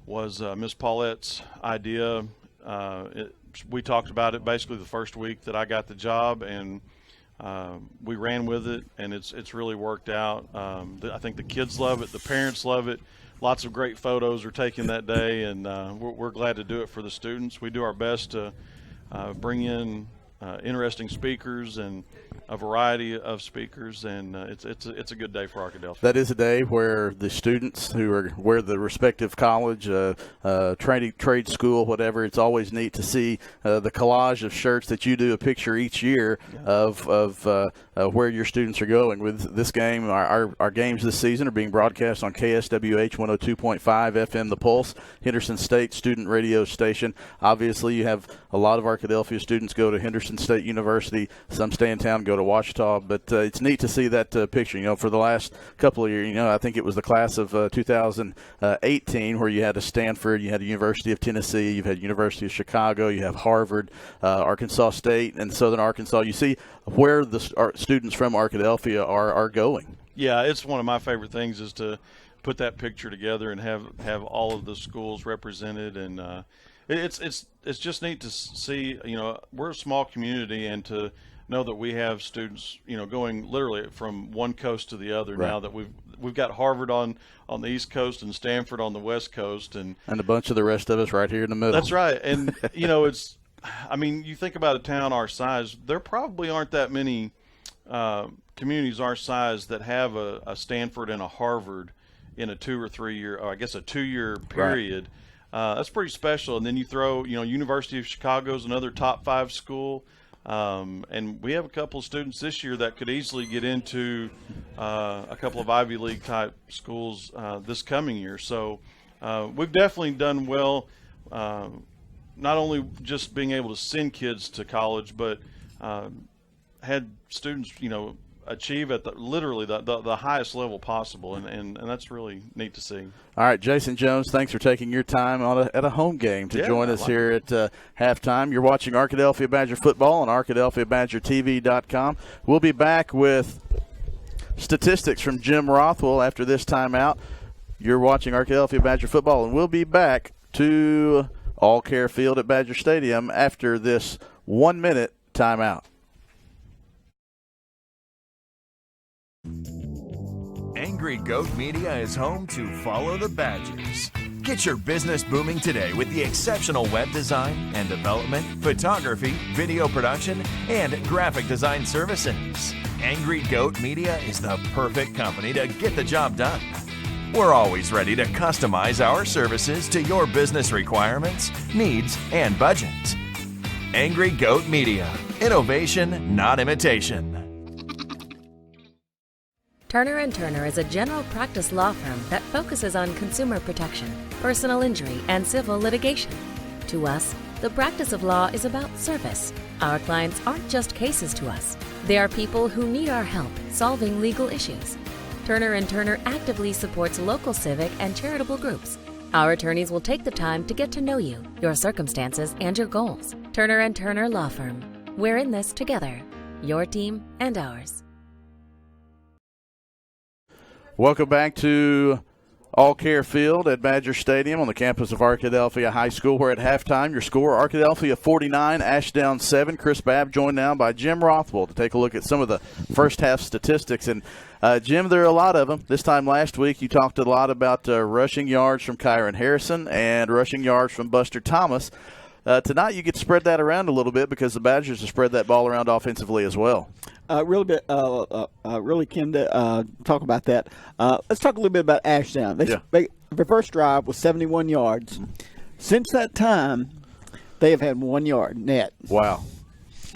was Miss Paulette's idea. We talked about it basically the first week that I got the job, and we ran with it, and it's really worked out. I think the kids love it, the parents love it. Lots of great photos are taken that day, and we're glad to do it for the students. We do our best to bring in interesting speakers and a variety of speakers, and it's a good day for Arkadelphia. That is a day where the students where the respective college, trade school, whatever, it's always neat to see the collage of shirts that you do a picture each year of where your students are going with this game. Our games this season are being broadcast on KSWH 102.5 FM, The Pulse, Henderson State student radio station. Obviously, you have a lot of Arkadelphia students go to Henderson State University. Some stay in town, go to Ouachita, but it's neat to see that picture. For the last couple of years, I think it was the class of 2018 where you had a Stanford, you had a University of Tennessee, you've had University of Chicago, you have Harvard, Arkansas State, and Southern Arkansas. You see where the students from Arkadelphia are going. Yeah, it's one of my favorite things is to put that picture together and have all of the schools represented, and it's just neat to see. We're a small community, and to know that we have students, going literally from one coast to the other. Right. Now that we've got Harvard on the East Coast and Stanford on the West Coast, and a bunch of the rest of us right here in the middle. That's right, and you think about a town our size, there probably aren't that many communities our size that have a Stanford and a Harvard in a 2 or 3 year, or I guess a 2 year period. Right. that's pretty special. And then you throw, University of Chicago's another top 5 school. And we have a couple of students this year that could easily get into a couple of Ivy League type schools this coming year. So we've definitely done well, not only just being able to send kids to college, but had students, achieve at literally the highest level possible, and that's really neat to see. All right, Jason Jones, thanks for taking your time at a home game to join us here at halftime. You're watching Arkadelphia Badger football on ArkadelphiaBadgerTV.com. We'll be back with statistics from Jim Rothwell after this timeout. You're watching Arkadelphia Badger football, and we'll be back to All Care Field at Badger Stadium after this 1-minute timeout. Angry Goat Media is home to Follow the Badgers. Get your business booming today with the exceptional web design and development, photography, video production, and graphic design services. Angry Goat Media is the perfect company to get the job done. We're always ready to customize our services to your business requirements, needs, and budget. Angry Goat Media. Innovation, not imitation. Turner & Turner is a general practice law firm that focuses on consumer protection, personal injury, and civil litigation. To us, the practice of law is about service. Our clients aren't just cases to us. They are people who need our help solving legal issues. Turner & Turner actively supports local civic and charitable groups. Our attorneys will take the time to get to know you, your circumstances, and your goals. Turner & Turner Law Firm. We're in this together. Your team and ours. Welcome back to All Care Field at Badger Stadium on the campus of Arkadelphia High School. We're at halftime. Your score, Arkadelphia 49, Ashdown 7. Chris Babb joined now by Jim Rothwell to take a look at some of the first half statistics. And Jim, there are a lot of them. This time last week you talked a lot about rushing yards from Kyron Harrison and rushing yards from Buster Thomas. Tonight you get to spread that around a little bit because the Badgers have spread that ball around offensively as well. Really keen to talk about that. Let's talk a little bit about Ashdown. Their first drive was 71 yards. Since that time, they have had 1 yard net. Wow.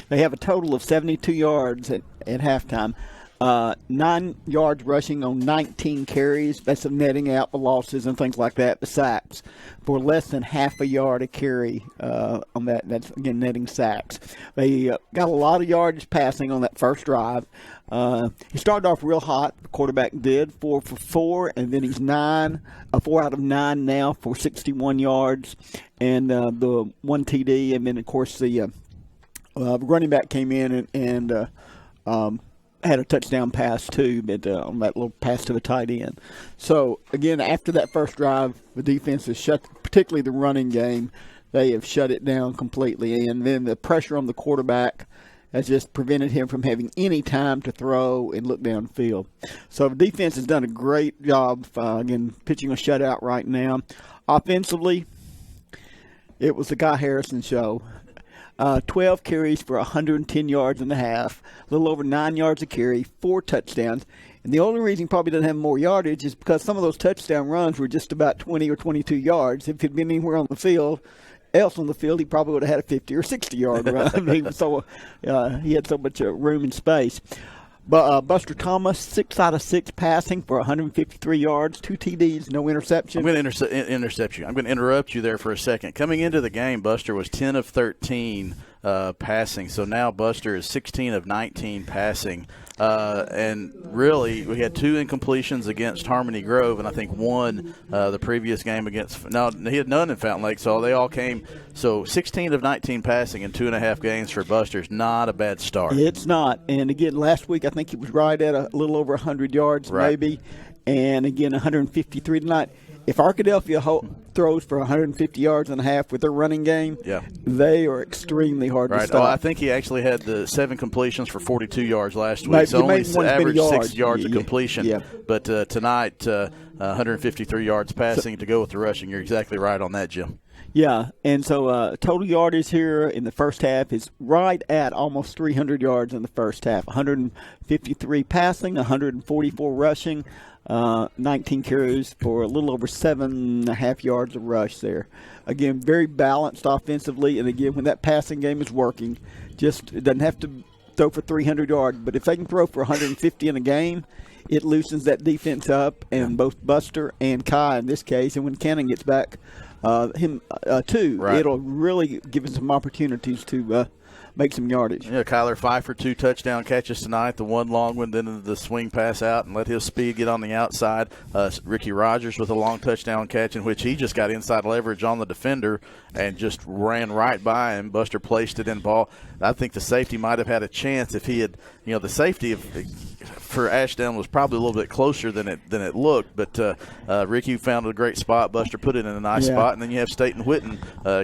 They have a total of 72 yards at halftime. 9 yards rushing on 19 carries. That's netting out the losses and things like that, the sacks, for less than half a yard a carry on that. That's, again, netting sacks. They got a lot of yardage passing on that first drive. He started off real hot, the quarterback did, 4 for 4, and then he's 4 out of 9 now for 61 yards, and the 1 TD, and then, of course, the running back came in and had a touchdown pass too, but on that little pass to the tight end. So again, after that first drive, the defense has shut, particularly the running game, they have shut it down completely. And then the pressure on the quarterback has just prevented him from having any time to throw and look downfield. So the defense has done a great job, again, pitching a shutout right now. Offensively, it was the Guy Harrison show. 12 carries for 110 yards and a half, a little over 9 yards a carry, 4 touchdowns. And the only reason he probably doesn't have more yardage is because some of those touchdown runs were just about 20 or 22 yards. If he'd been anywhere on the field, he probably would have had a 50 or 60-yard run. So he had so much room and space. But Buster Thomas, 6 out of 6 passing for 153 yards, 2 TDs, no interception. I'm going to intercept you. I'm going to interrupt you there for a second. Coming into the game, Buster was 10 of 13 passing. So now Buster is 16 of 19 passing. And really, we had 2 incompletions against Harmony Grove, and I think 1 the previous game against – no, he had none in Fountain Lake, so they all came – so 16 of 19 passing in 2.5 games for Buster is not a bad start. It's not. And, again, last week I think he was right at a little over 100 yards maybe, and, again, 153 tonight. If Arkadelphia throws for 150 yards and a half with their running game, they are extremely hard to stop. I think he actually had the 7 completions for 42 yards last week. So only average 6 yards of completion. Yeah. But tonight, 153 yards passing to go with the rushing. You're exactly right on that, Jim. Yeah, and so total yardage here in the first half is right at almost 300 yards in the first half. 153 passing, 144 rushing, 19 carries for a little over 7.5 yards of rush there. Again, very balanced offensively, and again, when that passing game is working, just it doesn't have to throw for 300 yards, but if they can throw for 150 in a game, it loosens that defense up, and both Buster and Kai in this case, and when Cannon gets back, too, right. It'll really give him some opportunities to make some yardage. Yeah, Kyler 5 for 2 touchdown catches tonight. The one long one, then the swing pass out and let his speed get on the outside. Ricky Rogers with a long touchdown catch in which he just got inside leverage on the defender and just ran right by him. Buster placed it in ball. I think the safety might have had a chance if he had, the safety for Ashdown was probably a little bit closer than it looked, but Ricky found a great spot. Buster put it in a nice spot, and then you have Staten Whitten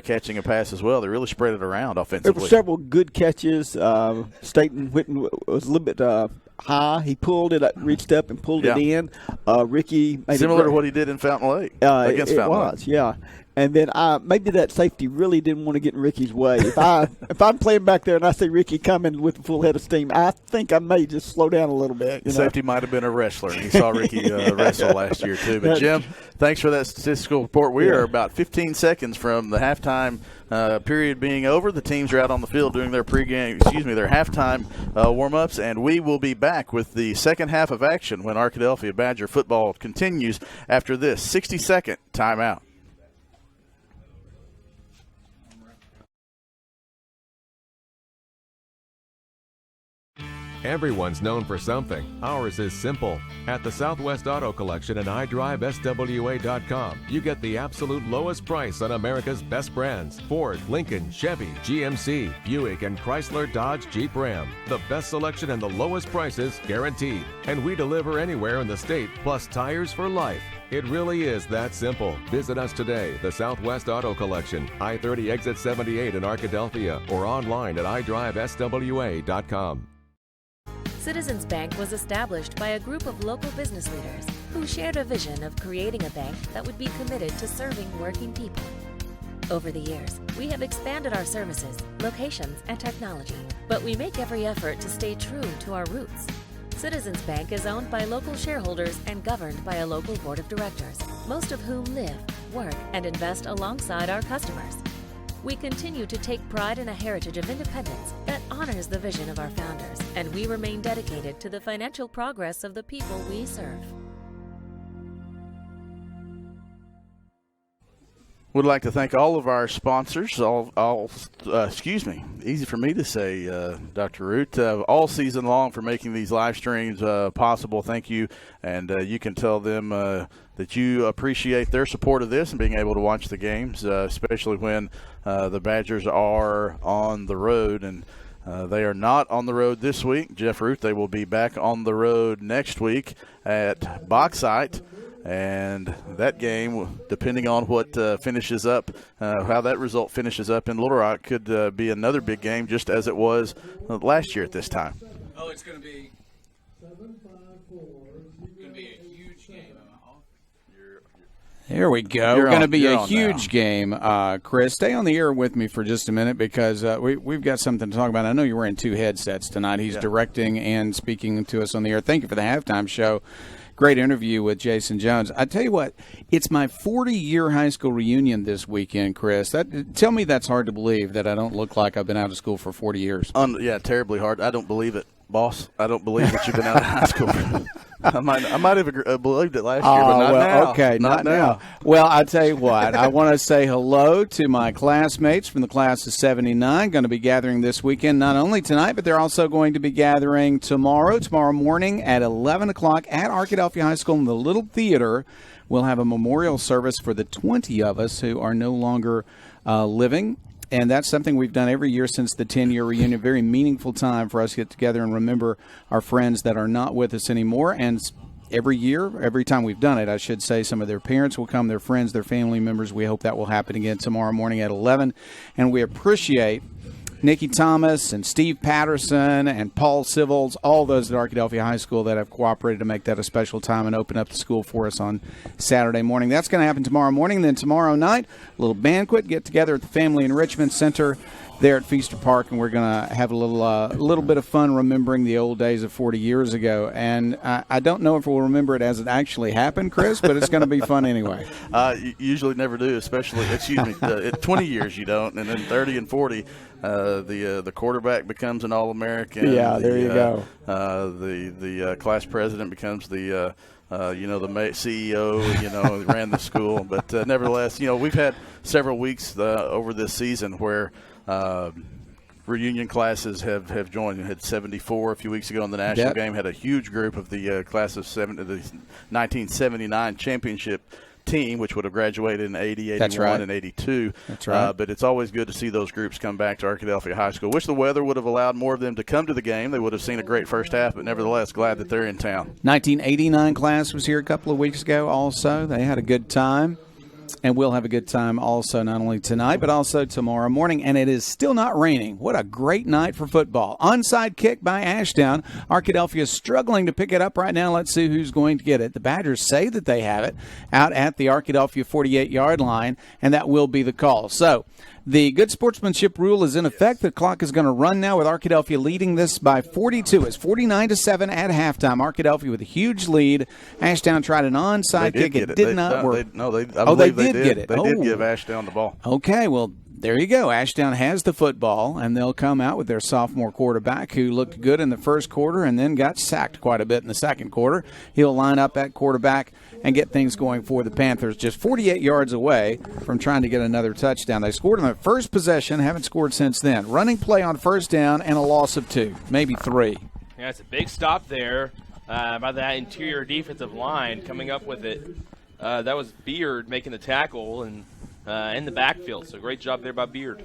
catching a pass as well. They really spread it around offensively. There were several good catches. Staten Whitten was a little bit high. He pulled it, reached up and pulled it in. Ricky made similar to what he did in Fountain Lake against Fountain Lake. Yeah. And then maybe that safety really didn't want to get in Ricky's way. If I'm playing back there and I see Ricky coming with a full head of steam, I think I may just slow down a little bit. Safety might have been a wrestler. He saw Ricky wrestle last year too. But Jim, thanks for that statistical report. We are about 15 seconds from the halftime period being over. The teams are out on the field doing their their halftime warm-ups, and we will be back with the second half of action when Arkadelphia Badger football continues after this 60-second timeout. Everyone's known for something. Ours is simple. At the Southwest Auto Collection and iDriveSWA.com, you get the absolute lowest price on America's best brands. Ford, Lincoln, Chevy, GMC, Buick, and Chrysler, Dodge, Jeep, Ram. The best selection and the lowest prices guaranteed. And we deliver anywhere in the state, plus tires for life. It really is that simple. Visit us today, the Southwest Auto Collection, I-30 exit 78 in Arkadelphia, or online at iDriveSWA.com. Citizens Bank was established by a group of local business leaders who shared a vision of creating a bank that would be committed to serving working people. Over the years, we have expanded our services, locations, and technology, but we make every effort to stay true to our roots. Citizens Bank is owned by local shareholders and governed by a local board of directors, most of whom live, work, and invest alongside our customers. We continue to take pride in a heritage of independence that honors the vision of our founders, and we remain dedicated to the financial progress of the people we serve. Would like to thank all of our sponsors. Easy for me to say, Dr. Root, all season long for making these live streams possible. Thank you, and you can tell them that you appreciate their support of this and being able to watch the games, especially when the Badgers are on the road. And they are not on the road this week. Jeff Root, they will be back on the road next week at Bauxite. And that game, depending on what finishes up, how that result finishes up in Little Rock, could be another big game, just as it was last year at this time. Oh, it's going to be a huge game. There we go. We're going to be a huge game. Chris, stay on the air with me for just a minute because we've got something to talk about. I know you're wearing 2 headsets tonight. He's directing and speaking to us on the air. Thank you for the halftime show. Great interview with Jason Jones. I tell you what, it's my 40-year high school reunion this weekend, Chris. Tell me that's hard to believe that I don't look like I've been out of school for 40 years. Yeah, terribly hard. I don't believe it, boss. I don't believe that you've been out of high school. I might have believed it last year, but not now. Okay, not now. Well, I tell you what, I want to say hello to my classmates from the class of 79, going to be gathering this weekend, not only tonight, but they're also going to be gathering tomorrow morning at 11 o'clock at Arkadelphia High School in the Little Theater. We'll have a memorial service for the 20 of us who are no longer living. And that's something we've done every year since the 10-year reunion. Very meaningful time for us to get together and remember our friends that are not with us anymore. And every year, every time we've done it, I should say, some of their parents will come, their friends, their family members. We hope that will happen again tomorrow morning at 11. And we appreciate Nikki Thomas and Steve Patterson and Paul Civils, all those at Arkadelphia High School that have cooperated to make that a special time and open up the school for us on Saturday morning. That's going to happen tomorrow morning. Then tomorrow night, a little banquet, get together at the Family Enrichment Center there at Feaster Park, and we're going to have a little bit of fun remembering the old days of 40 years ago. And I don't know if we'll remember it as it actually happened, Chris, but it's going to be fun anyway. You usually never do, especially, at 20 years you don't, and then 30 and 40, the quarterback becomes an All-American. Yeah, there you go. The class president becomes the CEO, ran the school. But nevertheless, we've had several weeks over this season where reunion classes have joined. We had 74 a few weeks ago in the national game. Had a huge group of the class of the 1979 championship team, which would have graduated in 80, 81, and 82. That's right. But it's always good to see those groups come back to Arkadelphia High School. Wish the weather would have allowed more of them to come to the game. They would have seen a great first half, but nevertheless, glad that they're in town. 1989 class was here a couple of weeks ago also. They had a good time. And we'll have a good time also, not only tonight, but also tomorrow morning. And it is still not raining. What a great night for football. Onside kick by Ashdown. Arkadelphia is struggling to pick it up right now. Let's see who's going to get it. The Badgers say that they have it out at the Arkadelphia 48-yard line, and that will be the call. So the good sportsmanship rule is in effect. The clock is going to run now with Arkadelphia leading this by 42. It's 49-7 at halftime. Arkadelphia with a huge lead. Ashdown tried an onside kick. It did not work. They did get it. They did give Ashdown the ball. Okay, well, there you go. Ashdown has the football, and they'll come out with their sophomore quarterback who looked good in the first quarter and then got sacked quite a bit in the second quarter. He'll line up at quarterback and get things going for the Panthers, just 48 yards away from trying to get another touchdown. They scored on their first possession, haven't scored since then. Running play on first down and a loss of 2, maybe 3. Yeah, it's a big stop there by that interior defensive line coming up with it. That was Beard making the tackle and in the backfield, so great job there by Beard.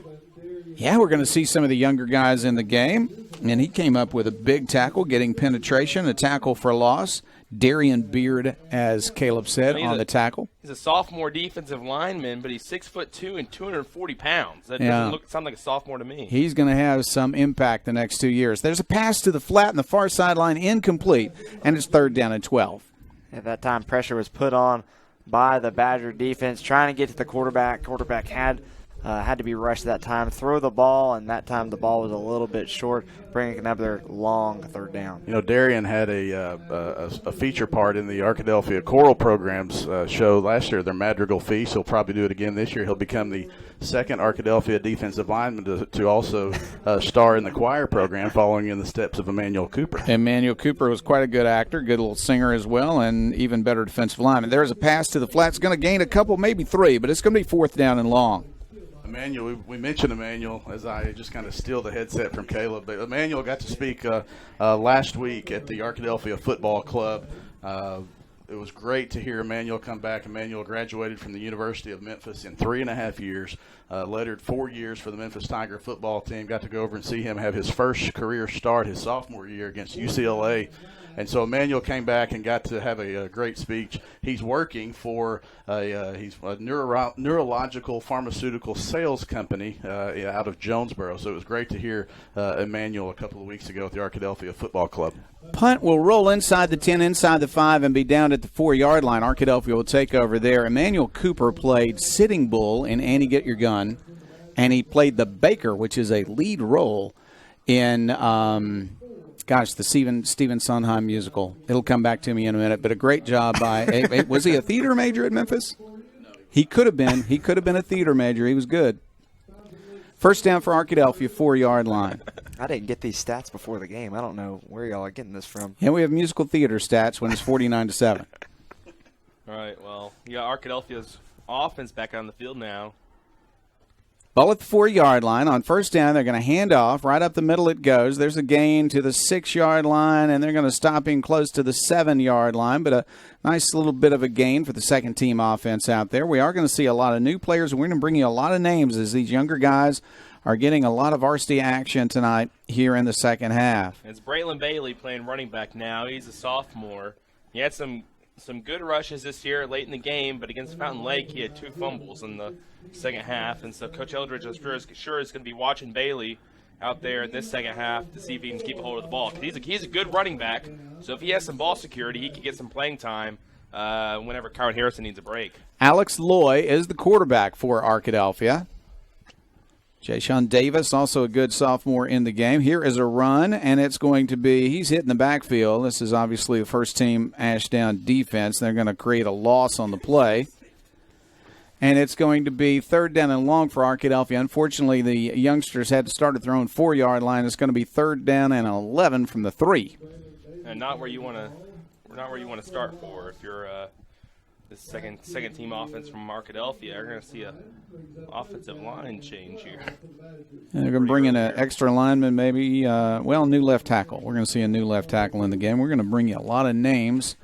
Yeah, we're going to see some of the younger guys in the game, and he came up with a big tackle, getting penetration, a tackle for loss. Darian Beard, as Caleb said, on the tackle. He's a sophomore defensive lineman, but he's 6'2" and 240 pounds. That doesn't sound like a sophomore to me. He's going to have some impact the next 2 years. There's a pass to the flat in the far sideline, incomplete, and it's 3rd down and 12. At that time, pressure was put on by the Badger defense, trying to get to the quarterback. Quarterback had to be rushed that time, throw the ball, and that time the ball was a little bit short, bringing another long 3rd down. Darian had a feature part in the Arkadelphia Choral Programs show last year, their Madrigal Feast. He'll probably do it again this year. He'll become the second Arkadelphia defensive lineman to also star in the choir program, following in the steps of Emmanuel Cooper. Emmanuel Cooper was quite a good actor, good little singer as well, and even better defensive lineman. There's a pass to the flat. It's going to gain a couple, maybe 3, but it's going to be 4th down and long. Emmanuel, we mentioned Emmanuel as I just kind of steal the headset from Caleb, but Emmanuel got to speak last week at the Arkadelphia Football Club. It was great to hear Emmanuel come back. Emmanuel graduated from the University of Memphis in 3.5 years, lettered 4 years for the Memphis Tiger football team. Got to go over and see him have his first career start his sophomore year against UCLA. And so Emmanuel came back and got to have a great speech. He's working for a neurological pharmaceutical sales company out of Jonesboro. So it was great to hear Emmanuel a couple of weeks ago at the Arkadelphia Football Club. Punt will roll inside the 10, inside the 5, and be down at the 4-yard line. Arkadelphia will take over there. Emmanuel Cooper played Sitting Bull in Annie Get Your Gun, and he played the Baker, which is a lead role in the Stephen Sondheim musical. It'll come back to me in a minute, but a great job by was he a theater major at Memphis? He could have been. He could have been a theater major. He was good. First down for Arkadelphia, 4-yard line. I didn't get these stats before the game. I don't know where y'all are getting this from. Yeah, we have musical theater stats when it's 49-7. All right, well, you got Arkadelphia's offense back on the field now. Ball at the 4-yard line. On first down, they're going to hand off. Right up the middle it goes. There's a gain to the 6-yard line, and they're going to stop him close to the 7-yard line, but a nice little bit of a gain for the second-team offense out there. We are going to see a lot of new players, and we're going to bring you a lot of names as these younger guys are getting a lot of varsity action tonight here in the second half. It's Braylon Bailey playing running back now. He's a sophomore. He had some good rushes this year late in the game, but against Fountain Lake he had 2 fumbles in the second half, and so Coach Eldridge is sure is going to be watching Bailey out there in this second half to see if he can keep a hold of the ball. 'Cause he's a good running back, so if he has some ball security, he can get some playing time whenever Kyron Harrison needs a break. Alex Loy is the quarterback for Arkadelphia. Jayshon Davis, also a good sophomore in the game. Here is a run, and it's going to be, he's hitting the backfield. This is obviously the first-team Ashdown defense. They're going to create a loss on the play. And it's going to be 3rd down and long for Arkadelphia. Unfortunately, the youngsters had to start at their own 4-yard line. It's going to be 3rd down and 11 from the 3. And not where you want to start for if you're the second team offense from Arkadelphia. You're going to see a offensive line change here. And they're going to bring in an extra lineman, maybe. New left tackle. We're going to see a new left tackle in the game. We're going to bring you a lot of names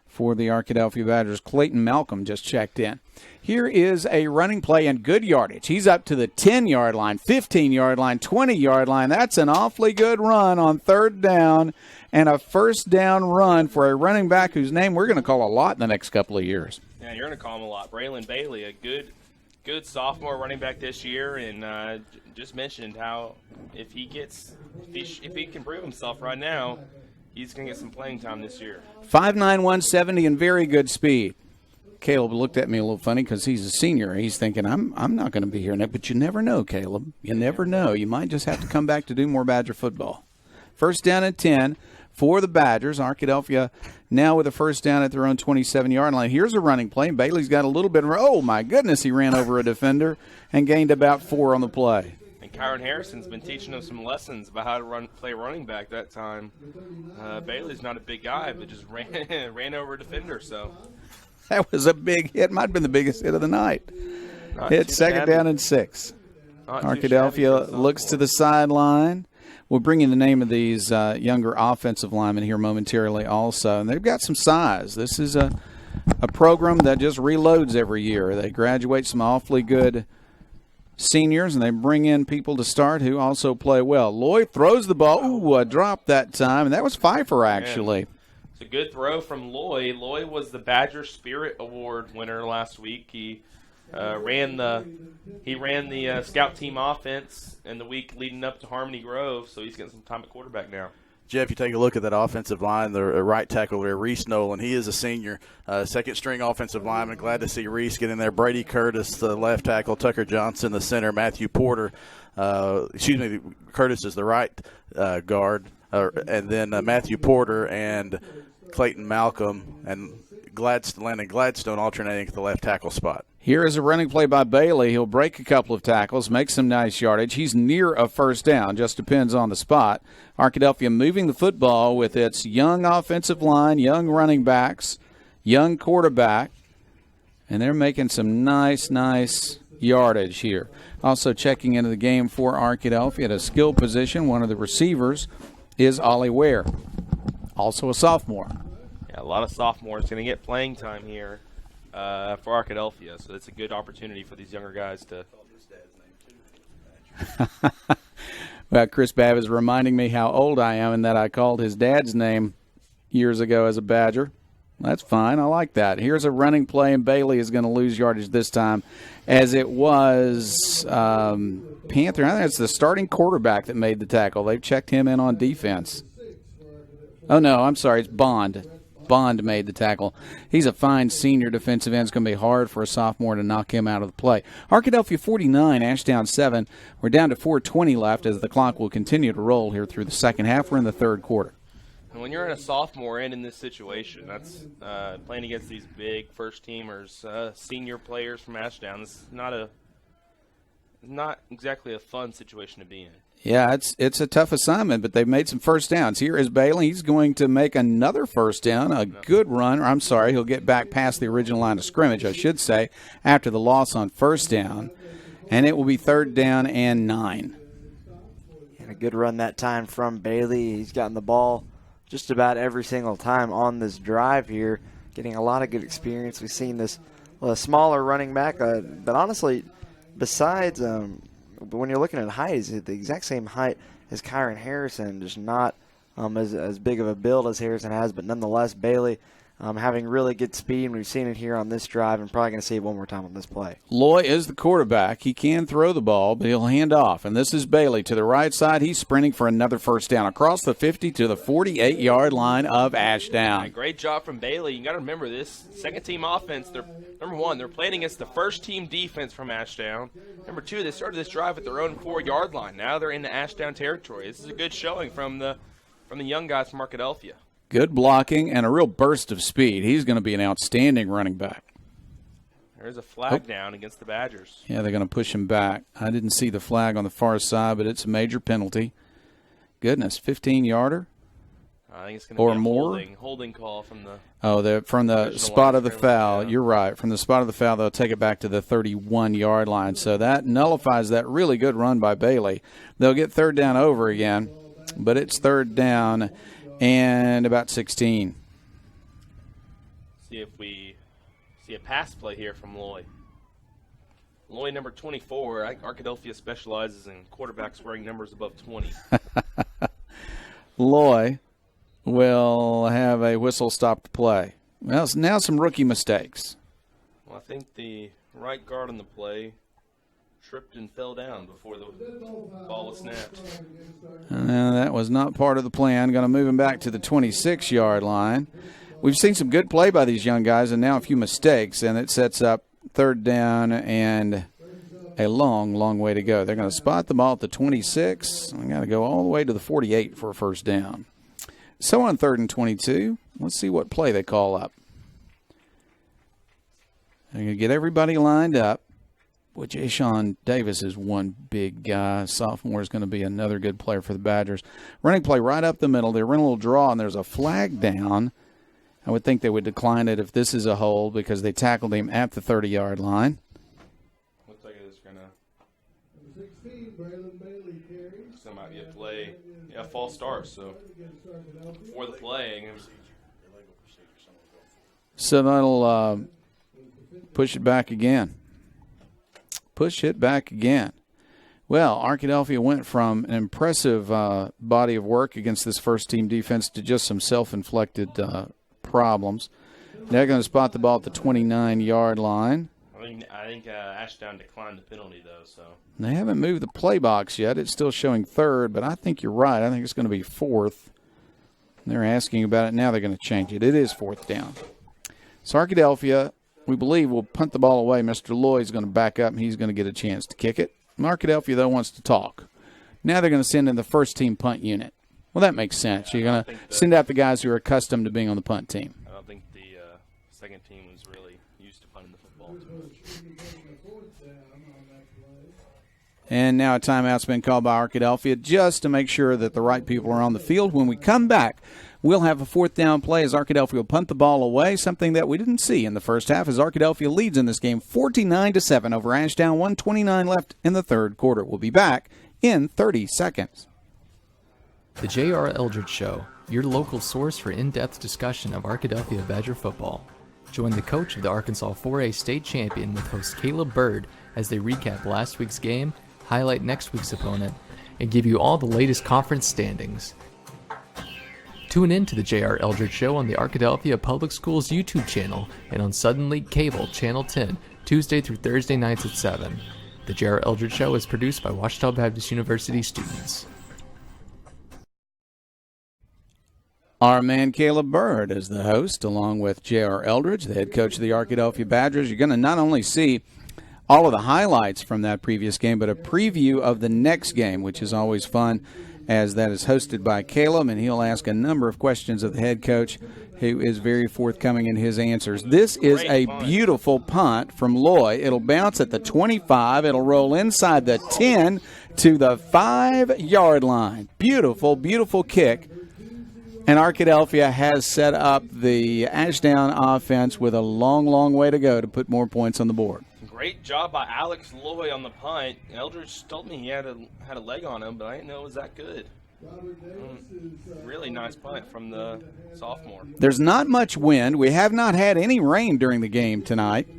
for the Arkadelphia Badgers. Clayton Malcolm just checked in. Here is a running play and good yardage. He's up to the 10-yard line, 15-yard line, 20-yard line. That's an awfully good run on 3rd down and a first down run for a running back whose name we're going to call a lot in the next couple of years. Yeah, you're going to call him a lot. Braylon Bailey, a good sophomore running back this year, and just mentioned how if he can prove himself right now, he's going to get some playing time this year. 5'9", 170, and very good speed. Caleb looked at me a little funny because he's a senior. He's thinking, I'm not going to be here next. But you never know, Caleb. You never know. You might just have to come back to do more Badger football. First down and 10 for the Badgers. Arkadelphia now with a first down at their own 27-yard line. Here's a running play. Bailey's got a little bit of, oh, my goodness, he ran over a defender and gained about 4 on the play. And Kyron Harrison's been teaching him some lessons about how to play running back that time. Bailey's not a big guy, but just ran over a defender, so. That was a big hit. Might have been the biggest hit of the night. Hit 2nd down and 6. Arkadelphia looks to the sideline. We'll bring you the name of these younger offensive linemen here momentarily also. And they've got some size. This is a program that just reloads every year. They graduate some awfully good seniors, and they bring in people to start who also play well. Lloyd throws the ball. Ooh, a drop that time, and that was Pfeiffer, actually. Man. It's a good throw from Loy. Loy was the Badger Spirit Award winner last week. He ran the scout team offense in the week leading up to Harmony Grove, so he's getting some time at quarterback now. Jeff, you take a look at that offensive line, the right tackle there, Reese Nolan. He is a senior, second-string offensive lineman. Glad to see Reese get in there. Brady Curtis, the left tackle. Tucker Johnson, the center. Matthew Porter. Curtis is the right guard. And then Matthew Porter and Clayton Malcolm and Landon Gladstone alternating at the left tackle spot. Here is a running play by Bailey. He'll break a couple of tackles, make some nice yardage. He's near a first down, just depends on the spot. Arkadelphia moving the football with its young offensive line, young running backs, young quarterback, and they're making some nice yardage here. Also checking into the game for Arkadelphia at a skill position, one of the receivers is Ollie Ware, also a sophomore. Yeah, a lot of sophomores going to get playing time here for Arkadelphia, so it's a good opportunity for these younger guys to. Well, Chris Babb is reminding me how old I am and that I called his dad's name years ago as a Badger. That's fine. I like that. Here's a running play, and Bailey is going to lose yardage this time, as it was Panther. I think it's the starting quarterback that made the tackle. They've checked him in on defense. Oh, no, I'm sorry. It's Bond. Bond made the tackle. He's a fine senior defensive end. It's going to be hard for a sophomore to knock him out of the play. Arkadelphia 49, Ashdown 7. We're down to 4:20 left as the clock will continue to roll here through the second half. We're in the third quarter. And when you're in a sophomore and in this situation, that's playing against these big first-teamers, senior players from Ashdown. This is not exactly a fun situation to be in. Yeah, it's a tough assignment, but they've made some first downs. Here is Bailey. He's going to make another first down, a good run. I'm sorry, he'll get back past the original line of scrimmage, I should say, after the loss on first down. And it will be 3rd down and 9. And a good run that time from Bailey. He's gotten the ball just about every single time on this drive here, getting a lot of good experience. We've seen this smaller running back, but honestly, besides when you're looking at height, he's the exact same height as Kyron Harrison, just not as big of a build as Harrison has, but nonetheless, Bailey having really good speed, and we've seen it here on this drive, and probably going to see it one more time on this play. Loy is the quarterback. He can throw the ball, but he'll hand off. And this is Bailey to the right side. He's sprinting for another first down across the 50 to the 48-yard line of Ashdown. Great job from Bailey. You got to remember this second-team offense. Number one, they're playing against the first-team defense from Ashdown. Number two, they started this drive at their own 4-yard line. Now they're in the Ashdown territory. This is a good showing from the young guys from Arkadelphia. Good blocking and a real burst of speed. He's going to be an outstanding running back. There's a flag down against the Badgers. Yeah, they're going to push him back. I didn't see the flag on the far side, but it's a major penalty. Goodness, 15-yarder? I think it's going to be a holding call from the from the spot of the foul. Yeah. You're right. From the spot of the foul, they'll take it back to the 31-yard line. So that nullifies that really good run by Bailey. They'll get third down over again, but it's third down and about 16. See if we see a pass play here from Loy. Loy, number 24. I think Arkadelphia specializes in quarterbacks wearing numbers above 20. Loy will have a whistle stop to play. Well, now some rookie mistakes. Well, I think the right guard on the play tripped and fell down before the ball was snapped. That was not part of the plan. Going to move him back to the 26-yard line. We've seen some good play by these young guys, and now a few mistakes, and it sets up third down and a long, long way to go. They're going to spot the ball at the 26. They got to go all the way to the 48 for a first down. So on third and 22, let's see what play they call up. They're going to get everybody lined up. Boy, Jay-Sean Davis is one big guy. Sophomore is going to be another good player for the Badgers. Running play right up the middle. They run a little draw, and there's a flag down. I would think they would decline it if this is a hold because they tackled him at the 30-yard line. Looks like it's going to. Some might be a play. Yeah, false start. So before the play, so that'll push it back again. Push it back again. Well, Arkadelphia went from an impressive body of work against this first-team defense to just some self-inflicted problems. They're going to spot the ball at the 29-yard line. I think Ashdown declined the penalty, though. So they haven't moved the play box yet. It's still showing third, but I think you're right. I think it's going to be fourth. They're asking about it now. They're going to change it. It is fourth down. So Arkadelphia, we believe, will punt the ball away. Mr. Lloyd's going to back up, and he's going to get a chance to kick it. Arkadelphia, though, wants to talk. Now they're going to send in the first-team punt unit. Well, that makes sense. You're going to send out the guys who are accustomed to being on the punt team. I don't think the second team was really used to punting the football. And now a timeout's been called by Arkadelphia just to make sure that the right people are on the field. When we come back, we'll have a fourth down play as Arkadelphia will punt the ball away, something that we didn't see in the first half as Arkadelphia leads in this game 49-7 over Ashdown. 1:29 left in the third quarter. We'll be back in 30 seconds. The J.R. Eldridge Show, your local source for in-depth discussion of Arkadelphia Badger football. Join the coach of the Arkansas 4A state champion with host Caleb Bird as they recap last week's game, highlight next week's opponent, and give you all the latest conference standings. Tune in to the J.R. Eldridge Show on the Arkadelphia Public Schools YouTube channel and on Sudden League Cable, Channel 10, Tuesday through Thursday nights at 7. The J.R. Eldridge Show is produced by Ouachita Baptist University students. Our man Caleb Bird is the host, along with J.R. Eldridge, the head coach of the Arkadelphia Badgers. You're going to not only see all of the highlights from that previous game, but a preview of the next game, which is always fun, as that is hosted by Caleb, and he'll ask a number of questions of the head coach, who is very forthcoming in his answers. This is a beautiful punt from Loy. It'll bounce at the 25. It'll roll inside the 10 to the 5-yard line. Beautiful, beautiful kick. And Arkadelphia has set up the Ashdown offense with a long, long way to go to put more points on the board. Great job by Alex Loy on the punt. Eldridge told me he had a leg on him, but I didn't know it was that good. Really nice punt from the sophomore. There's not much wind. We have not had any rain during the game tonight.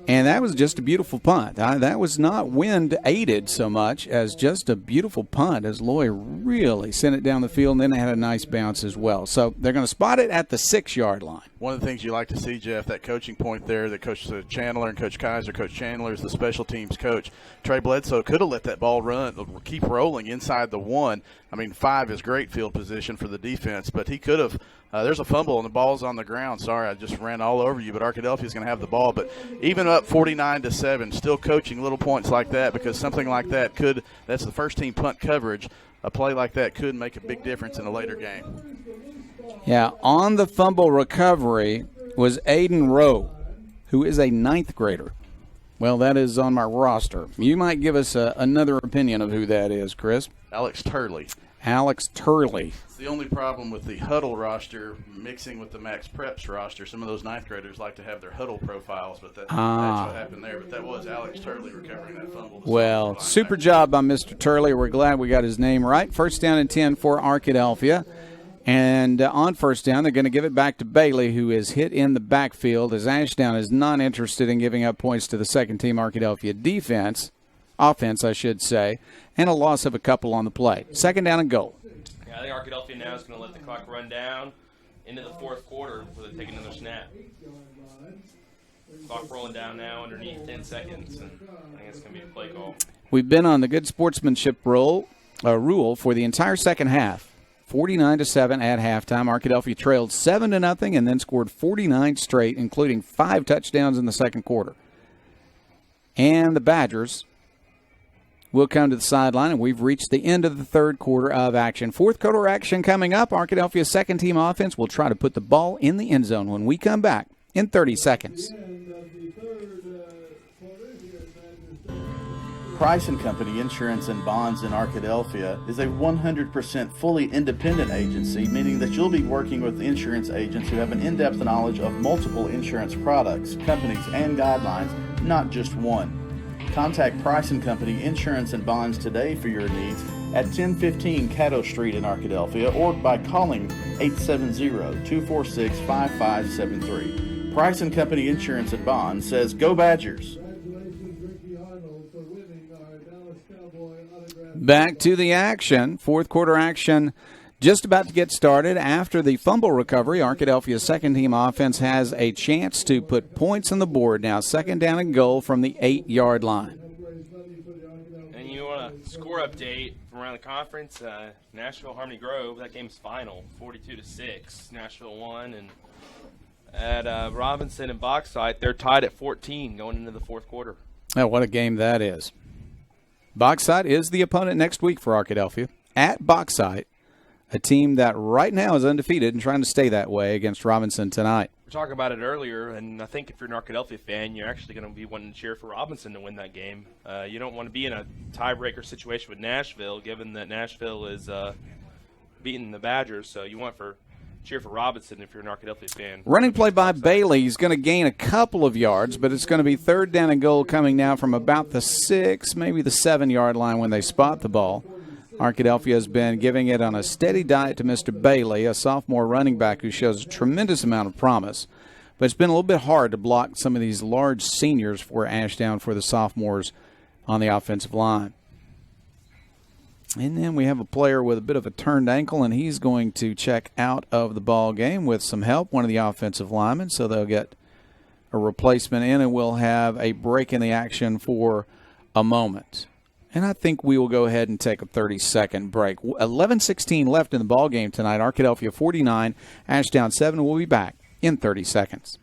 And that was just a beautiful punt. That was not wind-aided so much as just a beautiful punt as Loy really sent it down the field, and then it had a nice bounce as well. So they're going to spot it at the 6-yard line. One of the things you like to see, Jeff, that coaching point there that Coach Chandler and Coach Kaiser, Coach Chandler is the special teams coach. Trey Bledsoe could have let that ball keep rolling inside the 1. I mean, 5 is great field position for the defense, but he could have. There's a fumble and the ball's on the ground. Sorry, I just ran all over you, but Arkadelphia is going to have the ball. But even up 49-7, still coaching little points like that, because something like that that's the first team punt coverage. A play like that could make a big difference in a later game. Yeah, on the fumble recovery was Aiden Rowe, who is a 9th grader. Well, that is on my roster. You might give us another opinion of who that is, Chris. Alex Turley. Alex Turley. It's the only problem with the huddle roster mixing with the Max Preps roster. Some of those 9th graders like to have their huddle profiles, but that's what happened there. But that was Alex Turley recovering that fumble. Well, super job by Mr. Turley. We're glad we got his name right. First down and 10 for Arkadelphia. And on first down, they're going to give it back to Bailey, who is hit in the backfield, as Ashdown is not interested in giving up points to the second-team Arkadelphia offense, I should say, and a loss of a couple on the play. Second down and goal. Yeah, I think Arkadelphia now is going to let the clock run down into the fourth quarter before they take another snap. Clock rolling down now underneath 10 seconds, and I think it's going to be a play call. We've been on the good sportsmanship rule for the entire second half. 49-7 at halftime. Arkadelphia trailed 7-0 and then scored 49 straight, including 5 touchdowns in the second quarter. And the Badgers will come to the sideline, and we've reached the end of the third quarter of action. Fourth quarter action coming up. Arkadelphia's second-team offense will try to put the ball in the end zone when we come back in 30 seconds. Price & Company Insurance and Bonds in Arkadelphia is a 100% fully independent agency, meaning that you'll be working with insurance agents who have an in-depth knowledge of multiple insurance products, companies, and guidelines, not just one. Contact Price & Company Insurance and Bonds today for your needs at 1015 Caddo Street in Arkadelphia or by calling 870-246-5573. Price & Company Insurance and Bonds says, "Go Badgers!" Back to the action. Fourth quarter action just about to get started. After the fumble recovery, Arkadelphia's second-team offense has a chance to put points on the board now. Second down and goal from the 8-yard line. And you want a score update from around the conference. Nashville, Harmony Grove, that game's final, 42-6. Nashville won. And at Robinson and Bauxite, they're tied at 14 going into the fourth quarter. Oh, what a game that is. Bauxite is the opponent next week for Arkadelphia at Bauxite, a team that right now is undefeated and trying to stay that way against Robinson tonight. We were talking about it earlier, and I think if you're an Arkadelphia fan, you're actually going to be wanting to cheer for Robinson to win that game. You don't want to be in a tiebreaker situation with Nashville, given that Nashville is beating the Badgers, so you want to cheer for Robinson if you're an Arkadelphia fan. Running play by Bailey. He's going to gain a couple of yards, but it's going to be third down and goal coming now from about the 6, maybe the 7-yard line when they spot the ball. Arkadelphia has been giving it on a steady diet to Mr. Bailey, a sophomore running back who shows a tremendous amount of promise. But it's been a little bit hard to block some of these large seniors for Ashdown for the sophomores on the offensive line. And then we have a player with a bit of a turned ankle, and he's going to check out of the ball game with some help, one of the offensive linemen. So they'll get a replacement in, and we'll have a break in the action for a moment. And I think we will go ahead and take a 30-second break. 11:16 left in the ball game tonight. Arkadelphia 49, Ashdown 7. We'll be back in 30 seconds.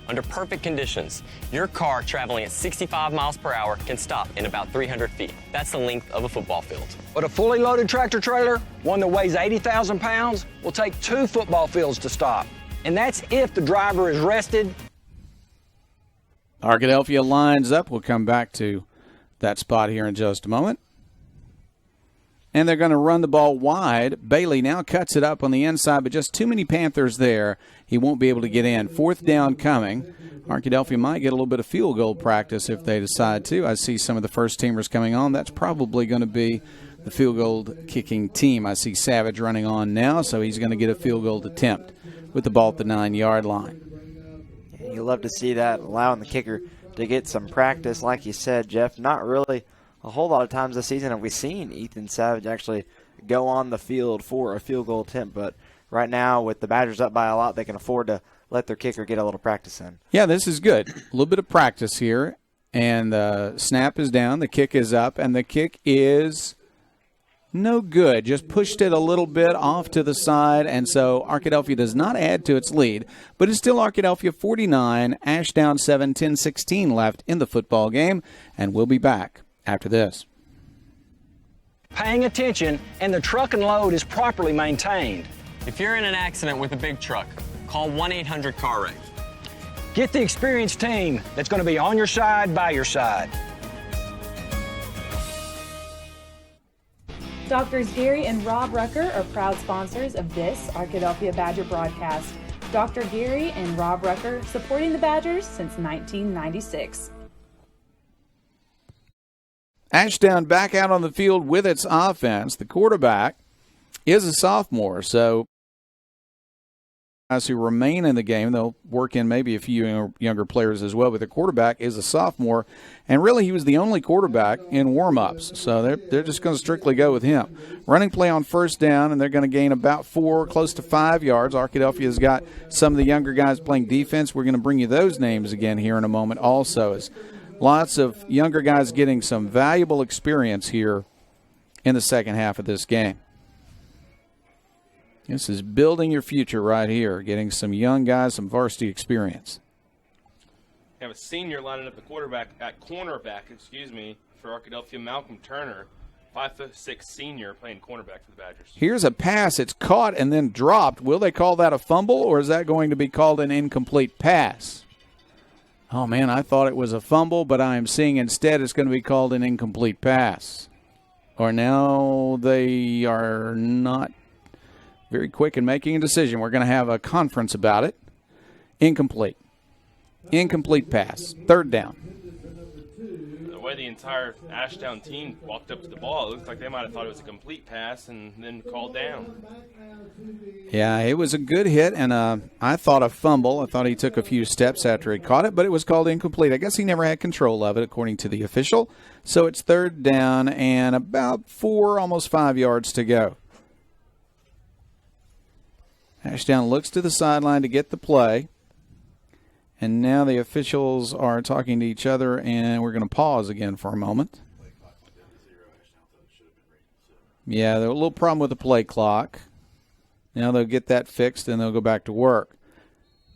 Under perfect conditions, your car traveling at 65 miles per hour can stop in about 300 feet. That's the length of a football field. But a fully loaded tractor trailer, one that weighs 80,000 pounds, will take 2 football fields to stop. And that's if the driver is rested. Arkadelphia lines up. We'll come back to that spot here in just a moment. And they're going to run the ball wide. Bailey now cuts it up on the inside, but just too many Panthers there. He won't be able to get in. Fourth down coming. Arkadelphia might get a little bit of field goal practice if they decide to. I see some of the first-teamers coming on. That's probably going to be the field goal kicking team. I see Savage running on now, so he's going to get a field goal attempt with the ball at the 9-yard line. You love to see that, allowing the kicker to get some practice. Like you said, Jeff, not really a whole lot of times this season have we seen Ethan Savage actually go on the field for a field goal attempt. But right now, with the Badgers up by a lot, they can afford to let their kicker get a little practice in. Yeah, this is good. A little bit of practice here. And the snap is down, the kick is up, and the kick is no good. Just pushed it a little bit off to the side, and so Arkadelphia does not add to its lead. But it's still Arkadelphia 49, Ashdown 7, 10-16 left in the football game, and we'll be back after this. Paying attention, and the truck and load is properly maintained. If you're in an accident with a big truck, call 1-800-CAR-WRECK. Get the experienced team that's going to be on your side, by your side. Doctors Gary and Rob Rucker are proud sponsors of this Arkadelphia Badger broadcast. Dr. Gary and Rob Rucker supporting the Badgers since 1996. Ashdown back out on the field with its offense. The quarterback is a sophomore, so guys who remain in the game, they'll work in maybe a few younger players as well, but the quarterback is a sophomore, and really he was the only quarterback in warm-ups, so they're just going to strictly go with him. Running play on first down, and they're going to gain about 4, close to 5 yards. Arkadelphia's got some of the younger guys playing defense. We're going to bring you those names again here in a moment also, as lots of younger guys getting some valuable experience here in the second half of this game. This is building your future right here, getting some young guys, some varsity experience. We have a senior lining up the cornerback, for Arkadelphia, Malcolm Turner, 5'6" senior playing cornerback for the Badgers. Here's a pass. It's caught and then dropped. Will they call that a fumble, or is that going to be called an incomplete pass? Oh, man, I thought it was a fumble, but I am seeing instead it's going to be called an incomplete pass. Or now they are not very quick in making a decision. We're going to have a conference about it. Incomplete. Incomplete pass. Third down. The way the entire Ashdown team walked up to the ball, it looked like they might have thought it was a complete pass and then called down. Yeah, it was a good hit, and I thought a fumble. I thought he took a few steps after he caught it, but it was called incomplete. I guess he never had control of it, according to the official. So it's third down and about 4, almost 5 yards to go. Ashdown looks to the sideline to get the play. And now the officials are talking to each other, and we're going to pause again for a moment. Yeah, there's a little problem with the play clock. Now they'll get that fixed, and they'll go back to work.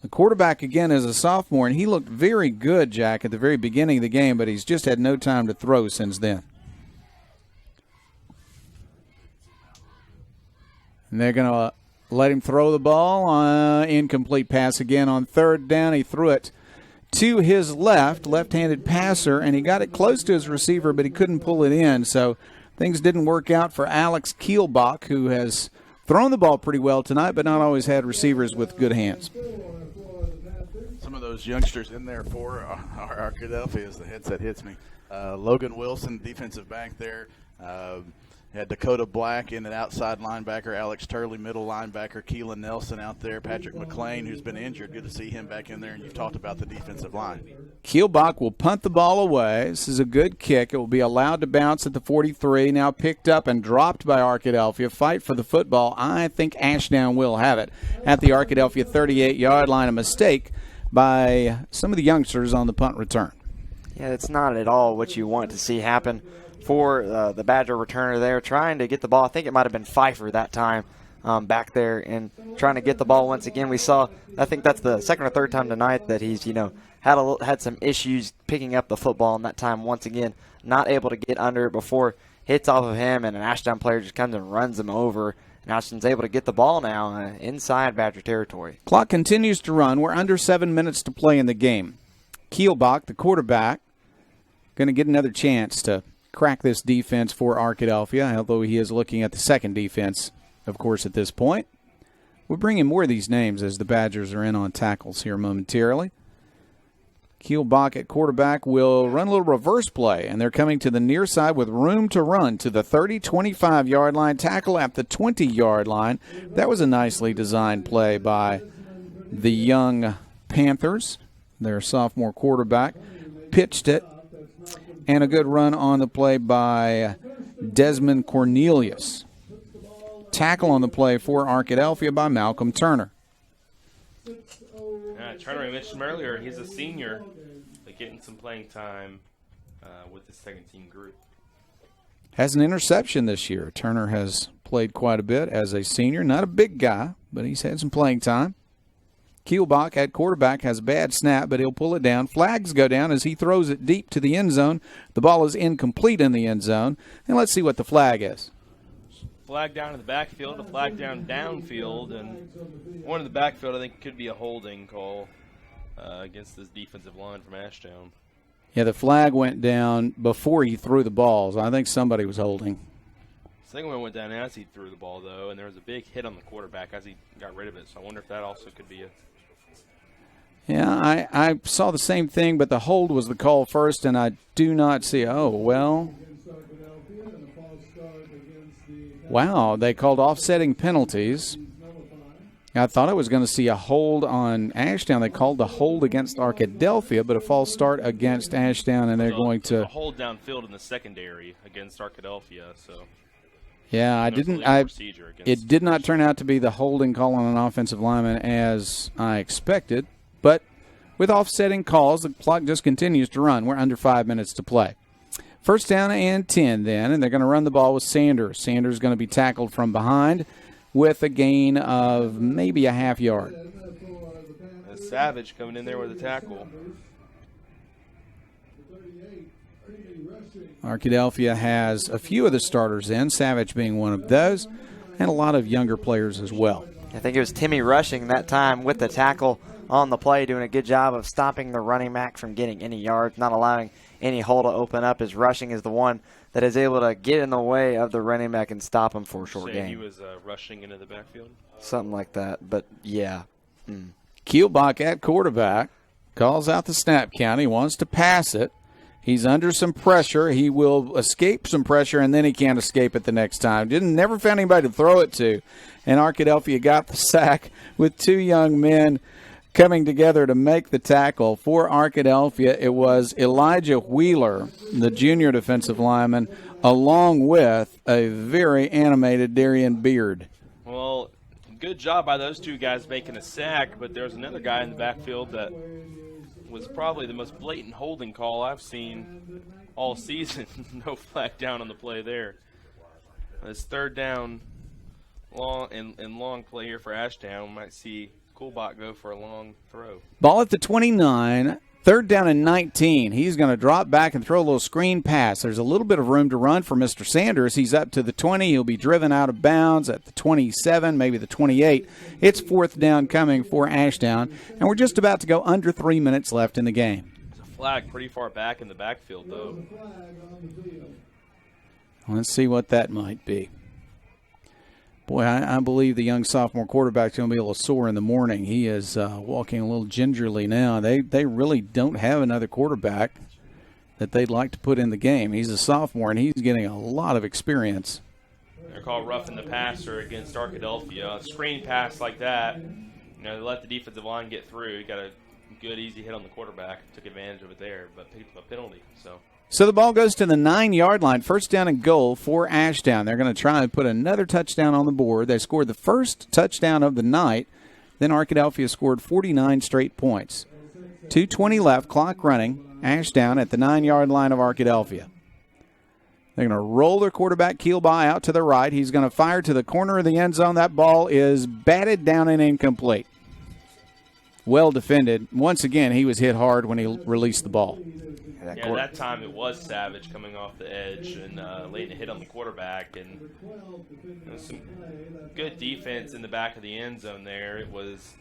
The quarterback, again, is a sophomore, and he looked very good, Jack, at the very beginning of the game, but he's just had no time to throw since then. And they're going to let him throw the ball. Incomplete pass again on third down. He threw it to his left-handed passer, and he got it close to his receiver, but he couldn't pull it in. So things didn't work out for Alex Kielbach, who has thrown the ball pretty well tonight, but not always had receivers with good hands. Some of those youngsters in there for our Arkadelphia as the headset hits me. Logan Wilson, defensive back there. Had Dakota Black in an outside linebacker, Alex Turley, middle linebacker, Keelan Nelson out there, Patrick McLean, who's been injured. Good to see him back in there, and you've talked about the defensive line. Kielbach will punt the ball away. This is a good kick. It will be allowed to bounce at the 43, now picked up and dropped by Arkadelphia. Fight for the football. I think Ashdown will have it at the Arkadelphia 38-yard line. A mistake by some of the youngsters on the punt return. Yeah, it's not at all what you want to see happen for the Badger returner there, trying to get the ball. I think it might have been Pfeiffer that time back there and trying to get the ball once again. We saw, I think that's the second or third time tonight that he's, had some issues picking up the football, and that time once again not able to get under it before hits off of him, and an Ashdown player just comes and runs him over. And Ashdown's able to get the ball now inside Badger territory. Clock continues to run. We're under 7 minutes to play in the game. Kielbach, the quarterback, going to get another chance to crack this defense for Arkadelphia, although he is looking at the second defense, of course, at this point. We'll bring in more of these names as the Badgers are in on tackles here momentarily. Kielbach at quarterback will run a little reverse play, and they're coming to the near side with room to run to the 30, 25-yard line, tackle at the 20-yard line. That was a nicely designed play by the young Panthers. their sophomore quarterback, pitched it, and a good run on the play by Desmond Cornelius. Tackle on the play for Arkadelphia by Malcolm Turner. Turner, I mentioned him earlier, he's a senior, but getting some playing time with the second-team group. Has an interception this year. Turner has played quite a bit as a senior. Not a big guy, but he's had some playing time. Kielbach at quarterback has a bad snap, but he'll pull it down. Flags go down as he throws it deep to the end zone. The ball is incomplete in the end zone. And let's see what the flag is. Flag down in the backfield, a flag down downfield, and one in the backfield I think could be a holding call against this defensive line from Ashdown. Yeah, the flag went down before he threw the balls. I think somebody was holding. The second one went down as he threw the ball, though, and there was a big hit on the quarterback as he got rid of it. So I wonder if that also could be a... Yeah, I saw the same thing, but the hold was the call first, and I do not see. Oh, well. Wow, they called offsetting penalties. I thought I was going to see a hold on Ashdown. They called the hold against Arkadelphia, but a false start against Ashdown, and they're going to... A hold downfield in the secondary against Arkadelphia, so... Yeah, it did not turn out to be the holding call on an offensive lineman as I expected, but with offsetting calls, the clock just continues to run. We're under 5 minutes to play. First down and 10 then, and they're going to run the ball with Sanders. Sanders is going to be tackled from behind with a gain of maybe a half yard. Savage coming in there with a tackle. Arkadelphia has a few of the starters in, Savage being one of those, and a lot of younger players as well. I think it was Timmy rushing that time with the tackle on the play, doing a good job of stopping the running back from getting any yards, not allowing any hole to open up. His rushing is the one that is able to get in the way of the running back and stop him for a short game. He was rushing into the backfield? Something like that, but yeah. Kielbach at quarterback calls out the snap count. He wants to pass it. He's under some pressure. He will escape some pressure, and then he can't escape it the next time. Never found anybody to throw it to. And Arkadelphia got the sack with two young men coming together to make the tackle. For Arkadelphia, it was Elijah Wheeler, the junior defensive lineman, along with a very animated Darian Beard. Well, good job by those two guys making a sack, but there's another guy in the backfield that was probably the most blatant holding call I've seen all season. No flag down on the play there. This third down long play here for Ashdown. We might see Kielbach go for a long throw. Ball at the 29. Third down and 19. He's going to drop back and throw a little screen pass. There's a little bit of room to run for Mr. Sanders. He's up to the 20. He'll be driven out of bounds at the 27, maybe the 28. It's fourth down coming for Ashdown, and we're just about to go under 3 minutes left in the game. There's a flag pretty far back in the backfield, though. Let's see what that might be. Boy, I believe the young sophomore quarterback's going to be a little sore in the morning. He is walking a little gingerly now. They really don't have another quarterback that they'd like to put in the game. He's a sophomore, and he's getting a lot of experience. They're called roughing the passer against Arkadelphia. A screen pass like that, they let the defensive line get through. He got a good, easy hit on the quarterback. Took advantage of it there, but picked up a penalty. So the ball goes to the 9-yard line. First down and goal for Ashdown. They're going to try and put another touchdown on the board. They scored the first touchdown of the night. Then Arkadelphia scored 49 straight points. 2:20 left, clock running. Ashdown at the 9-yard line of Arkadelphia. They're going to roll their quarterback, Kielbach, out to the right. He's going to fire to the corner of the end zone. That ball is batted down and incomplete. Well defended. Once again, he was hit hard when he released the ball. Yeah, that time it was Savage coming off the edge and laying a hit on the quarterback. And there was some good defense in the back of the end zone there. It was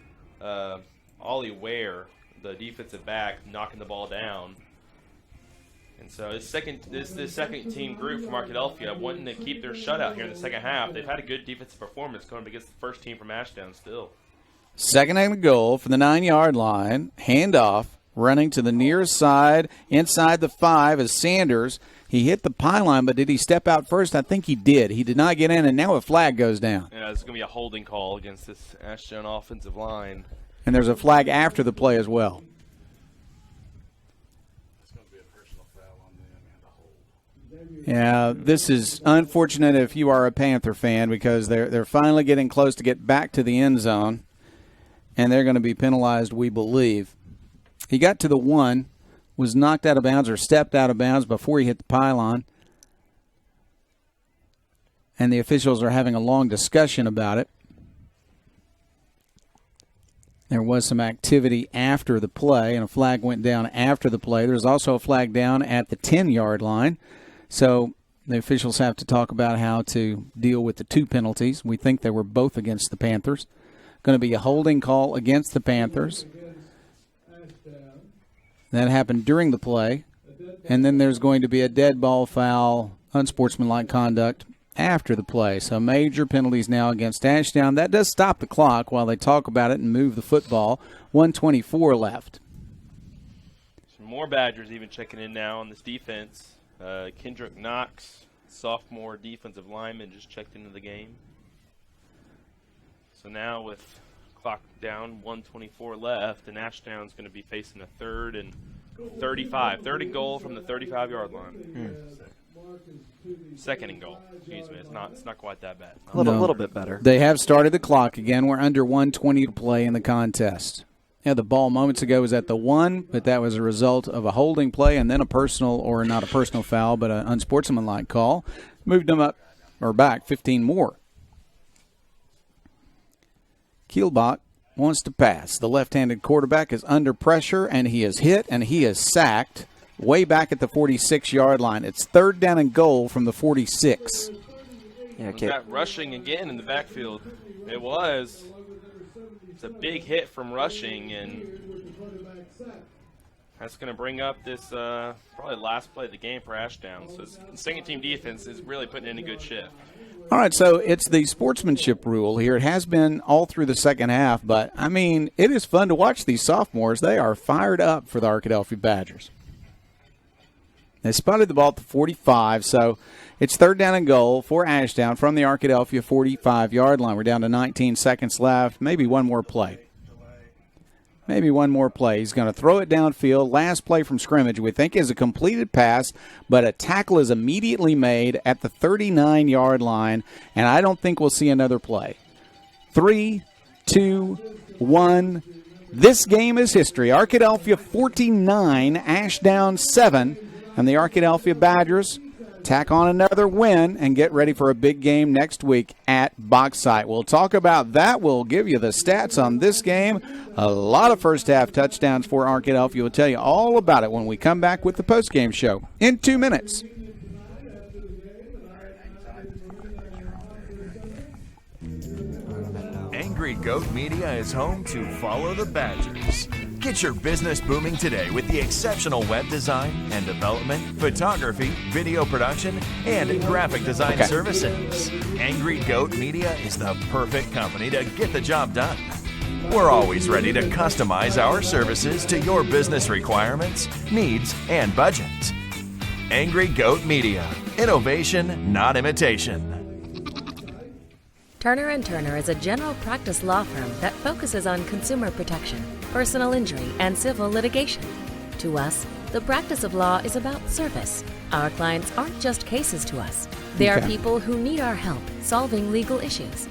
Ollie Ware, the defensive back, knocking the ball down. And so this second team group from Arkadelphia wanting to keep their shutout here in the second half. They've had a good defensive performance going up against the first team from Ashdown still. Second and goal from the 9-yard line. Handoff. Running to the near side, inside the 5 is Sanders. He hit the pylon, but did he step out first? I think he did. He did not get in, and now a flag goes down. Yeah, it's going to be a holding call against this Ashdown offensive line. And there's a flag after the play as well. Yeah, this is unfortunate if you are a Panther fan because they're finally getting close to get back to the end zone, and they're going to be penalized, we believe. He got to the 1, was knocked out of bounds or stepped out of bounds before he hit the pylon, and the officials are having a long discussion about it. There was some activity after the play, and a flag went down after the play. There's also a flag down at the 10-yard line. So the officials have to talk about how to deal with the 2 penalties. We think they were both against the Panthers. Going to be a holding call against the Panthers. That happened during the play. And then there's going to be a dead ball foul, unsportsmanlike conduct after the play. So major penalties now against Ashdown. That does stop the clock while they talk about it and move the football. 1:24 left. Some more Badgers even checking in now on this defense. Kendrick Knox, sophomore defensive lineman, just checked into the game. So now with clock down, 1:24 left, and Ashdown's going to be facing a 3rd and 35. 3rd and goal from the 35-yard line. Second and goal. Excuse me. It's not quite that bad. A little bit better. They have started the clock again. We're under 1:20 to play in the contest. Yeah, the ball moments ago was at the 1, but that was a result of a holding play and then a personal, or not a personal foul, but an unsportsmanlike call. Moved them up, or back, 15 more. Kielbach wants to pass. The left-handed quarterback is under pressure, and he is hit, and he is sacked way back at the 46-yard line. It's 3rd down and goal from the 46. Yeah, okay. Was that rushing again in the backfield? It was. It's a big hit from rushing, and that's going to bring up this probably last play of the game for Ashdown. So the second-team defense is really putting in a good shift. All right, so it's the sportsmanship rule here. It has been all through the second half, but, I mean, it is fun to watch these sophomores. They are fired up for the Arkadelphia Badgers. They spotted the ball at the 45, so it's 3rd down and goal for Ashdown from the Arkadelphia 45-yard line. We're down to 19 seconds left. Maybe one more play. He's going to throw it downfield. Last play from scrimmage, we think, is a completed pass, but a tackle is immediately made at the 39-yard line, and I don't think we'll see another play. 3, 2, 1. This game is history. Arkadelphia 49, Ashdown 7, and the Arkadelphia Badgers tack on another win and get ready for a big game next week at Bauxite. We'll talk about that. We'll give you the stats on this game. A lot of first-half touchdowns for Arkadelphia. We'll tell you all about it when we come back with the post-game show in 2 minutes. Angry Goat Media is home to Follow the Badgers. Get your business booming today with the exceptional web design and development, photography, video production, and graphic design services. Angry Goat Media is the perfect company to get the job done. We're always ready to customize our services to your business requirements, needs, and budget. Angry Goat Media. Innovation, not imitation. Turner & Turner is a general practice law firm that focuses on consumer protection, personal injury, and civil litigation. To us, the practice of law is about service. Our clients aren't just cases to us. They are people who need our help solving legal issues.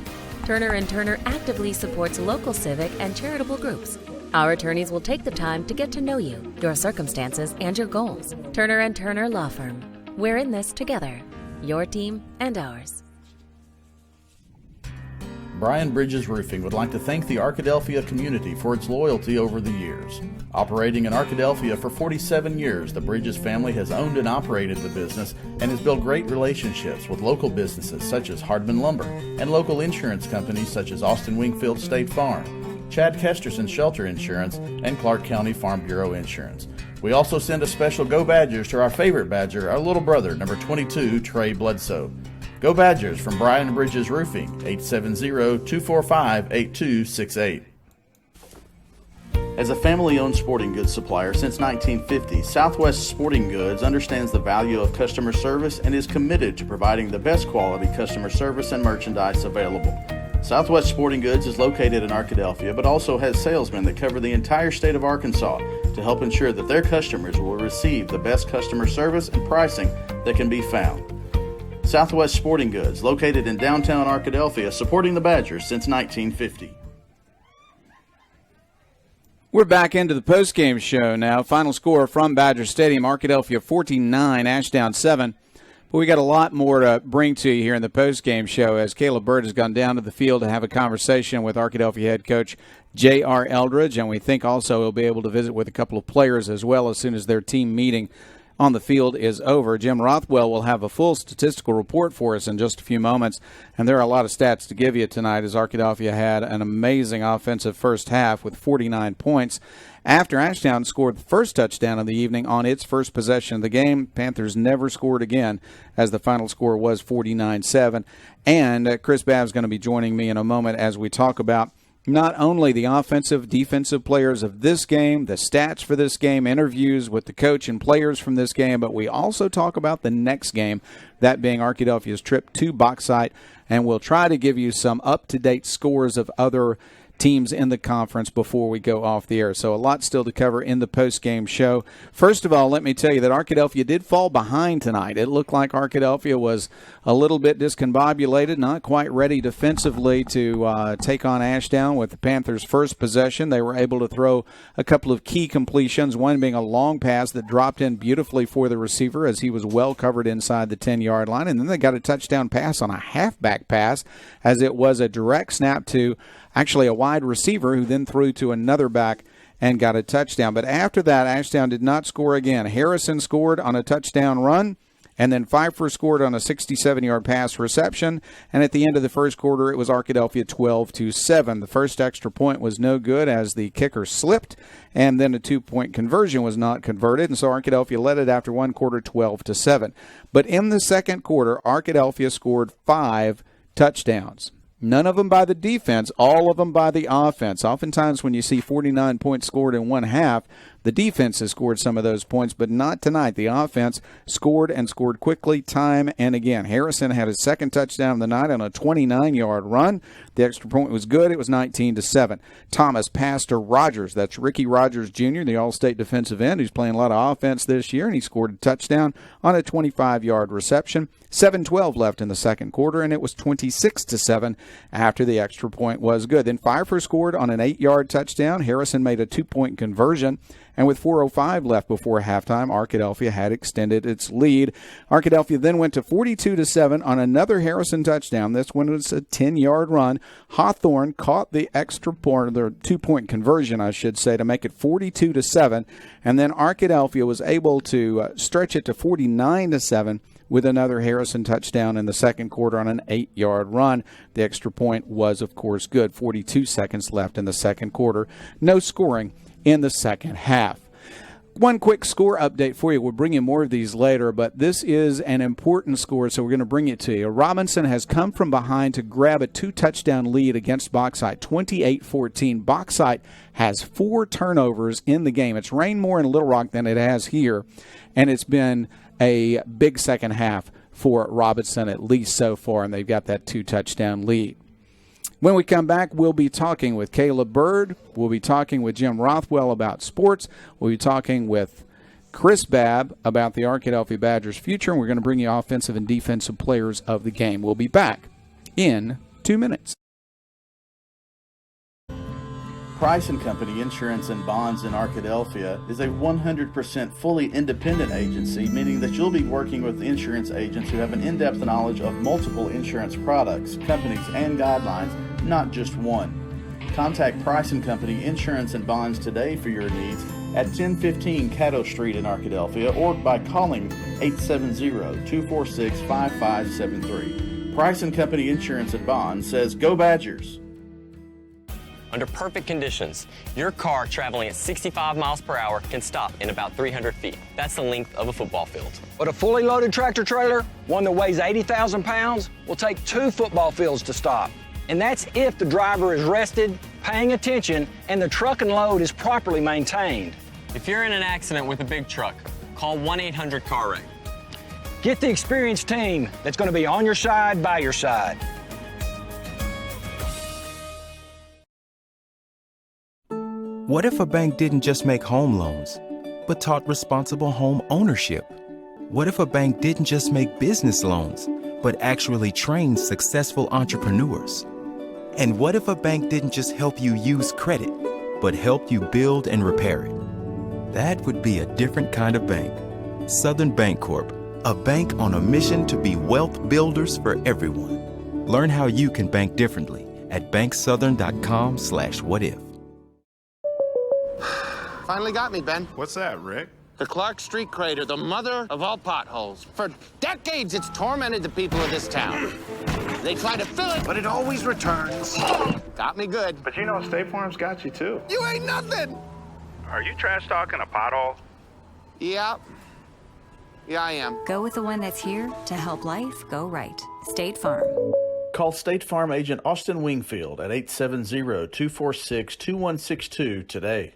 Turner & Turner actively supports local civic and charitable groups. Our attorneys will take the time to get to know you, your circumstances, and your goals. Turner & Turner Law Firm. We're in this together. Your team and ours. Brian Bridges Roofing would like to thank the Arkadelphia community for its loyalty over the years. Operating in Arkadelphia for 47 years, the Bridges family has owned and operated the business and has built great relationships with local businesses such as Hardman Lumber and local insurance companies such as Austin Wingfield State Farm, Chad Kesterson Shelter Insurance, and Clark County Farm Bureau Insurance. We also send a special Go Badgers to our favorite Badger, our little brother, number 22, Trey Bledsoe. Go Badgers from Brian Bridges Roofing, 870-245-8268. As a family-owned sporting goods supplier since 1950, Southwest Sporting Goods understands the value of customer service and is committed to providing the best quality customer service and merchandise available. Southwest Sporting Goods is located in Arkadelphia, but also has salesmen that cover the entire state of Arkansas to help ensure that their customers will receive the best customer service and pricing that can be found. Southwest Sporting Goods, located in downtown Arkadelphia, supporting the Badgers since 1950. We're back into the postgame show now. Final score from Badger Stadium, Arkadelphia 49, Ashdown 7. But we got a lot more to bring to you here in the postgame show as Caleb Bird has gone down to the field to have a conversation with Arkadelphia head coach J.R. Eldridge, and we think also he'll be able to visit with a couple of players as well as soon as their team meeting on the field is over. Jim Rothwell will have a full statistical report for us in just a few moments, and there are a lot of stats to give you tonight as Arkadelphia had an amazing offensive first half with 49 points. After Ashdown scored the first touchdown of the evening on its first possession of the game, Panthers never scored again as the final score was 49-7. And Chris Babb's going to be joining me in a moment as we talk about not only the offensive, defensive players of this game, the stats for this game, interviews with the coach and players from this game, but we also talk about the next game, that being Arkadelphia's trip to Bauxite, and we'll try to give you some up-to-date scores of other teams in the conference before we go off the air. So a lot still to cover in the post-game show. First of all, let me tell you that Arkadelphia did fall behind tonight. It looked like Arkadelphia was a little bit discombobulated, not quite ready defensively to take on Ashdown with the Panthers' first possession. They were able to throw a couple of key completions, one being a long pass that dropped in beautifully for the receiver as he was well covered inside the 10-yard line. And then they got a touchdown pass on a halfback pass as it was a direct snap to actually a wide receiver who then threw to another back and got a touchdown. But after that, Ashdown did not score again. Harrison scored on a touchdown run, and then Pfeiffer scored on a 67-yard pass reception. And at the end of the first quarter, it was Arkadelphia 12-7. The first extra point was no good as the kicker slipped, and then a two-point conversion was not converted. And so Arkadelphia led it after one quarter 12-7. But in the second quarter, Arkadelphia scored 5 touchdowns. None of them by the defense, all of them by the offense. Oftentimes when you see 49 points scored in one half, the defense has scored some of those points, but not tonight. The offense scored and scored quickly time and again. Harrison had his second touchdown of the night on a 29-yard run. The extra point was good. It was 19-7. Thomas passed to Rogers. That's Ricky Rogers Jr., the All-State defensive end, who's playing a lot of offense this year, and he scored a touchdown on a 25-yard reception. 7:12 left in the second quarter, and it was 26-7 after the extra point was good. Then Pfeiffer scored on an 8-yard touchdown. Harrison made a 2-point conversion, and with 4:05 left before halftime, Arkadelphia had extended its lead. Arkadelphia then went to 42-7 on another Harrison touchdown. This one was a 10-yard run. Hawthorne caught the extra point, the 2-point conversion, I should say, to make it 42-7, and then Arkadelphia was able to stretch it to 49-7 with another Harrison touchdown in the second quarter on an 8-yard run. The extra point was, of course, good. 42 seconds left in the second quarter. No scoring in the second half. One quick score update for you. We'll bring you more of these later, but this is an important score, so we're going to bring it to you. Robinson has come from behind to grab a 2-touchdown lead against Bauxite, 28-14. Bauxite has 4 turnovers in the game. It's rained more in Little Rock than it has here, and it's been a big second half for Robinson, at least so far, and they've got that 2-touchdown lead. When we come back, we'll be talking with Caleb Bird. We'll be talking with Jim Rothwell about sports. We'll be talking with Chris Babb about the Arkadelphia Badgers' future, and we're going to bring you offensive and defensive players of the game. We'll be back in 2 minutes. Price & Company Insurance and Bonds in Arkadelphia is a 100% fully independent agency, meaning that you'll be working with insurance agents who have an in-depth knowledge of multiple insurance products, companies, and guidelines, not just one. Contact Price & Company Insurance and Bonds today for your needs at 1015 Caddo Street in Arkadelphia or by calling 870-246-5573. Price & Company Insurance and Bonds says, "Go Badgers!" Under perfect conditions, your car traveling at 65 miles per hour can stop in about 300 feet. That's the length of a football field. But a fully loaded tractor trailer, one that weighs 80,000 pounds, will take 2 football fields to stop. And that's if the driver is rested, paying attention, and the truck and load is properly maintained. If you're in an accident with a big truck, call 1-800-CAR-WRECK. Get the experienced team that's going to be on your side, by your side. What if a bank didn't just make home loans, but taught responsible home ownership? What if a bank didn't just make business loans, but actually trained successful entrepreneurs? And what if a bank didn't just help you use credit, but helped you build and repair it? That would be a different kind of bank. Southern Bancorp, a bank on a mission to be wealth builders for everyone. Learn how you can bank differently at banksouthern.com/whatif. Finally got me, Ben. What's that, Rick? The Clark Street crater, the mother of all potholes. For decades, it's tormented the people of this town. They try to fill it, but it always returns. Got me good. But you know State Farm's got you, too. You ain't nothing! Are you trash talking a pothole? Yeah. Yeah, I am. Go with the one that's here to help life go right. State Farm. Call State Farm agent Austin Wingfield at 870-246-2162 today.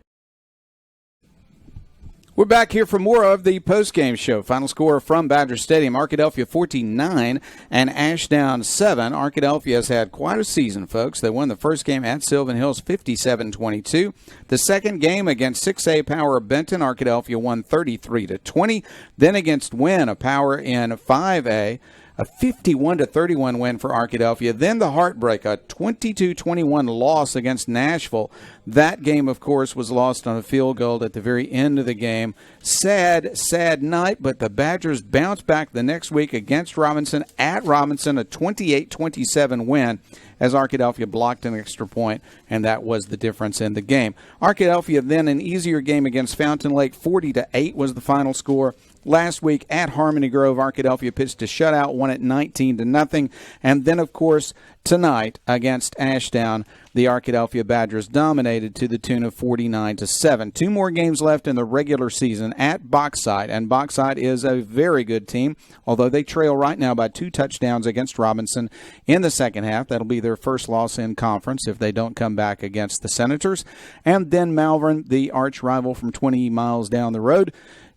We're back here for more of the postgame show. Final score from Badger Stadium, Arkadelphia 14-9 and Ashdown 7. Arkadelphia has had quite a season, folks. They won the first game at Sylvan Hills 57-22. The second game against 6A Power of Benton, Arkadelphia won 33-20. Then against Wynn, a Power in 5A, a 51-31 win for Arkadelphia. Then the heartbreak, a 22-21 loss against Nashville. That game, of course, was lost on a field goal at the very end of the game. Sad, sad night, but the Badgers bounced back the next week against Robinson at Robinson, a 28-27 win as Arkadelphia blocked an extra point, and that was the difference in the game. Arkadelphia then an easier game against Fountain Lake, 40-8 was the final score. Last week at Harmony Grove, Arkadelphia pitched a shutout, won it 19-0. And then, of course, tonight against Ashdown, the Arkadelphia Badgers dominated to the tune of 49-7. Two more games left in the regular season at Bauxite, and Bauxite is a very good team, although they trail right now by 2 touchdowns against Robinson in the second half. That'll be their first loss in conference if they don't come back against the Senators. And then Malvern, the arch rival from 20 miles down the road,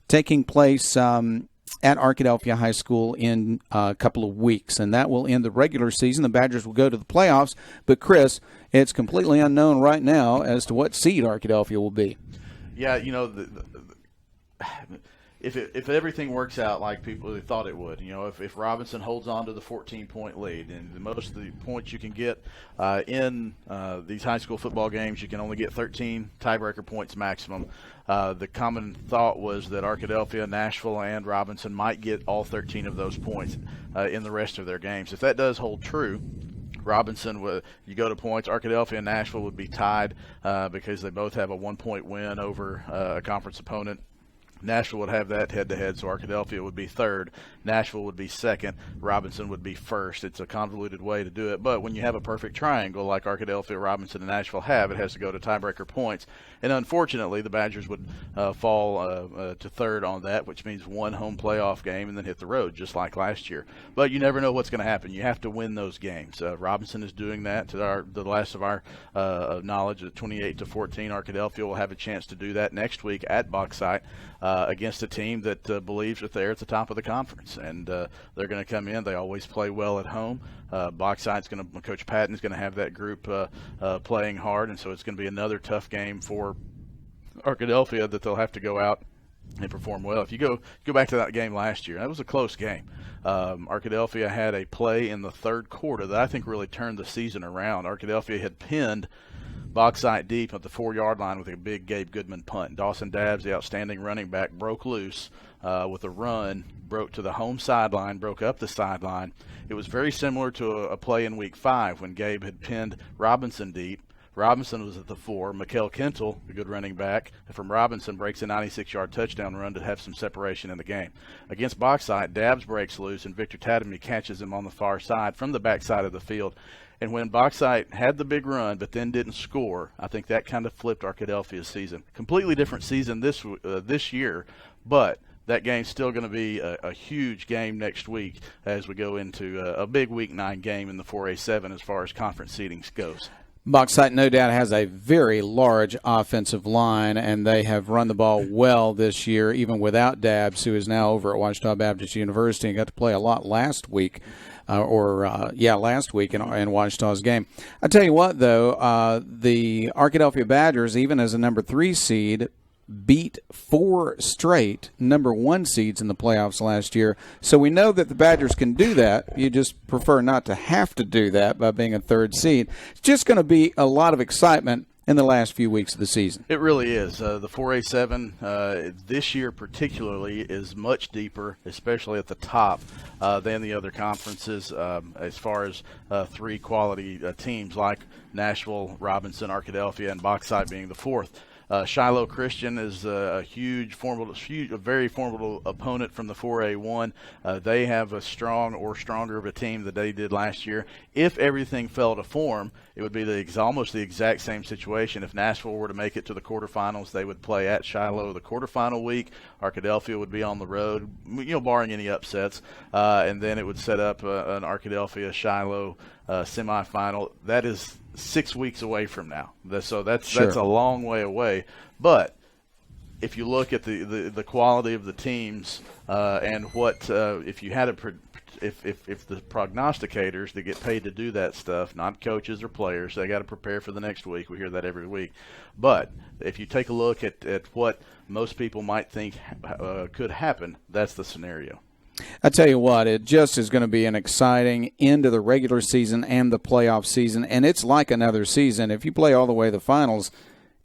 taking place at Arkadelphia High School in a couple of weeks, and that will end the regular season. The Badgers will go to the playoffs, but Chris, it's completely unknown right now as to what seed Arkadelphia will be. Yeah, you know, if everything works out like people thought it would, you know, if Robinson holds on to the 14-point lead, and most of the points you can get in these high school football games, you can only get 13 tiebreaker points maximum. The common thought was that Arkadelphia, Nashville, and Robinson might get all 13 of those points in the rest of their games. If that does hold true, Robinson, you go to points, Arkadelphia and Nashville would be tied because they both have a 1-point win over a conference opponent. Nashville would have that head-to-head, so Arkadelphia would be third, Nashville would be second, Robinson would be first. It's a convoluted way to do it, but when you have a perfect triangle like Arkadelphia, Robinson, and Nashville have, it has to go to tiebreaker points. And unfortunately, the Badgers would fall to third on that, which means one home playoff game and then hit the road, just like last year. But you never know what's going to happen. You have to win those games. Robinson is doing that to the last of our knowledge at 28-14. Arkadelphia will have a chance to do that next week at Bauxite against a team that believes that they're at the top of the conference, and they're going to come in. They always play well at home. Bauxite's going to, Coach Patton's going to have that group playing hard, and so it's going to be another tough game for Arkadelphia that they'll have to go out and perform well. If you go back to that game last year, that was a close game. Arkadelphia had a play in the third quarter that I think really turned the season around. Arkadelphia had pinned Bauxite deep at the 4-yard line with a big Gabe Goodman punt. Dawson Dabbs, the outstanding running back, broke loose with a run, broke to the home sideline, broke up the sideline. It was very similar to a play in Week 5 when Gabe had pinned Robinson deep. Robinson was at the 4. Mikkel Kentel, the good running back from Robinson, breaks a 96-yard touchdown run to have some separation in the game. Against Bauxite, Dabbs breaks loose, and Victor Tadamy catches him on the far side from the backside of the field. And when Bauxite had the big run but then didn't score, I think that kind of flipped Arkadelphia's season. Completely different season this year, but that game's still going to be a huge game next week as we go into a big Week 9 game in the 4A7 as far as conference seedings goes. Bauxite, no doubt, has a very large offensive line, and they have run the ball well this year, even without Dabbs, who is now over at Ouachita Baptist University and got to play a lot last week. last week in Ouachita's game. I tell you what, though, the Arkadelphia Badgers, even as a number 3 seed, beat 4 straight number 1 seeds in the playoffs last year. So we know that the Badgers can do that. You just prefer not to have to do that by being a 3rd seed. It's just going to be a lot of excitement in the last few weeks of the season. It really is. The 4A7 this year particularly is much deeper, especially at the top, than the other conferences as far as 3 quality teams like Nashville, Robinson, Arkadelphia, and Bauxite being the 4th. Shiloh Christian is a very formidable opponent from the 4A1. They have a strong or stronger of a team that they did last year. If everything fell to form, it would be almost the exact same situation. If Nashville were to make it to the quarterfinals, they would play at Shiloh the quarterfinal week. Arkadelphia would be on the road, barring any upsets, and then it would set up an Arkadelphia-Shiloh semifinal. That is 6 weeks away from now. So that's a long way away. But if you look at the quality of the teams and what if you had if the prognosticators that get paid to do that stuff, not coaches or players, they got to prepare for the next week. We hear that every week. But if you take a look at what most people might think could happen, that's the scenario. I tell you what, it just is going to be an exciting end of the regular season and the playoff season, and it's like another season. If you play all the way to the finals,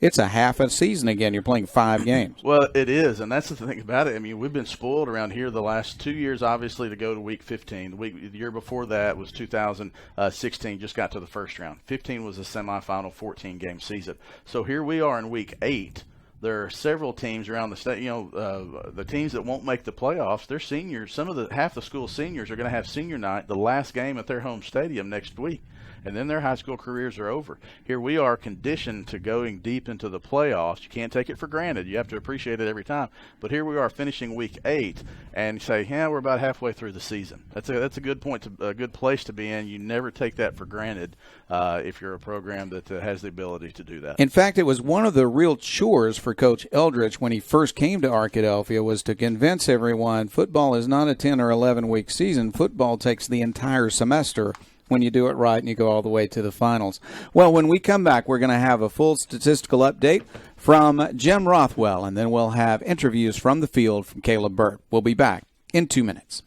it's a half a season again. You're playing 5 games. Well, it is, and that's the thing about it. I mean, we've been spoiled around here the last 2 years, obviously, to go to Week 15. The year before that was 2016, just got to the first round. 15 was a semifinal 14-game season. So here we are in Week 8. There are several teams around the state. The teams that won't make the playoffs, they're seniors. Half the school seniors are going to have senior night, the last game at their home stadium next week, and then their high school careers are over. Here we are conditioned to going deep into the playoffs. You can't take it for granted. You have to appreciate it every time. But here we are finishing Week 8 and say, we're about halfway through the season. That's a good point, a good place to be in. You never take that for granted if you're a program that has the ability to do that. In fact, it was one of the real chores for Coach Eldridge when he first came to Arkadelphia was to convince everyone football is not a 10 or 11-week season. Football takes the entire semester when you do it right and you go all the way to the finals. Well, when we come back, we're going to have a full statistical update from Jim Rothwell, and then we'll have interviews from the field from Caleb Burt. We'll be back in 2 minutes.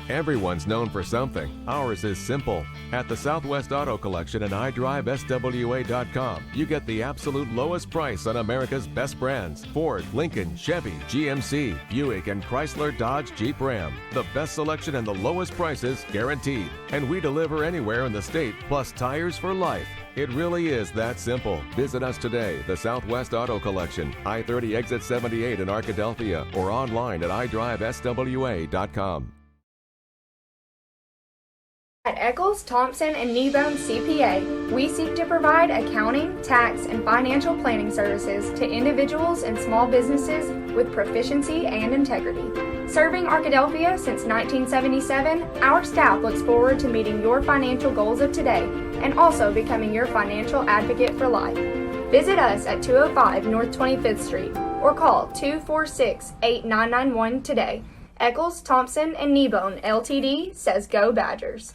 Everyone's known for something. Ours is simple. At the Southwest Auto Collection and iDriveSWA.com, you get the absolute lowest price on America's best brands. Ford, Lincoln, Chevy, GMC, Buick, and Chrysler, Dodge, Jeep, Ram. The best selection and the lowest prices guaranteed. And we deliver anywhere in the state, plus tires for life. It really is that simple. Visit us today, the Southwest Auto Collection, I-30 Exit 78 in Arkadelphia, or online at iDriveSWA.com. At Eccles, Thompson, and Kneebone CPA, we seek to provide accounting, tax, and financial planning services to individuals and small businesses with proficiency and integrity. Serving Arkadelphia since 1977, our staff looks forward to meeting your financial goals of today and also becoming your financial advocate for life. Visit us at 205 North 25th Street or call 246-8991 today. Eccles, Thompson, and Kneebone LTD says Go Badgers.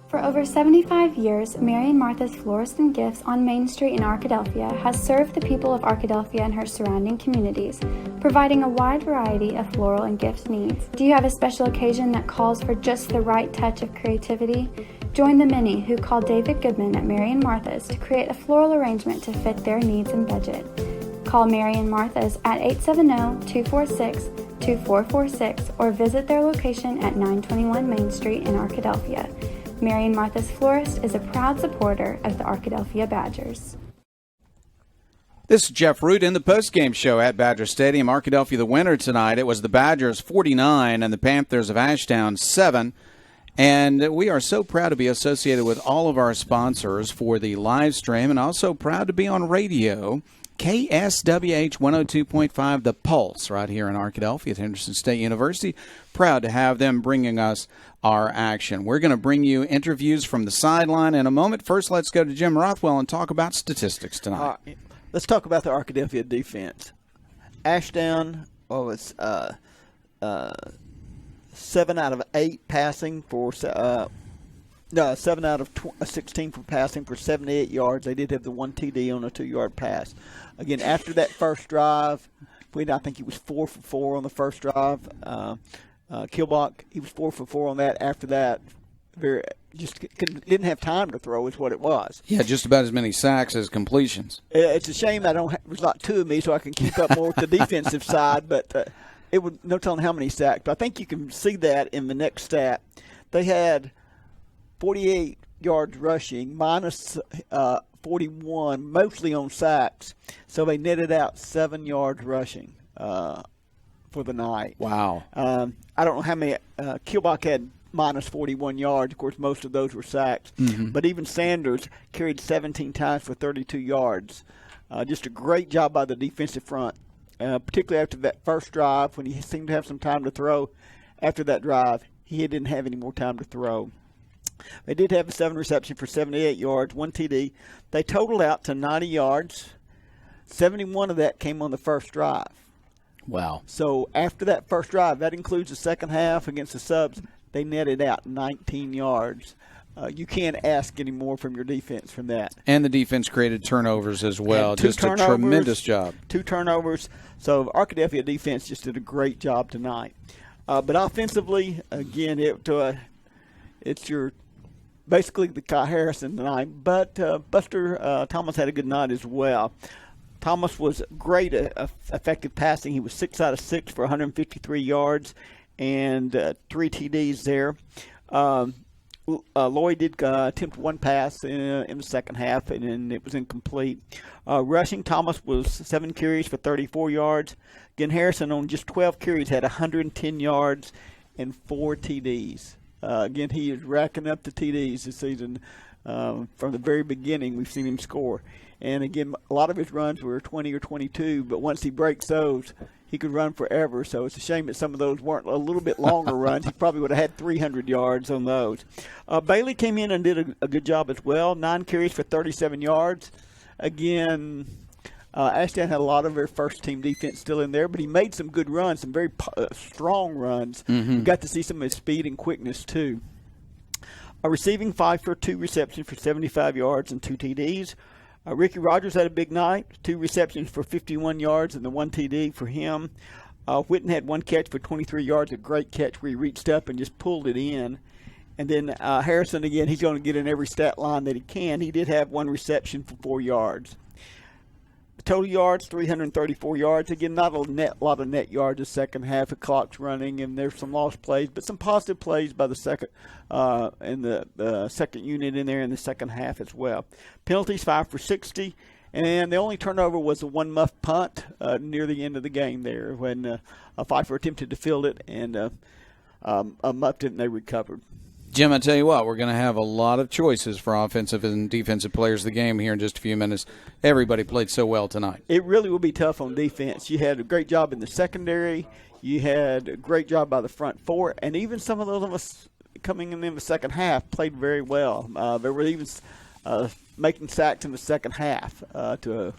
For over 75 years, Mary and Martha's Florist and Gifts on Main Street in Arkadelphia has served the people of Arkadelphia and her surrounding communities, providing a wide variety of floral and gift needs. Do you have a special occasion that calls for just the right touch of creativity? Join the many who call David Goodman at Mary and Martha's to create a floral arrangement to fit their needs and budget. Call Mary and Martha's at 870-246-2446 or visit their location at 921 Main Street in Arkadelphia. Mary and Martha's Florist is a proud supporter of the Arkadelphia Badgers. This is Jeff Root in the postgame show at Badger Stadium. Arkadelphia the winner tonight. It was the Badgers 49 and the Panthers of Ashdown 7. And we are so proud to be associated with all of our sponsors for the live stream, and also proud to be on radio. KSWH 102.5, The Pulse, right here in Arkadelphia at Henderson State University. Proud to have them bringing us our action. We're going to bring you interviews from the sideline in a moment. First, let's go to Jim Rothwell and talk about statistics tonight. Let's talk about the Arkadelphia defense. Ashdown was 7 out of 8 passing for 7 out of 16 for passing for 78 yards. They did have the 1 TD on a 2-yard pass. Again, after that first drive, I think he was 4 for 4 on the first drive. Kilbach, he was 4 for 4 on that. After that, didn't have time to throw is what it was. Yeah, just about as many sacks as completions. It's a shame there's not 2 of me so I can keep up more with the defensive side, but it would no telling how many sacks. But I think you can see that in the next stat. They had 48 yards rushing, minus 41, mostly on sacks. So they netted out 7 yards rushing for the night. Wow. I don't know how many. Kilbach had minus 41 yards. Of course, most of those were sacks. Mm-hmm. But even Sanders carried 17 times for 32 yards. Just a great job by the defensive front, particularly after that first drive when he seemed to have some time to throw. After that drive, he didn't have any more time to throw. They did have a 7 reception for 78 yards, 1 TD. They totaled out to 90 yards. 71 of that came on the first drive. Wow. So after that first drive, that includes the second half against the subs, they netted out 19 yards. You can't ask any more from your defense from that. And the defense created turnovers as well. Just a tremendous job. 2 turnovers. So Arkadelphia defense just did a great job tonight. But offensively, again, it's your basically the Kai Harrison tonight. But Buster Thomas had a good night as well. Thomas was great effective passing. He was 6 out of 6 for 153 yards and 3 TDs there. Lloyd did attempt 1 pass in the second half, and then it was incomplete. Rushing, Thomas was 7 carries for 34 yards. Again, Harrison on just 12 carries had 110 yards and 4 TDs. Again, he is racking up the TDs this season. From the very beginning, we've seen him score. And, again, a lot of his runs were 20 or 22, but once he breaks those, he could run forever. So it's a shame that some of those weren't a little bit longer runs. He probably would have had 300 yards on those. Bailey came in and did a good job as well, 9 carries for 37 yards. Again, Ashdown had a lot of their first-team defense still in there, but he made some good runs, some very strong runs. Mm-hmm. You got to see some of his speed and quickness, too. Receiving 5 for 2 receptions for 75 yards and 2 TDs. Ricky Rogers had a big night, 2 receptions for 51 yards and the 1 TD for him. Whitten had 1 catch for 23 yards, a great catch where he reached up and just pulled it in. And then Harrison, again, he's going to get in every stat line that he can. He did have 1 reception for 4 yards. Total yards, 334 yards. Again, not a lot of net yards the second half. The clock's running, and there's some lost plays, but some positive plays by the second and the second unit in there in the second half as well. Penalties, 5 for 60, and the only turnover was a 1 muff punt near the end of the game there when Pfeiffer attempted to field it and muffed it, and they recovered. Jim, I tell you what, we're going to have a lot of choices for offensive and defensive players of the game here in just a few minutes. Everybody played so well tonight. It really will be tough on defense. You had a great job in the secondary. You had a great job by the front 4, and even some of those of us coming in the second half played very well. They were even making sacks in the second half to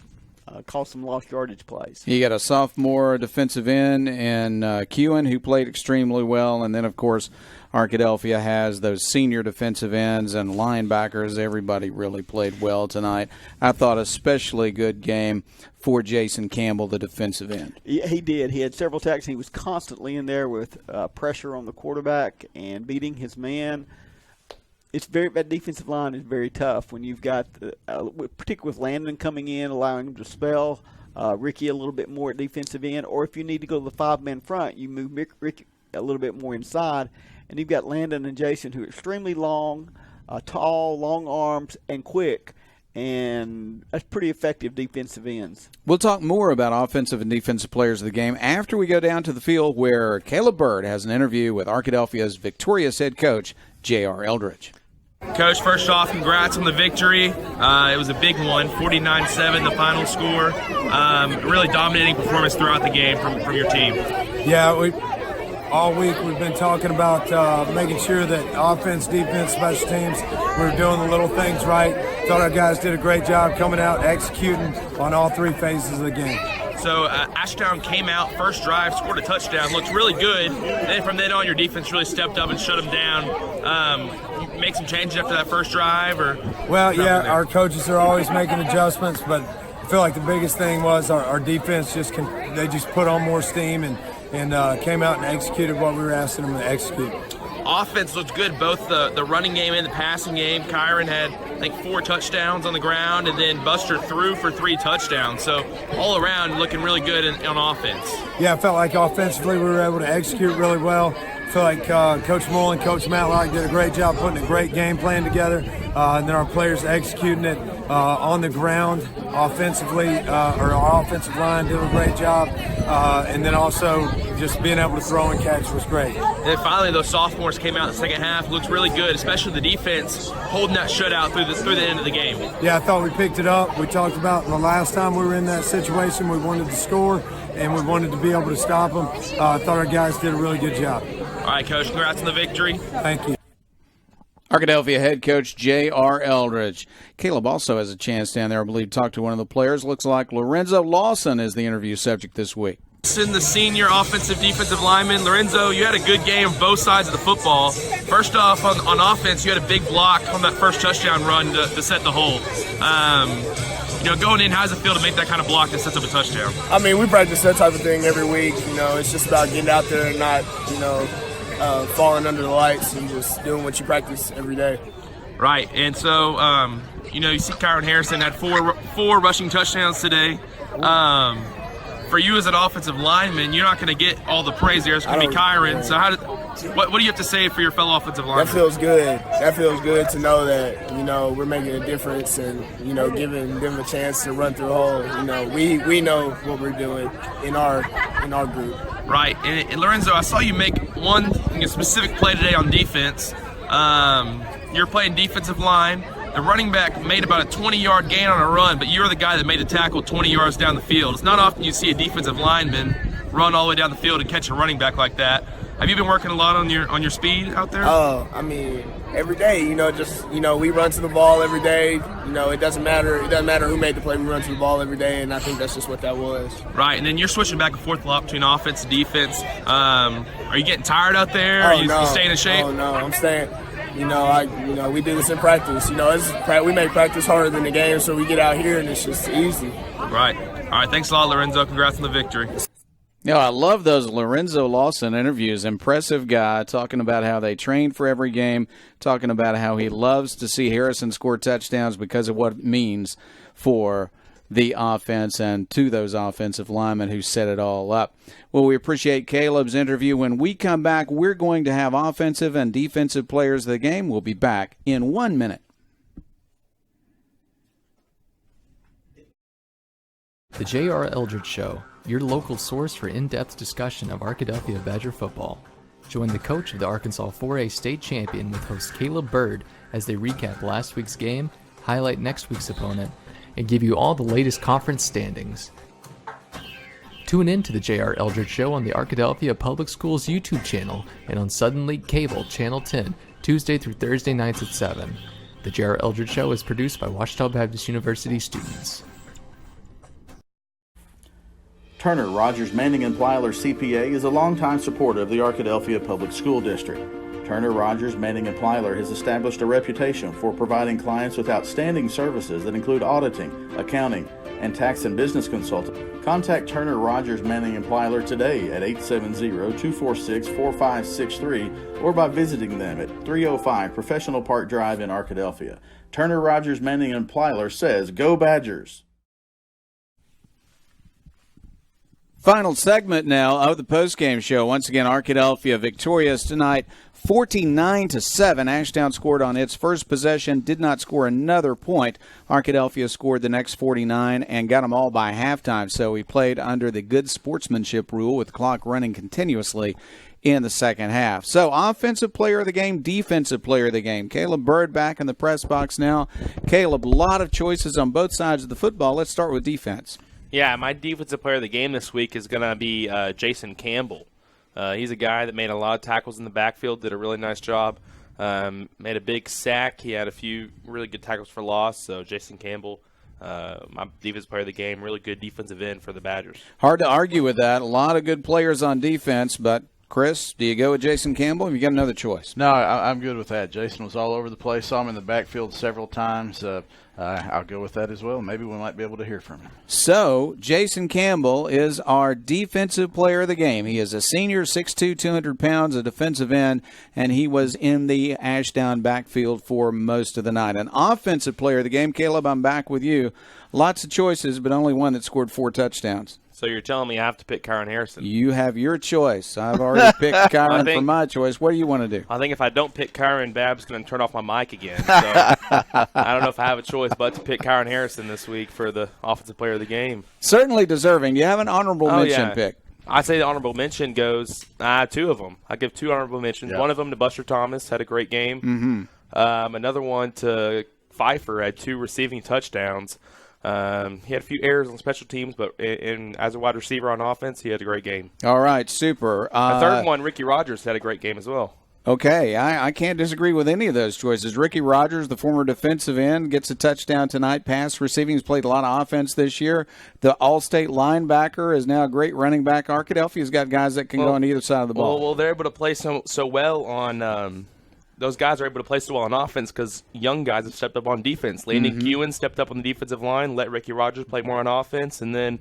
cause some lost yardage plays. You got a sophomore defensive end in Kewen who played extremely well, and then, of course, Arkadelphia has those senior defensive ends and linebackers. Everybody really played well tonight. I thought especially good game for Jason Campbell, the defensive end. He did. He had several tackles. He was constantly in there with pressure on the quarterback and beating his man. That defensive line is very tough when you've got, particularly with Landon coming in, allowing him to spell Ricky a little bit more at defensive end, or if you need to go to the 5-man front, you move Ricky a little bit more inside. And you've got Landon and Jason who are extremely long, tall, long arms, and quick. And that's pretty effective defensive ends. We'll talk more about offensive and defensive players of the game after we go down to the field where Caleb Bird has an interview with Arkadelphia's victorious head coach, J.R. Eldridge. Coach, first off, congrats on the victory. It was a big one, 49-7, the final score. Really dominating performance throughout the game from your team. Yeah, all week we've been talking about making sure that offense, defense, special teams, we're doing the little things right. Thought our guys did a great job coming out, executing on all three phases of the game. So Ashdown came out, first drive, scored a touchdown, looked really good. Then from then on, your defense really stepped up and shut them down. You make some changes after that first drive, or? Well, yeah, our coaches are always making adjustments, but I feel like the biggest thing was our defense just put on more steam and came out and executed what we were asking them to execute. Offense looked good, both the running game and the passing game. Kyron had, I think, 4 touchdowns on the ground, and then Buster threw for 3 touchdowns. So all around, looking really good on offense. Yeah, I felt like offensively we were able to execute really well. I feel like Coach Mullen, Coach Matlock did a great job putting a great game plan together, and then our players executing it on the ground offensively. Our offensive line did a great job, and then also just being able to throw and catch was great. And then finally, those sophomores came out in the second half, looked really good, especially the defense holding that shutout through the end of the game. Yeah, I thought we picked it up. We talked about the last time we were in that situation, we wanted to score, and we wanted to be able to stop them. I thought our guys did a really good job. All right, Coach, congrats on the victory. Thank you. Arkadelphia head coach J.R. Eldridge. Caleb also has a chance down there, I believe, to talk to one of the players. Looks like Lorenzo Lawson is the interview subject this week. In the senior offensive defensive lineman, Lorenzo, you had a good game on both sides of the football. First off, on offense, you had a big block on that first touchdown run to set the hole. Going in, how does it feel to make that kind of block that sets up a touchdown? I mean, we practice that type of thing every week. It's just about getting out there and not, falling under the lights and just doing what you practice every day. Right, and so, you see Kyron Harrison had four rushing touchdowns today. For you as an offensive lineman, you're not going to get all the praise there. It's going to be Kyron. So what do you have to say for your fellow offensive lineman? That feels good. That feels good to know that, we're making a difference and, giving them a chance to run through the hole. We know what we're doing in our group. Right. And Lorenzo, I saw you make one specific play today on defense. You're playing defensive line. The running back made about a 20-yard gain on a run, but you're the guy that made the tackle 20 yards down the field. It's not often you see a defensive lineman run all the way down the field and catch a running back like that. Have you been working a lot on your speed out there? Oh, I mean, every day, we run to the ball every day. It doesn't matter who made the play, we run to the ball every day, and I think that's just what that was. Right, and then you're switching back and forth a lot between offense and defense. Are you getting tired out there? Are you staying in shape? Oh, no, I'm staying. We do this in practice. We make practice harder than the game, so we get out here and it's just easy. Right. All right, thanks a lot, Lorenzo. Congrats on the victory. I love those Lorenzo Lawson interviews. Impressive guy, talking about how they train for every game, talking about how he loves to see Harrison score touchdowns because of what it means for the offense and to those offensive linemen who set it all up. Well, we appreciate Caleb's interview. When we come back, we're going to have offensive and defensive players of the game. We'll be back in 1 minute. The J.R. Eldridge Show, your local source for in-depth discussion of Arkadelphia Badger football. Join the coach of the Arkansas 4A state champion with host Caleb Bird as they recap last week's game, highlight next week's opponent, and give you all the latest conference standings. Tune in to the J.R. Eldridge Show on the Arkadelphia Public Schools YouTube channel and on Sudden League Cable, Channel 10, Tuesday through Thursday nights at 7. The J.R. Eldridge Show is produced by Ouachita Baptist University students. Turner Rogers Manning & Plyler CPA is a longtime supporter of the Arkadelphia Public School District. Turner Rogers Manning & Plyler has established a reputation for providing clients with outstanding services that include auditing, accounting, and tax and business consulting. Contact Turner Rogers Manning & Plyler today at 870-246-4563 or by visiting them at 305 Professional Park Drive in Arkadelphia. Turner Rogers Manning & Plyler says, "Go Badgers!" Final segment now of the postgame show. Once again, Arkadelphia victorious tonight, 49-7. Ashdown scored on its first possession, did not score another point. Arkadelphia scored the next 49 and got them all by halftime. So we played under the good sportsmanship rule with the clock running continuously in the second half. So offensive player of the game, defensive player of the game. Caleb Bird back in the press box now. Caleb, a lot of choices on both sides of the football. Let's start with defense. Yeah, my defensive player of the game this week is going to be Jason Campbell. He's a guy that made a lot of tackles in the backfield, did a really nice job. Made a big sack. He had a few really good tackles for loss. So Jason Campbell, my defensive player of the game, really good defensive end for the Badgers. Hard to argue with that. A lot of good players on defense, but Chris, do you go with Jason Campbell? Have you got another choice? No, I'm good with that. Jason was all over the place. Saw him in the backfield several times. I'll go with that as well. Maybe we might be able to hear from him. So, Jason Campbell is our defensive player of the game. He is a senior, 6'2", 200 pounds, a defensive end, and he was in the Ashdown backfield for most of the night. An offensive player of the game, Caleb, I'm back with you. Lots of choices, but only one that scored 4 touchdowns. So you're telling me I have to pick Kyron Harrison? You have your choice. I've already picked Kyron for my choice. What do you want to do? I think if I don't pick Kyron, Bab's going to turn off my mic again. So I don't know if I have a choice but to pick Kyron Harrison this week for the offensive player of the game. Certainly deserving. You have an honorable mention pick. I say the honorable mention goes 2 of them. I give 2 honorable mentions. Yeah. One of them to Buster Thomas, had a great game. Another one to Pfeiffer, had 2 receiving touchdowns. He had a few errors on special teams, but as a wide receiver on offense, he had a great game. All right, super. The third one, Ricky Rogers, had a great game as well. Okay, I can't disagree with any of those choices. Ricky Rogers, the former defensive end, gets a touchdown tonight. Pass receiving. He's played a lot of offense this year. The All-State linebacker is now a great running back. Arkadelphia's got guys that can go on either side of the ball. Well, they're able to play so well on those guys are able to play so well on offense because young guys have stepped up on defense. Landon Kewen stepped up on the defensive line, let Ricky Rogers play more on offense, and then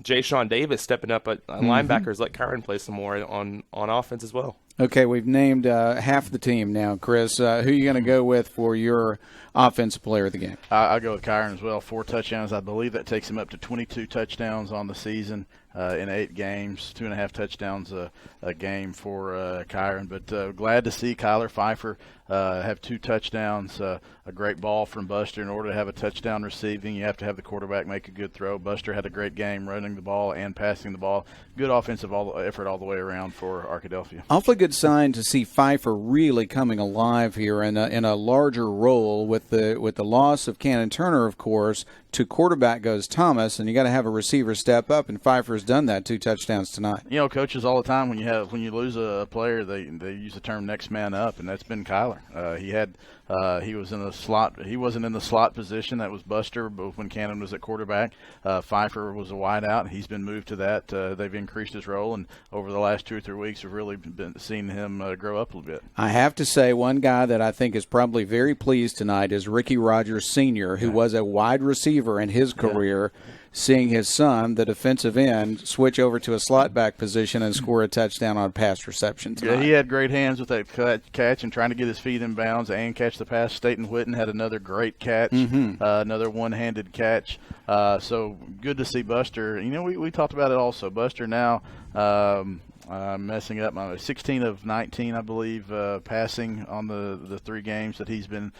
Jay Sean Davis stepping up at linebackers, let Kyron play some more on offense as well. Okay, we've named half the team now, Chris. Who are you going to go with for your offensive player of the game? I'll go with Kyron as well. 4 touchdowns. I believe that takes him up to 22 touchdowns on the season in 8 games, 2.5 touchdowns a game for Kyron. But glad to see Kyler Pfeiffer have 2 touchdowns, a great ball from Buster. In order to have a touchdown receiving, you have to have the quarterback make a good throw. Buster had a great game running the ball and passing the ball. Good offensive effort all the way around for Arkadelphia. Awfully good sign to see Pfeiffer really coming alive here in a larger role with the loss of Cannon Turner, of course. To quarterback goes Thomas, and you got to have a receiver step up, and Pfeiffer's done that. 2 touchdowns tonight. You know, coaches all the time when you lose a player, they use the term next man up, and that's been Kyler. He was in the slot. He wasn't in the slot position. That was Buster. But when Cannon was at quarterback, Pfeiffer was a wideout. He's been moved to that. They've increased his role, and over the last 2 or 3 weeks, we've really been seeing him grow up a little bit. I have to say, one guy that I think is probably very pleased tonight is Ricky Rogers Sr., who was a wide receiver in his career, seeing his son, the defensive end, switch over to a slot back position and score a touchdown on pass reception tonight. Yeah, he had great hands with that catch and trying to get his feet in bounds and catch the pass. Staten Whitten had another great catch, another one-handed catch. So good to see Buster. You know, we talked about it also. Buster now messing up 16 of 19, I believe, passing on the 3 games that he's been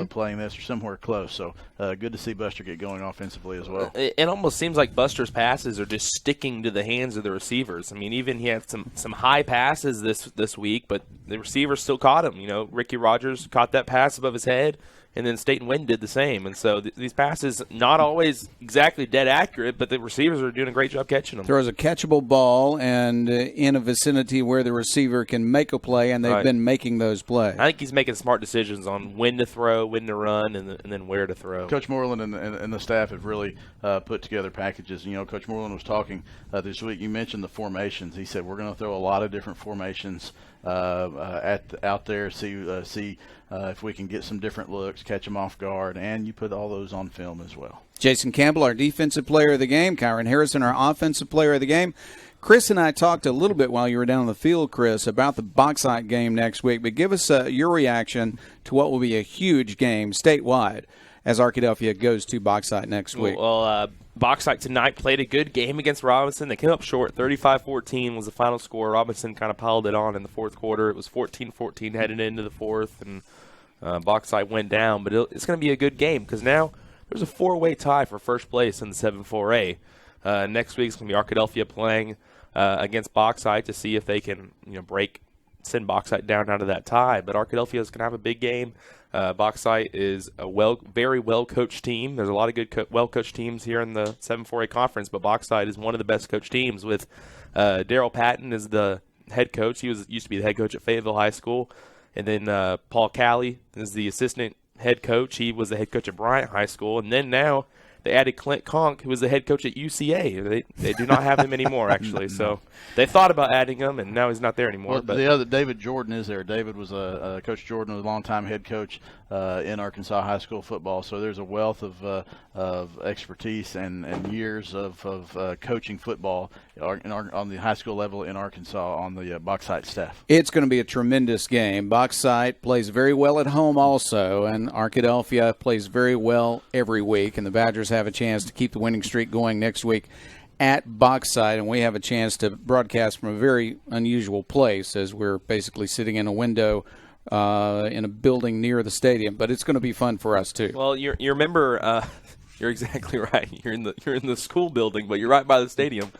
playing this, or somewhere close. So good to see Buster get going offensively as well. It almost seems like Buster's passes are just sticking to the hands of the receivers. I mean, even he had some high passes this week, but the receivers still caught him. You know, Ricky Rogers caught that pass above his head, and then Staten Whitten did the same. And so these passes, not always exactly dead accurate, but the receivers are doing a great job catching them. Throws a catchable ball and in a vicinity where the receiver can make a play, and they've been making those plays. I think he's making smart decisions on when to throw, when to run, and then where to throw. Coach Moreland and the staff have really put together packages. You know, Coach Moreland was talking this week. You mentioned the formations. He said we're going to throw a lot of different formations out there, see if we can get some different looks, catch them off guard, and you put all those on film as well. Jason Campbell, our defensive player of the game. Kyron Harrison, our offensive player of the game. Chris and I talked a little bit while you were down on the field, Chris, about the Bauxite game next week, but give us your reaction to what will be a huge game statewide as Arkadelphia goes to Bauxite next week. Well, Bauxite tonight played a good game against Robinson. They came up short. 35-14 was the final score. Robinson kind of piled it on in the fourth quarter. It was 14-14 heading into the fourth, and Bauxite went down. But it's going to be a good game because now there's a 4-way tie for first place in the 7-4A. Next week's going to be Arkadelphia playing against Bauxite to see if they can send Bauxite down out of that tie. But Arkadelphia is going to have a big game Bauxite is a very well-coached team. There's a lot of good, well-coached teams here in the 7-4A conference, but Bauxite is one of the best-coached teams with Daryl Patton is the head coach. He used to be the head coach at Fayetteville High School. And then Paul Calley is the assistant head coach. He was the head coach at Bryant High School. And then now they added Clint Conk, who was the head coach at UCA. They do not have him anymore, actually. So they thought about adding him, and now he's not there anymore. Well, but the other David Jordan is there. David was Coach Jordan was a longtime head coach in Arkansas high school football. So there's a wealth of expertise and years of coaching football on the high school level in Arkansas on the Bauxite staff. It's going to be a tremendous game. Bauxite plays very well at home also, and Arkadelphia plays very well every week, and the Badgers have a chance to keep the winning streak going next week at Bauxite, and we have a chance to broadcast from a very unusual place as we're basically sitting in a window in a building near the stadium, but it's going to be fun for us too. Well, you remember you're exactly right. You're in the school building, but you're right by the stadium.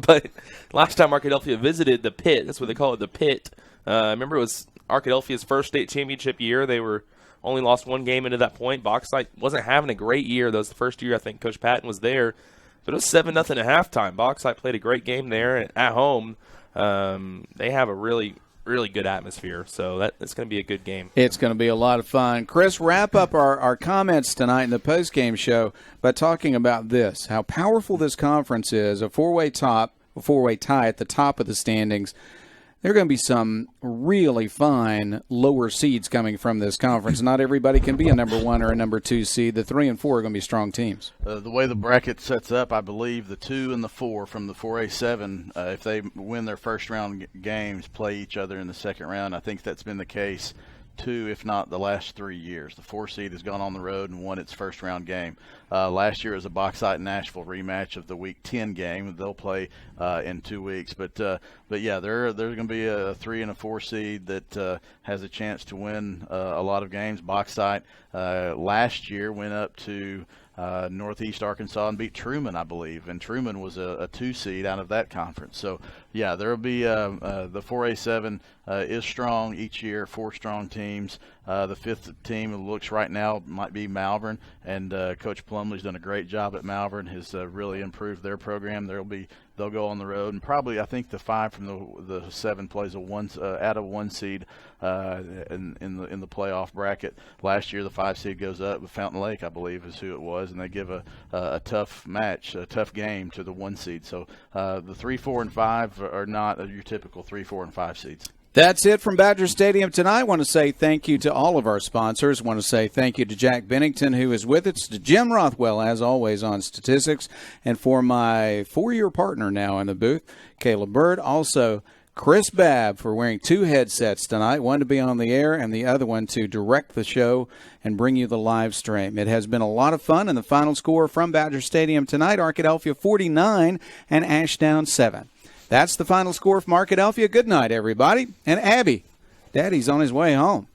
But last time Arkadelphia visited the pit, that's what they call it, the pit. I remember it was Arkadelphia's first state championship year. They only lost one game into that point. Bauxite wasn't having a great year. That was the first year I think Coach Patton was there. But it was 7-0 at halftime. Bauxite played a great game there at home. They have a really good atmosphere, so that's going to be a good game. It's going to be a lot of fun. Chris, wrap up our comments tonight in the post-game show by talking about this, how powerful this conference is, a four-way tie at the top of the standings. There are going to be some really fine lower seeds coming from this conference. Not everybody can be a number 1 or a number 2 seed. The 3 and 4 are going to be strong teams. The way the bracket sets up, I believe the 2 and the 4 from the 4A7, if they win their first round games, play each other in the second round. I think that's been the case 2, if not the last 3 years. The 4 seed has gone on the road and won its first round game. Last year was a Bauxite Nashville rematch of the Week 10 game. They'll play in 2 weeks. But yeah, there's going to be a 3 and a 4 seed that has a chance to win a lot of games. Bauxite last year went up to Northeast Arkansas and beat Truman, I believe, and Truman was a 2 seed out of that conference. So yeah, there will be the 4A7 is strong each year, 4 strong teams. The 5th team, it looks right now, might be Malvern, and Coach Plumley's done a great job at Malvern, has really improved their program. They'll go on the road, and probably I think the 5 from the 7 plays a 1 seed in the playoff bracket. Last year the 5 seed goes up with Fountain Lake, I believe is who it was, and they give a tough match, a tough game to the 1 seed. So the 3, 4, and 5 are not your typical 3, 4, and 5 seeds. That's it from Badger Stadium tonight. I want to say thank you to all of our sponsors. I want to say thank you to Jack Bennington, who is with us, to Jim Rothwell, as always, on statistics, and for my 4-year partner now in the booth, Caleb Bird. Also, Chris Babb for wearing 2 headsets tonight, one to be on the air and the other one to direct the show and bring you the live stream. It has been a lot of fun, and the final score from Badger Stadium tonight, Arkadelphia 49 and Ashdown 7. That's the final score from Arkadelphia. Good night, everybody. And Abby, Daddy's on his way home.